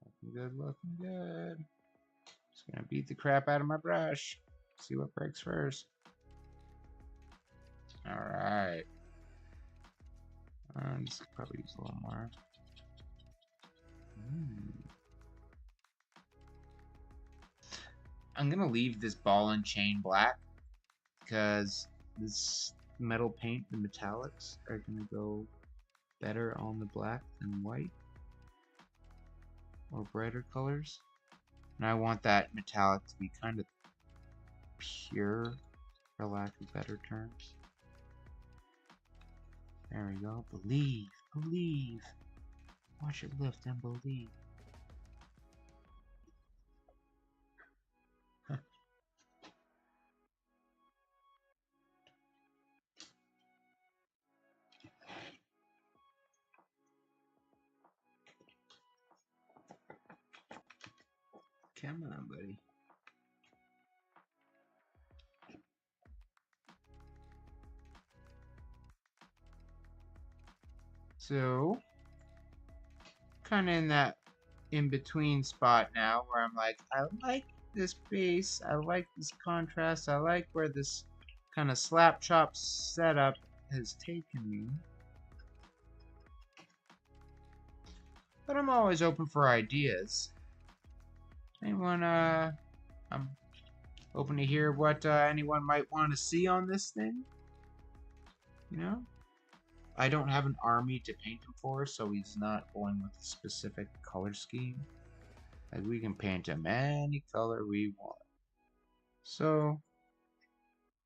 Looking good, looking good. Just gonna beat the crap out of my brush. See what breaks first. Alright. This could probably use a little more. I'm gonna leave this ball and chain black because this metal paint, the metallics, are gonna go better on the black than white or brighter colors. And I want that metallic to be kind of pure, for lack of better terms. There we go. Believe, believe. Watch it lift and believe. Come on, buddy. So, kind of in that in-between spot now where I'm like, I like this base, I like this contrast, I like where this kind of slap chop setup has taken me. But I'm always open for ideas. Anyone, I'm open to hear what anyone might want to see on this thing. You know? I don't have an army to paint him for, so he's not going with a specific color scheme. Like, we can paint him any color we want. So,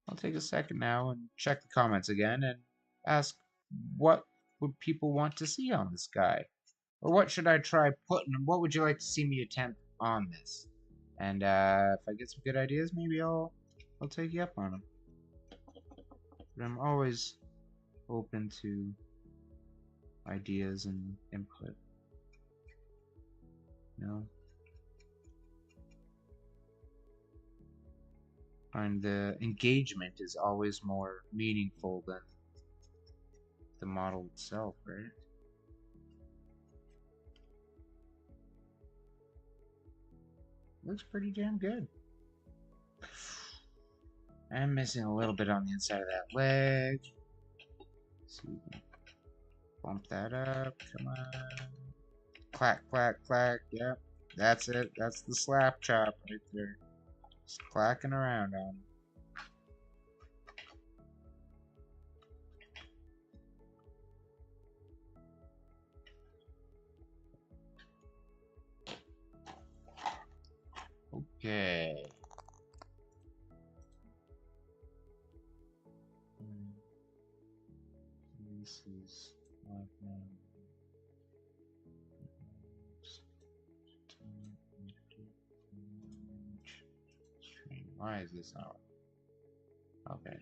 I'll take a second now and check the comments again and ask what would people want to see on this guy? Or what should I try putting? What would you like to see me attempt on this? And if I get some good ideas, maybe I'll take you up on them. But I'm always open to ideas and input. You know? And the engagement is always more meaningful than the model itself, right? Looks pretty damn good. I'm missing a little bit on the inside of that leg. So we can bump that up. Come on. Clack, clack, clack. Yep. That's it. That's the slap chop right there. Just clacking around on it. Okay. This is why is this not? Okay.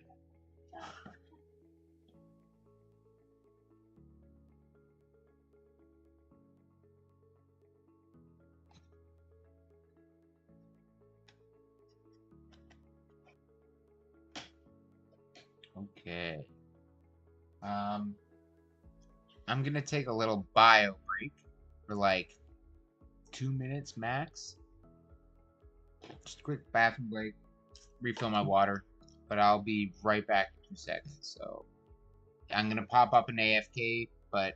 Okay. I'm gonna take a little bio break for like 2 minutes max. Just a quick bathroom break, refill my water, but I'll be right back in 2 seconds. So I'm gonna pop up an AFK, but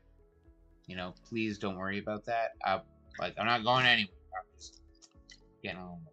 you know, please don't worry about that. I'm not going anywhere. I'm just getting a little more.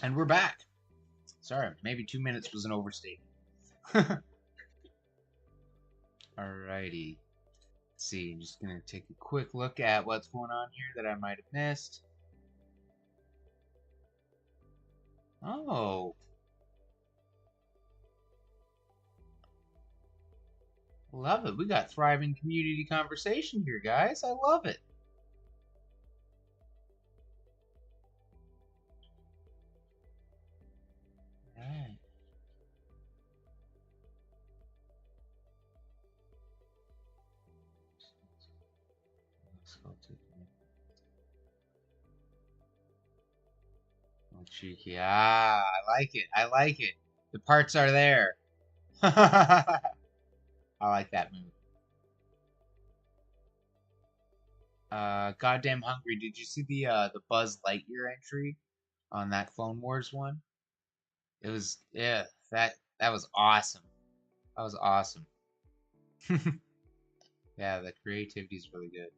And we're back. Sorry, maybe 2 minutes was an overstatement. Alrighty. Let's see, I'm just gonna take a quick look at what's going on here that I might have missed. Oh, love it. We got thriving community conversation here, guys. I love it. Alright. Let's go to oh, cheeky. Ah, I like it. I like it. The parts are there. I like that move. Goddamn hungry. Did you see the Buzz Lightyear entry on that Clone Wars one? It was yeah, that was awesome. That was awesome. Yeah, the creativity is really good.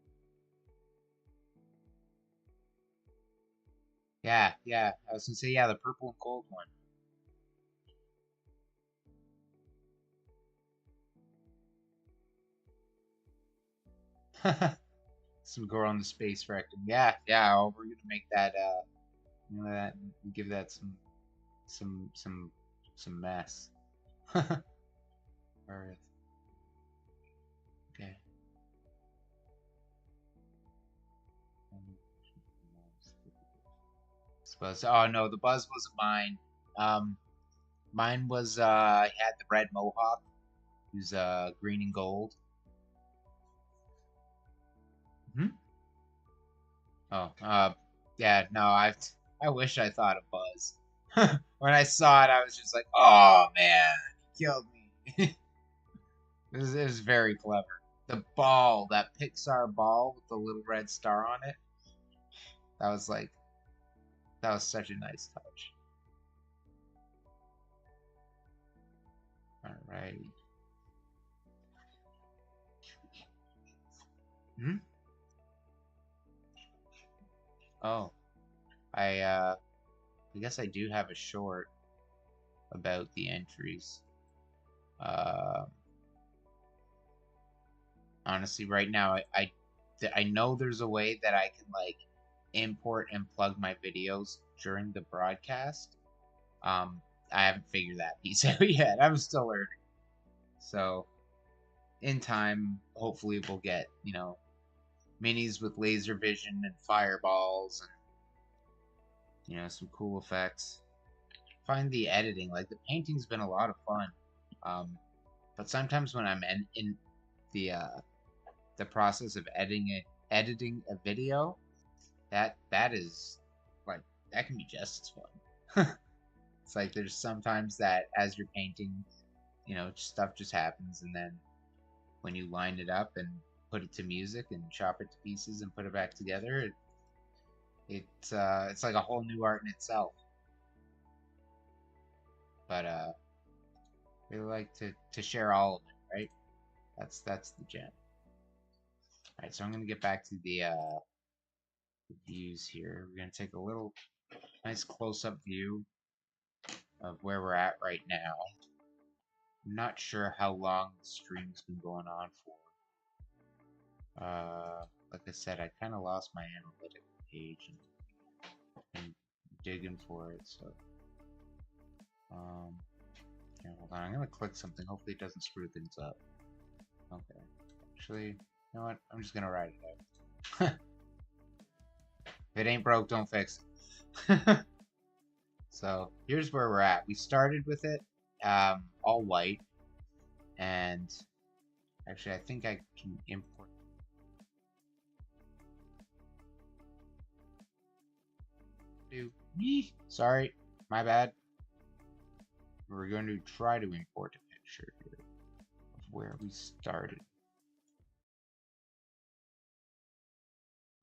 Yeah, yeah. I was gonna say yeah, the purple and gold one. Some girl on the space rectum. Yeah, yeah. Oh, we're gonna make that that give that some some some mess. Earth. Okay. Suppose. Oh no, the buzz wasn't mine. Um, mine was I had the red mohawk, who's green and gold. Hmm? Oh, yeah. No, I wish I thought of Buzz. When I saw it, I was just like, oh man, he killed me. It was very clever. The ball, that Pixar ball with the little red star on it, that was like, that was such a nice touch. Alrighty. Hmm? Oh, I guess I do have a short about the entries. Uh, honestly, right now, I know there's a way that I can like import and plug my videos during the broadcast. Um, I haven't figured that piece out yet. I'm still learning. So in time, hopefully we'll get, minis with laser vision and fireballs and, some cool effects. Find the editing, like the painting's been a lot of fun. Um, but sometimes when I'm in the process of editing a video, that is like that can be just as fun. It's like there's sometimes that as you're painting, stuff just happens, and then when you line it up and put it to music and chop it to pieces and put it back together, it's like a whole new art in itself. But we like to share all of it, right? That's the gem. All right, so I'm gonna get back to the views here. We're gonna take a little nice close-up view of where we're at right now. I'm not sure how long the stream's been going on for. Like I said, I kind of lost my analytic page and digging for it. So, yeah, hold on. I'm gonna click something. Hopefully, it doesn't screw things up. Okay. Actually, you know what? I'm just gonna write it out. If it ain't broke, don't fix it. So here's where we're at. We started with it all white, and actually, I think I can import. Sorry, my bad. We're going to try to import a picture here of where we started.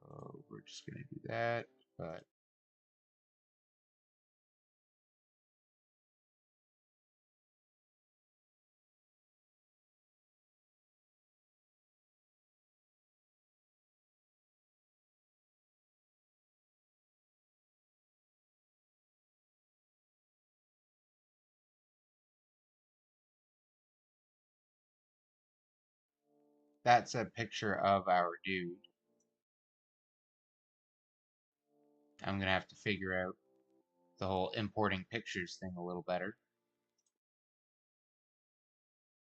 So we're just going to do that, but that's a picture of our dude. I'm gonna have to figure out the whole importing pictures thing a little better.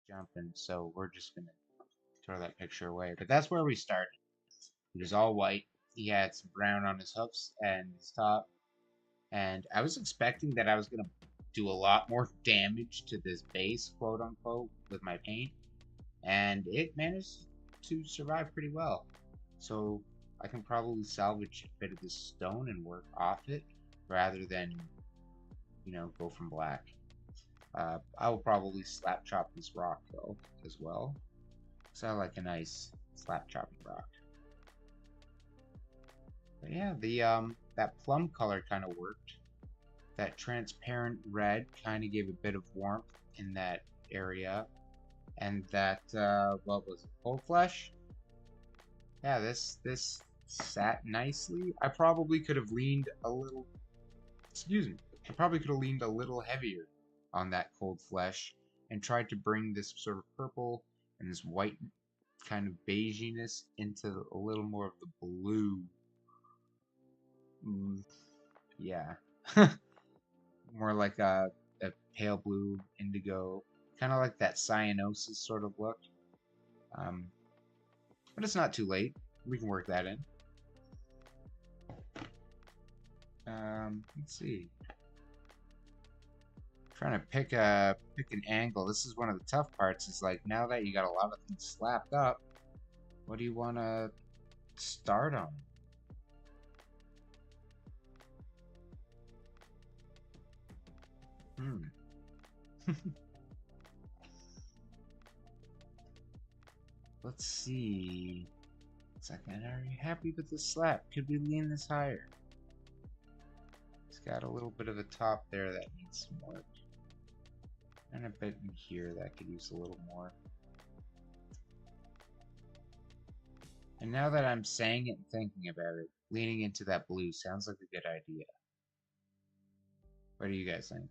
Jumping, so we're just gonna throw that picture away. But that's where we started. He was all white. He had some brown on his hoofs and his top. And I was expecting that I was gonna do a lot more damage to this base, quote unquote, with my paint. And it managed to survive pretty well. So I can probably salvage a bit of this stone and work off it rather than, go from black. I will probably slap chop this rock though as well, because I like a nice slap chopping rock. But yeah, the that plum color kind of worked. That transparent red kind of gave a bit of warmth in that area, and that what was it, cold flesh? Yeah, this sat nicely. I probably could have leaned a little. Excuse me. I probably could have leaned a little heavier on that cold flesh and tried to bring this sort of purple and this white kind of beiginess into a little more of the blue. Yeah. More like a pale blue, indigo, kind of like that cyanosis sort of look. But it's not too late. We can work that in. Let's see. Trying to pick an angle. This is one of the tough parts. Is like now that you got a lot of things slapped up, what do you want to start on? Let's see. Second, are you happy with the slap? Could we lean this higher? It's got a little bit of a top there that needs some work. And a bit in here that could use a little more. And now that I'm saying it and thinking about it, leaning into that blue sounds like a good idea. What do you guys think?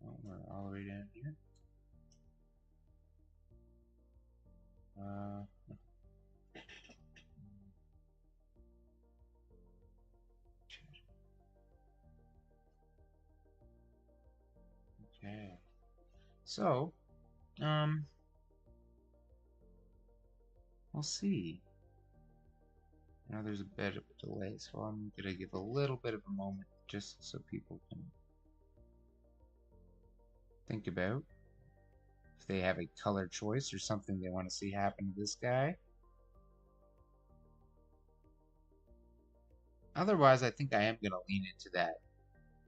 Oh, we're all the way down here. Okay. So, we'll see. Now there's a bit of a delay, so I'm gonna give a little bit of a moment just so people can think about if they have a color choice or something they want to see happen to this guy. Otherwise, I think I am gonna lean into that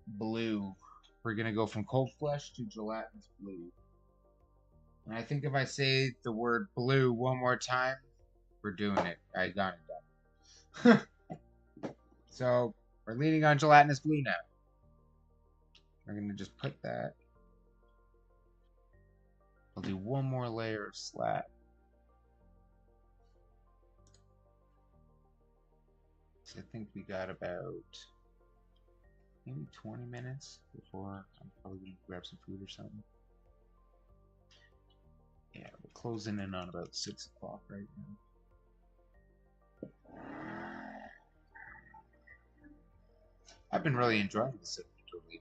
blue. We're gonna go from cold flesh to gelatinous blue. And I think if I say the word blue one more time, we're doing it. I got it done. So we're leaning on gelatinous blue now. We're gonna just put that. I'll do one more layer of slap. So I think we got about maybe 20 minutes before I'm probably gonna grab some food or something. Yeah, we're closing in on about 6 o'clock right now. I've been really enjoying this, to be totally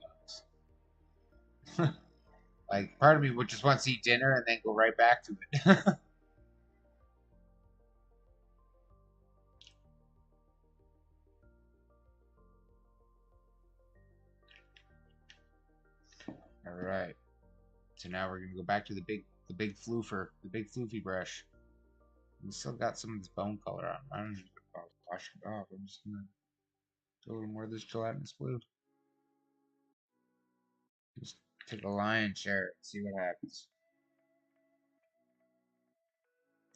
honest. Like, part of me would just want to eat dinner and then go right back to it. All right. So now we're gonna go back to the big floofer, the big floofy brush. We still got some of this bone color on. I don't even wash it off. I'm just gonna do a little more of this gelatinous blue. Just take a lion's share and see what happens.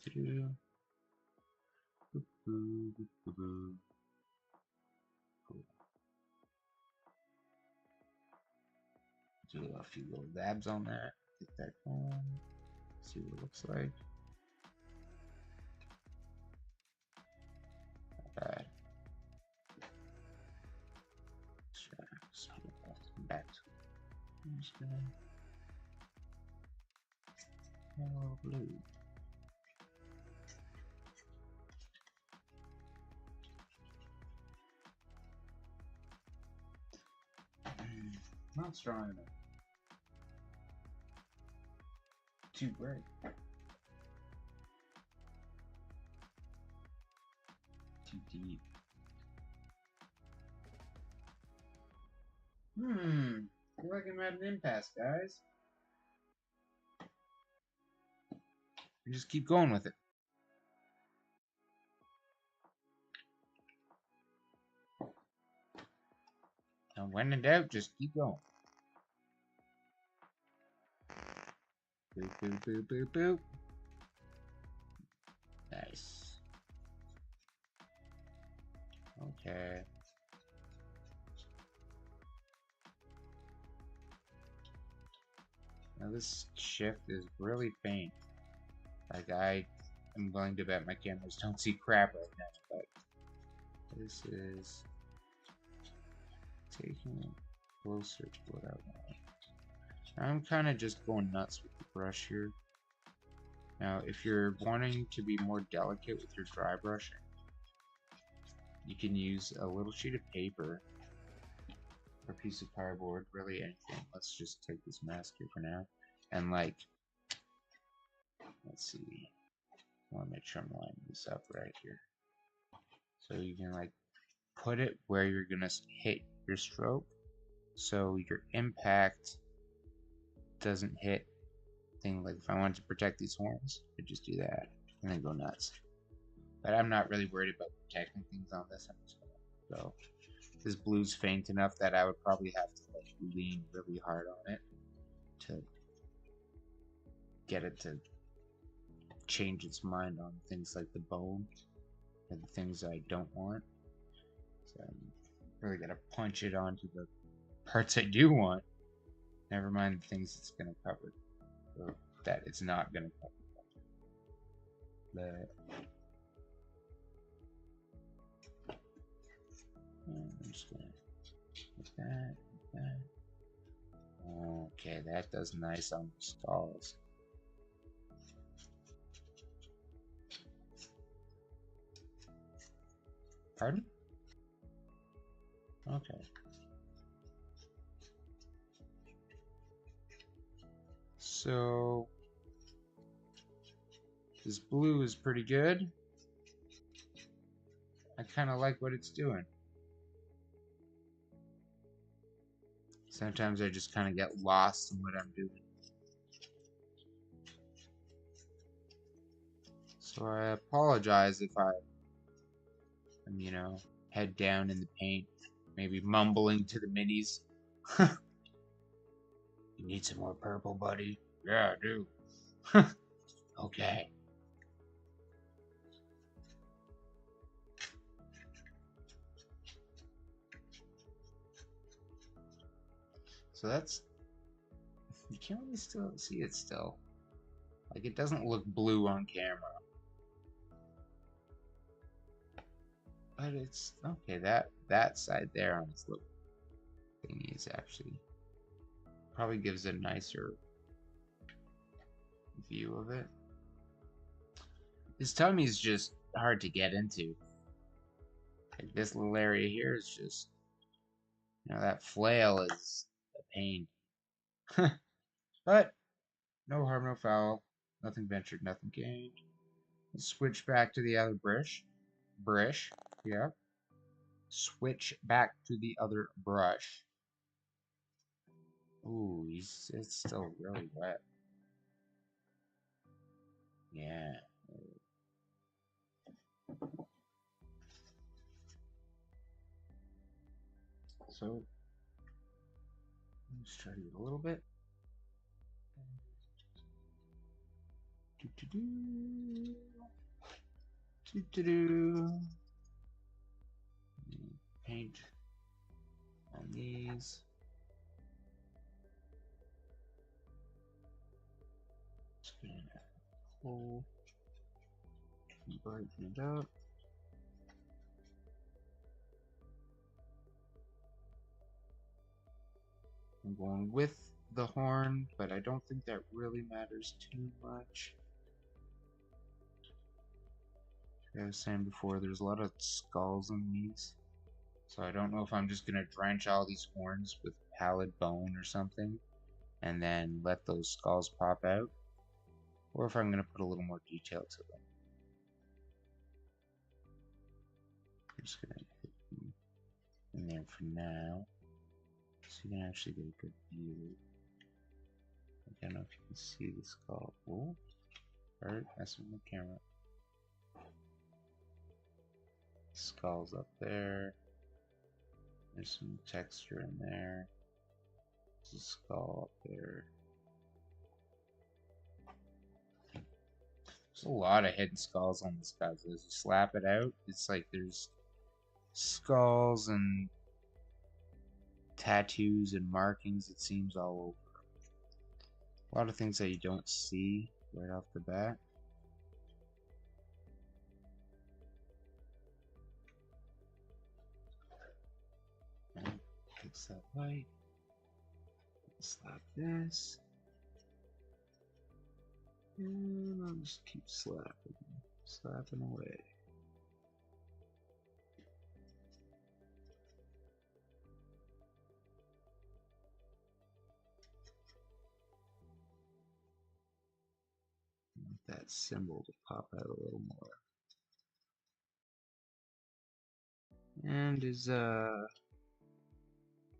Do a few little dabs on that. Get that going. See what it looks like. Not bad. back to it. I'm just gonna yellow blue. Not strong enough. Too bright. Too deep. I feel like I'm at an impasse, guys. Just keep going with it. And when in doubt, just keep going. Boop, boop, boop, boop, boop. Nice. Okay. Now this shift is really faint. Like I am willing to bet my cameras don't see crap right now, but this is taking it closer to what I want. I'm kind of just going nuts with the brush here. Now, if you're wanting to be more delicate with your dry brushing, you can use a little sheet of paper or a piece of cardboard, really anything. Let's just take this mask here for now. And like, let's see. I want to make sure I'm lining this up right here. So you can like put it where you're gonna hit your stroke, so your impact doesn't hit thing. Like if I wanted to protect these horns, I could just do that and then go nuts. But I'm not really worried about protecting things on this. I'm just gonna go. This blue's faint enough that I would probably have to like lean really hard on it to get it to change its mind on things like the bone and the things I don't want. So I'm really gotta punch it onto the parts I do want. Never mind the things it's gonna cover, or that it's not gonna cover. I'm just gonna like that, like that. Okay, that does nice on the skulls. Pardon? Okay. So this blue is pretty good. I kind of like what it's doing. Sometimes I just kind of get lost in what I'm doing. So I apologize if I'm, you know, head down in the paint, maybe mumbling to the minis. You need some more purple, buddy? Yeah, I do. Okay. So that's, you can't really still see it still. Like it doesn't look blue on camera. But it's, okay, that side there on this little thingy is actually, probably gives a nicer view of it. This tummy is just hard to get into. Like this little area here is just, you know, that flail is a pain. But no harm, no foul. Nothing ventured, nothing gained. Let's switch back to the other brush. Yeah. Switch back to the other brush. Ooh, it's still really wet. Yeah. So let's try to get a little bit. Paint on these. Just gonna pull, brighten it up. I'm going with the horn, but I don't think that really matters too much. Like I was saying before, there's a lot of skulls in these. So I don't know if I'm just gonna drench all these horns with pallid bone or something, and then let those skulls pop out, or if I'm gonna put a little more detail to them. I'm just gonna hit them in there for now, so you can actually get a good view. I don't know if you can see the skull. Oh, alright, that's in the camera. Skull's up there. There's some texture in there. There's a skull up there. There's a lot of hidden skulls on this guy. So as you slap it out, it's like there's skulls and tattoos and markings, it seems, all over. A lot of things that you don't see right off the bat. And fix that light. Slap this. And I'll just keep slapping away. I want that symbol to pop out a little more. And his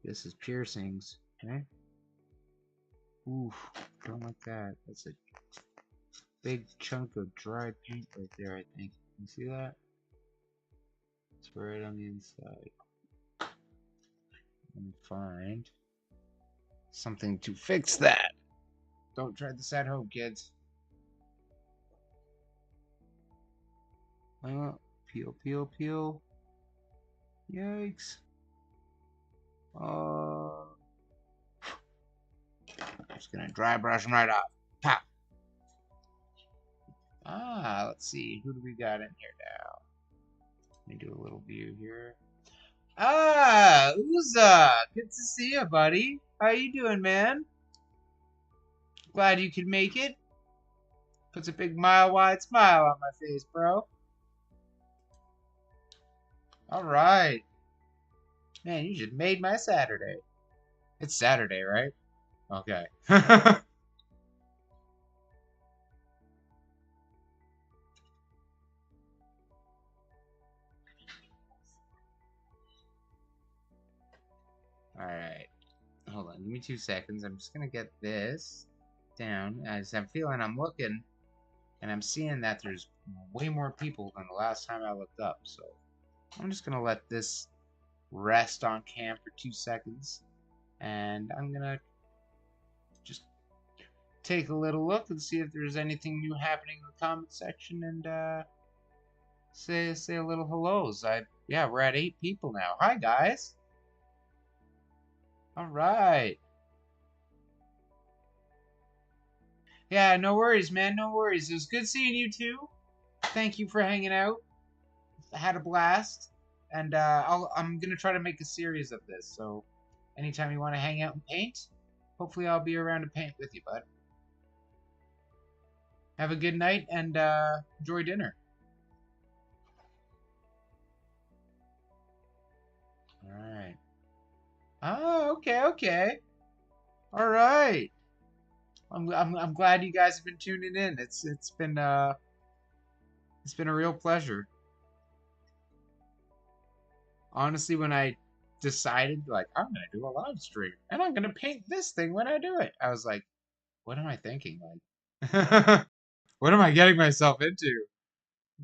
this is piercings, okay? Oof, don't like that. That's a big chunk of dry paint right there, I think. You see that? It's right on the inside. Let me find something to fix that. Don't try this at home, kids. Peel, peel, peel. Yikes. I'm just gonna dry brush them right off. Pop. Let's see. Who do we got in here now? Let me do a little view here. Uza! Good to see you, buddy. How you doing, man? Glad you could make it. Puts a big mile-wide smile on my face, bro. Alright. Man, you just made my Saturday. It's Saturday, right? Okay. Alright. Hold on, give me 2 seconds. I'm just gonna get this down. As I'm looking, and I'm seeing that there's way more people than the last time I looked up. So I'm just gonna let this rest on cam for 2 seconds. And I'm gonna just take a little look and see if there's anything new happening in the comment section, and say a little hellos. Yeah, we're at 8 people now. Hi guys. All right. Yeah, no worries, man. No worries. It was good seeing you too. Thank you for hanging out. I had a blast, and I'm gonna try to make a series of this. So, anytime you want to hang out and paint, hopefully I'll be around to paint with you, bud. Have a good night and enjoy dinner. All right. Oh, okay. All right. I'm glad you guys have been tuning in. It's been a real pleasure. Honestly, when I decided, like, I'm gonna do a live stream and I'm gonna paint this thing when I do it, I was like, what am I thinking? Like, what am I getting myself into?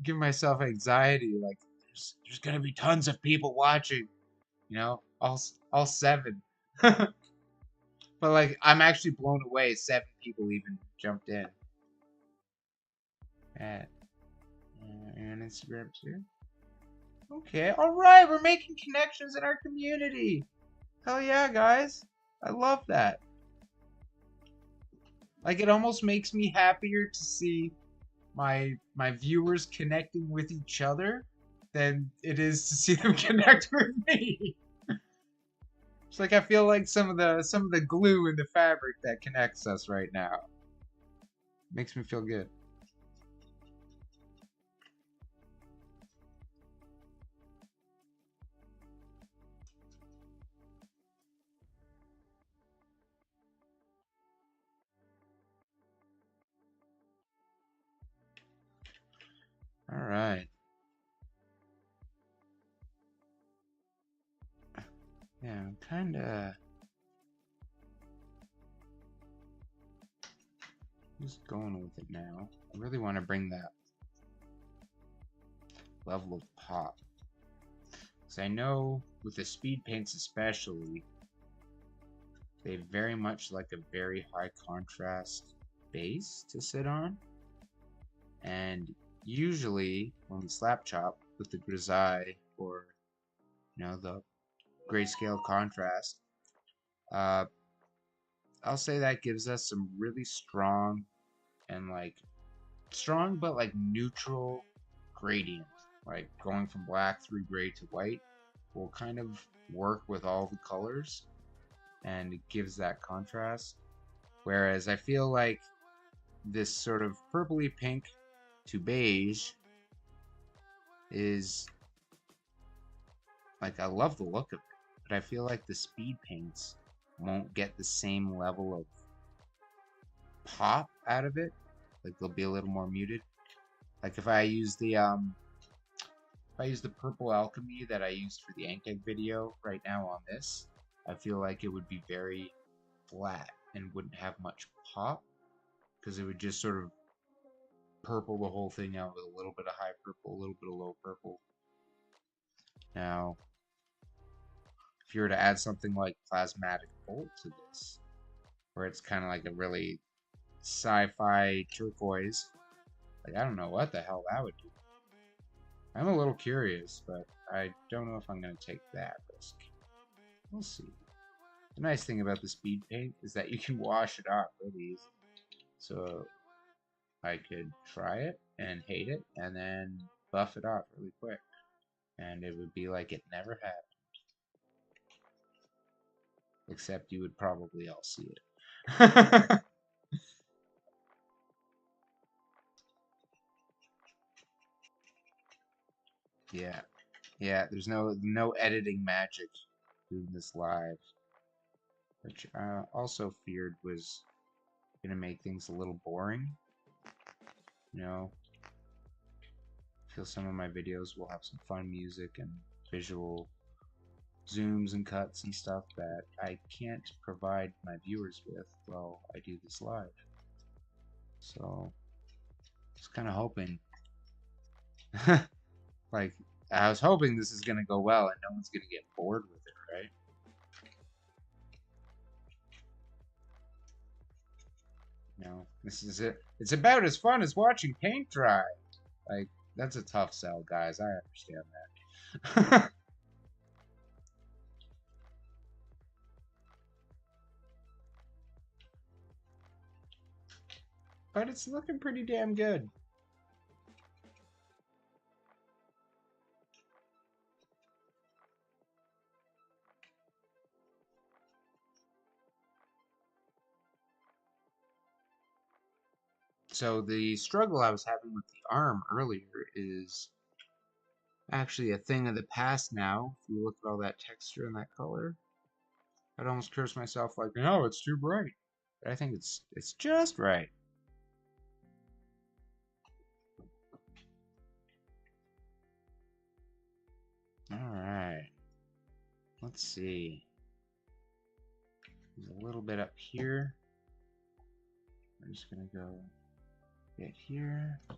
Giving myself anxiety. Like, there's gonna be tons of people watching, you know, all 7. But like, I'm actually blown away. 7 people even jumped in. At on Instagram too. Okay, all right. We're making connections in our community. Hell yeah, guys! I love that. Like, it almost makes me happier to see my viewers connecting with each other than it is to see them connect with me. It's like I feel like some of the glue in the fabric that connects us right now. Makes me feel good. All right. Yeah, I'm kind of just going with it now. I really want to bring that level of pop. Because I know with the speed paints especially, they very much like a very high contrast base to sit on. And usually when we slap chop with the grisaille or, you know, the grayscale contrast, I'll say that gives us some really strong and like strong but like neutral gradient, like going from black through gray to white will kind of work with all the colors and it gives that contrast. Whereas I feel like this sort of purpley pink to beige is like, I love the look of it, but I feel like the speed paints won't get the same level of pop out of it. Like they'll be a little more muted. Like if I use the purple alchemy that I used for the Ankeg video right now on this, I feel like it would be very flat and wouldn't have much pop because it would just sort of purple the whole thing out with a little bit of high purple, a little bit of low purple. Now, if you were to add something like Plasmatic Bolt to this, where it's kind of like a really sci-fi turquoise, like I don't know what the hell that would do. I'm a little curious, but I don't know if I'm going to take that risk. We'll see. The nice thing about the speed paint is that you can wash it off really easy. So I could try it and hate it and then buff it off really quick. And it would be like it never happened. Except you would probably all see it. Yeah. Yeah, there's no editing magic doing this live. Which I also feared was gonna make things a little boring. You know, I feel some of my videos will have some fun music and visual zooms and cuts and stuff that I can't provide my viewers with while I do this live. So, just kind of hoping. Like, I was hoping this is gonna go well and no one's gonna get bored with it, right? No, this is it. It's about as fun as watching paint dry. Like, that's a tough sell, guys. I understand that. But it's looking pretty damn good. So the struggle I was having with the arm earlier is actually a thing of the past now. If you look at all that texture and that color, I'd almost curse myself like, no, it's too bright. But I think it's just right. Alright. Let's see. There's a little bit up here. I'm just gonna go get here. A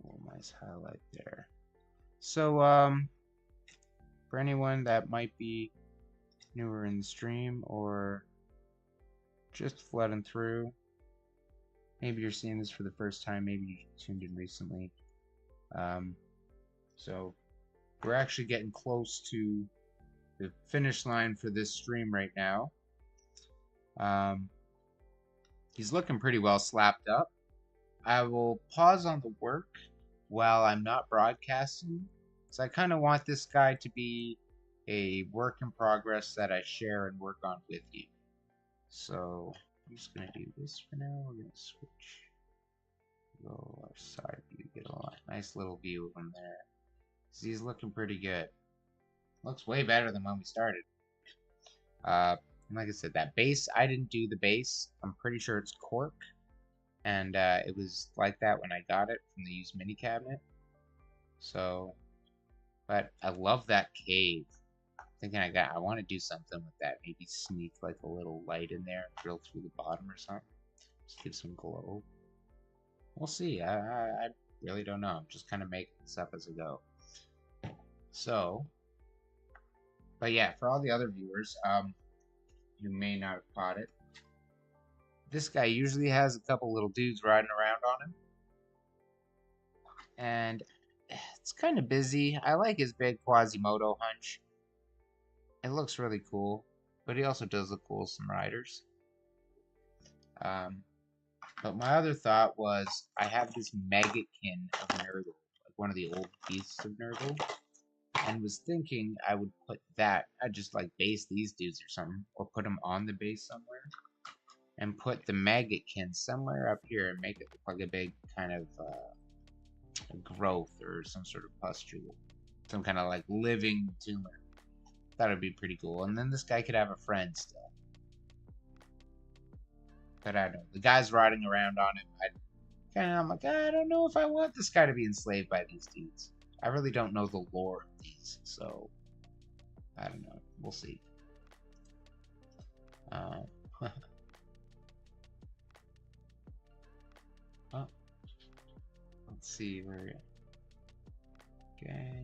little nice highlight there. So, for anyone that might be newer in the stream or just flooding through, maybe you're seeing this for the first time, maybe you tuned in recently. So we're actually getting close to the finish line for this stream right now. He's looking pretty well slapped up. I will pause on the work while I'm not broadcasting. So I kind of want this guy to be a work in progress that I share and work on with you. So I'm just going to do this for now. We're going to switch. Go our side view. Get a nice little view of him there. He's looking pretty good. Looks way better than when we started. And like I said, that base, I didn't do the base. I'm pretty sure it's cork. And it was like that when I got it from the used mini cabinet. So, but I love that cave. Thinking I want to do something with that. Maybe sneak like a little light in there, drill through the bottom or something. Just give some glow. We'll see. I really don't know. I'm just kind of making this up as I go. So, but yeah, for all the other viewers, who may not have caught it, this guy usually has a couple little dudes riding around on him. And it's kind of busy. I like his big Quasimodo hunch. It looks really cool, but he also does look cool with some riders. But my other thought was I have this Magotkin of Nurgle, like one of the old beasts of Nurgle, and was thinking I would put that, I'd just like base these dudes or something, or put them on the base somewhere, and put the Magotkin somewhere up here and make it look like a big kind of growth or some sort of pustule, some kind of like living tumor. That would be pretty cool. And then this guy could have a friend still. But I don't know. The guy's riding around on him. I'm like, I don't know if I want this guy to be enslaved by these dudes. I really don't know the lore of these, so I don't know. We'll see. Oh, let's see where. Okay.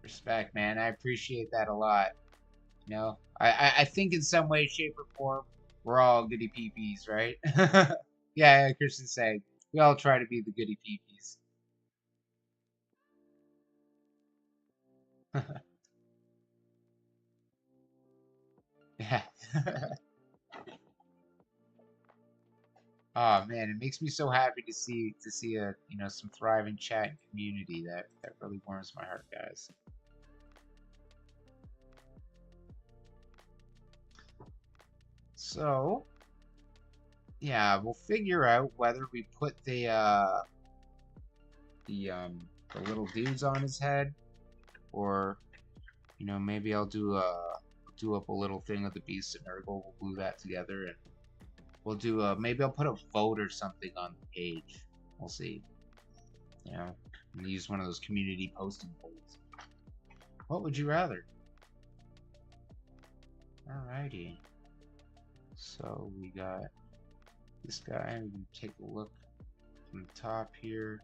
Respect, man. I appreciate that a lot. You know, I think in some way, shape, or form, we're all goody peepees, right? Yeah, Christian's saying we all try to be the goody peepees. Yeah. Oh man, it makes me so happy to see a some thriving chat and community. That really warms my heart, guys. So yeah, we'll figure out whether we put the little dudes on his head, or maybe I'll do up a little thing of the Beast and Nurgle. We'll glue that together, and we'll do maybe I'll put a vote or something on the page. We'll see. And use one of those community posting polls. What would you rather? Alrighty. So we got this guy. We can take a look from the top here.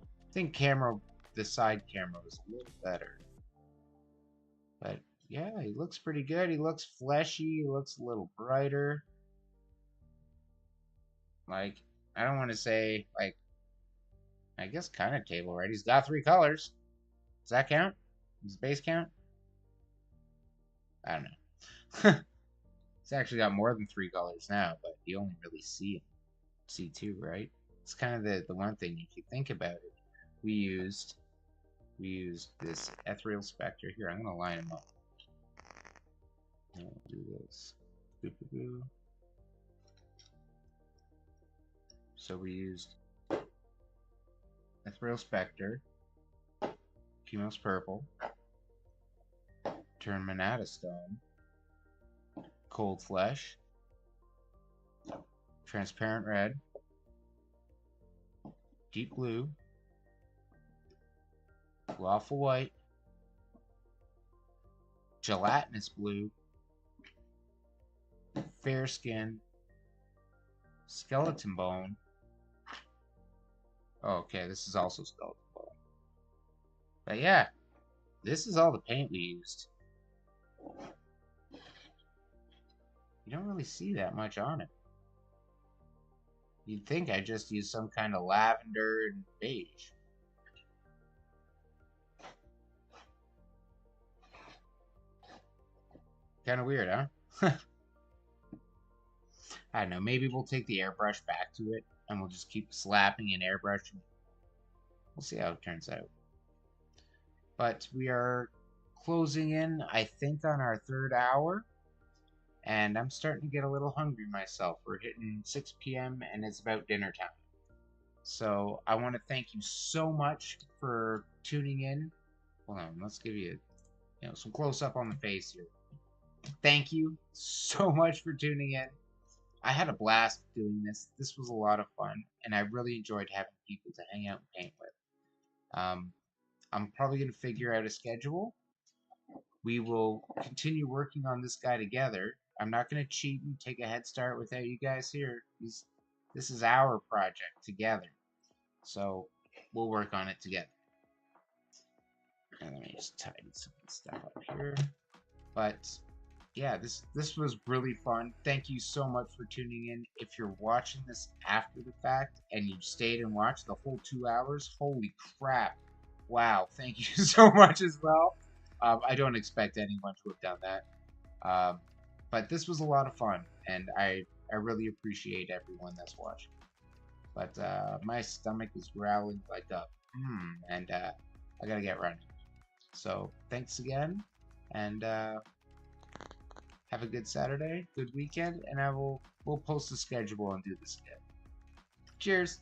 I think the side camera was a little better. But yeah, he looks pretty good. He looks fleshy. He looks a little brighter. Like, I don't want to say, like, I guess kind of table, right? He's got 3 colors. Does that count? Does base count? I don't know. He's actually got more than 3 colors now, but you only really see 2, right? It's kind of the one thing, if you think about it. We used this Ethereal Spectre. Here, I'm gonna line them up. I'll do this. Boo. So we used Ethereal Spectre, Chemos Purple, Turn Manata Stone, Cold Flesh, Transparent Red, Deep Blue, Lawful White, Gelatinous Blue, Fair Skin, Skeleton Bone. Oh, okay, this is also Skeleton Bone. But yeah, this is all the paint we used. You don't really see that much on it. You'd think I just used some kind of lavender and beige. Kind of weird, huh? I don't know, maybe we'll take the airbrush back to it and we'll just keep slapping and airbrushing. We'll see how it turns out. But we are closing in, I think, on our 3rd hour. And I'm starting to get a little hungry myself. We're hitting 6 p.m. and it's about dinner time. So I want to thank you so much for tuning in. Hold on, let's give you, some close up on the face here. Thank you so much for tuning in. I had a blast doing this. This was a lot of fun, and I really enjoyed having people to hang out and paint with. I'm probably going to figure out a schedule. We will continue working on this guy together. I'm not going to cheat and take a head start without you guys here. This is our project together. So we'll work on it together. And let me just tidy some stuff up here. But yeah, this was really fun. Thank you so much for tuning in. If you're watching this after the fact and you stayed and watched the whole 2 hours, holy crap. Wow, thank you so much as well. I don't expect anyone to have done that. But this was a lot of fun, and I really appreciate everyone that's watching. But my stomach is growling like a and I gotta get running. So thanks again, and have a good Saturday, good weekend, and we'll post the schedule and do this again. Cheers.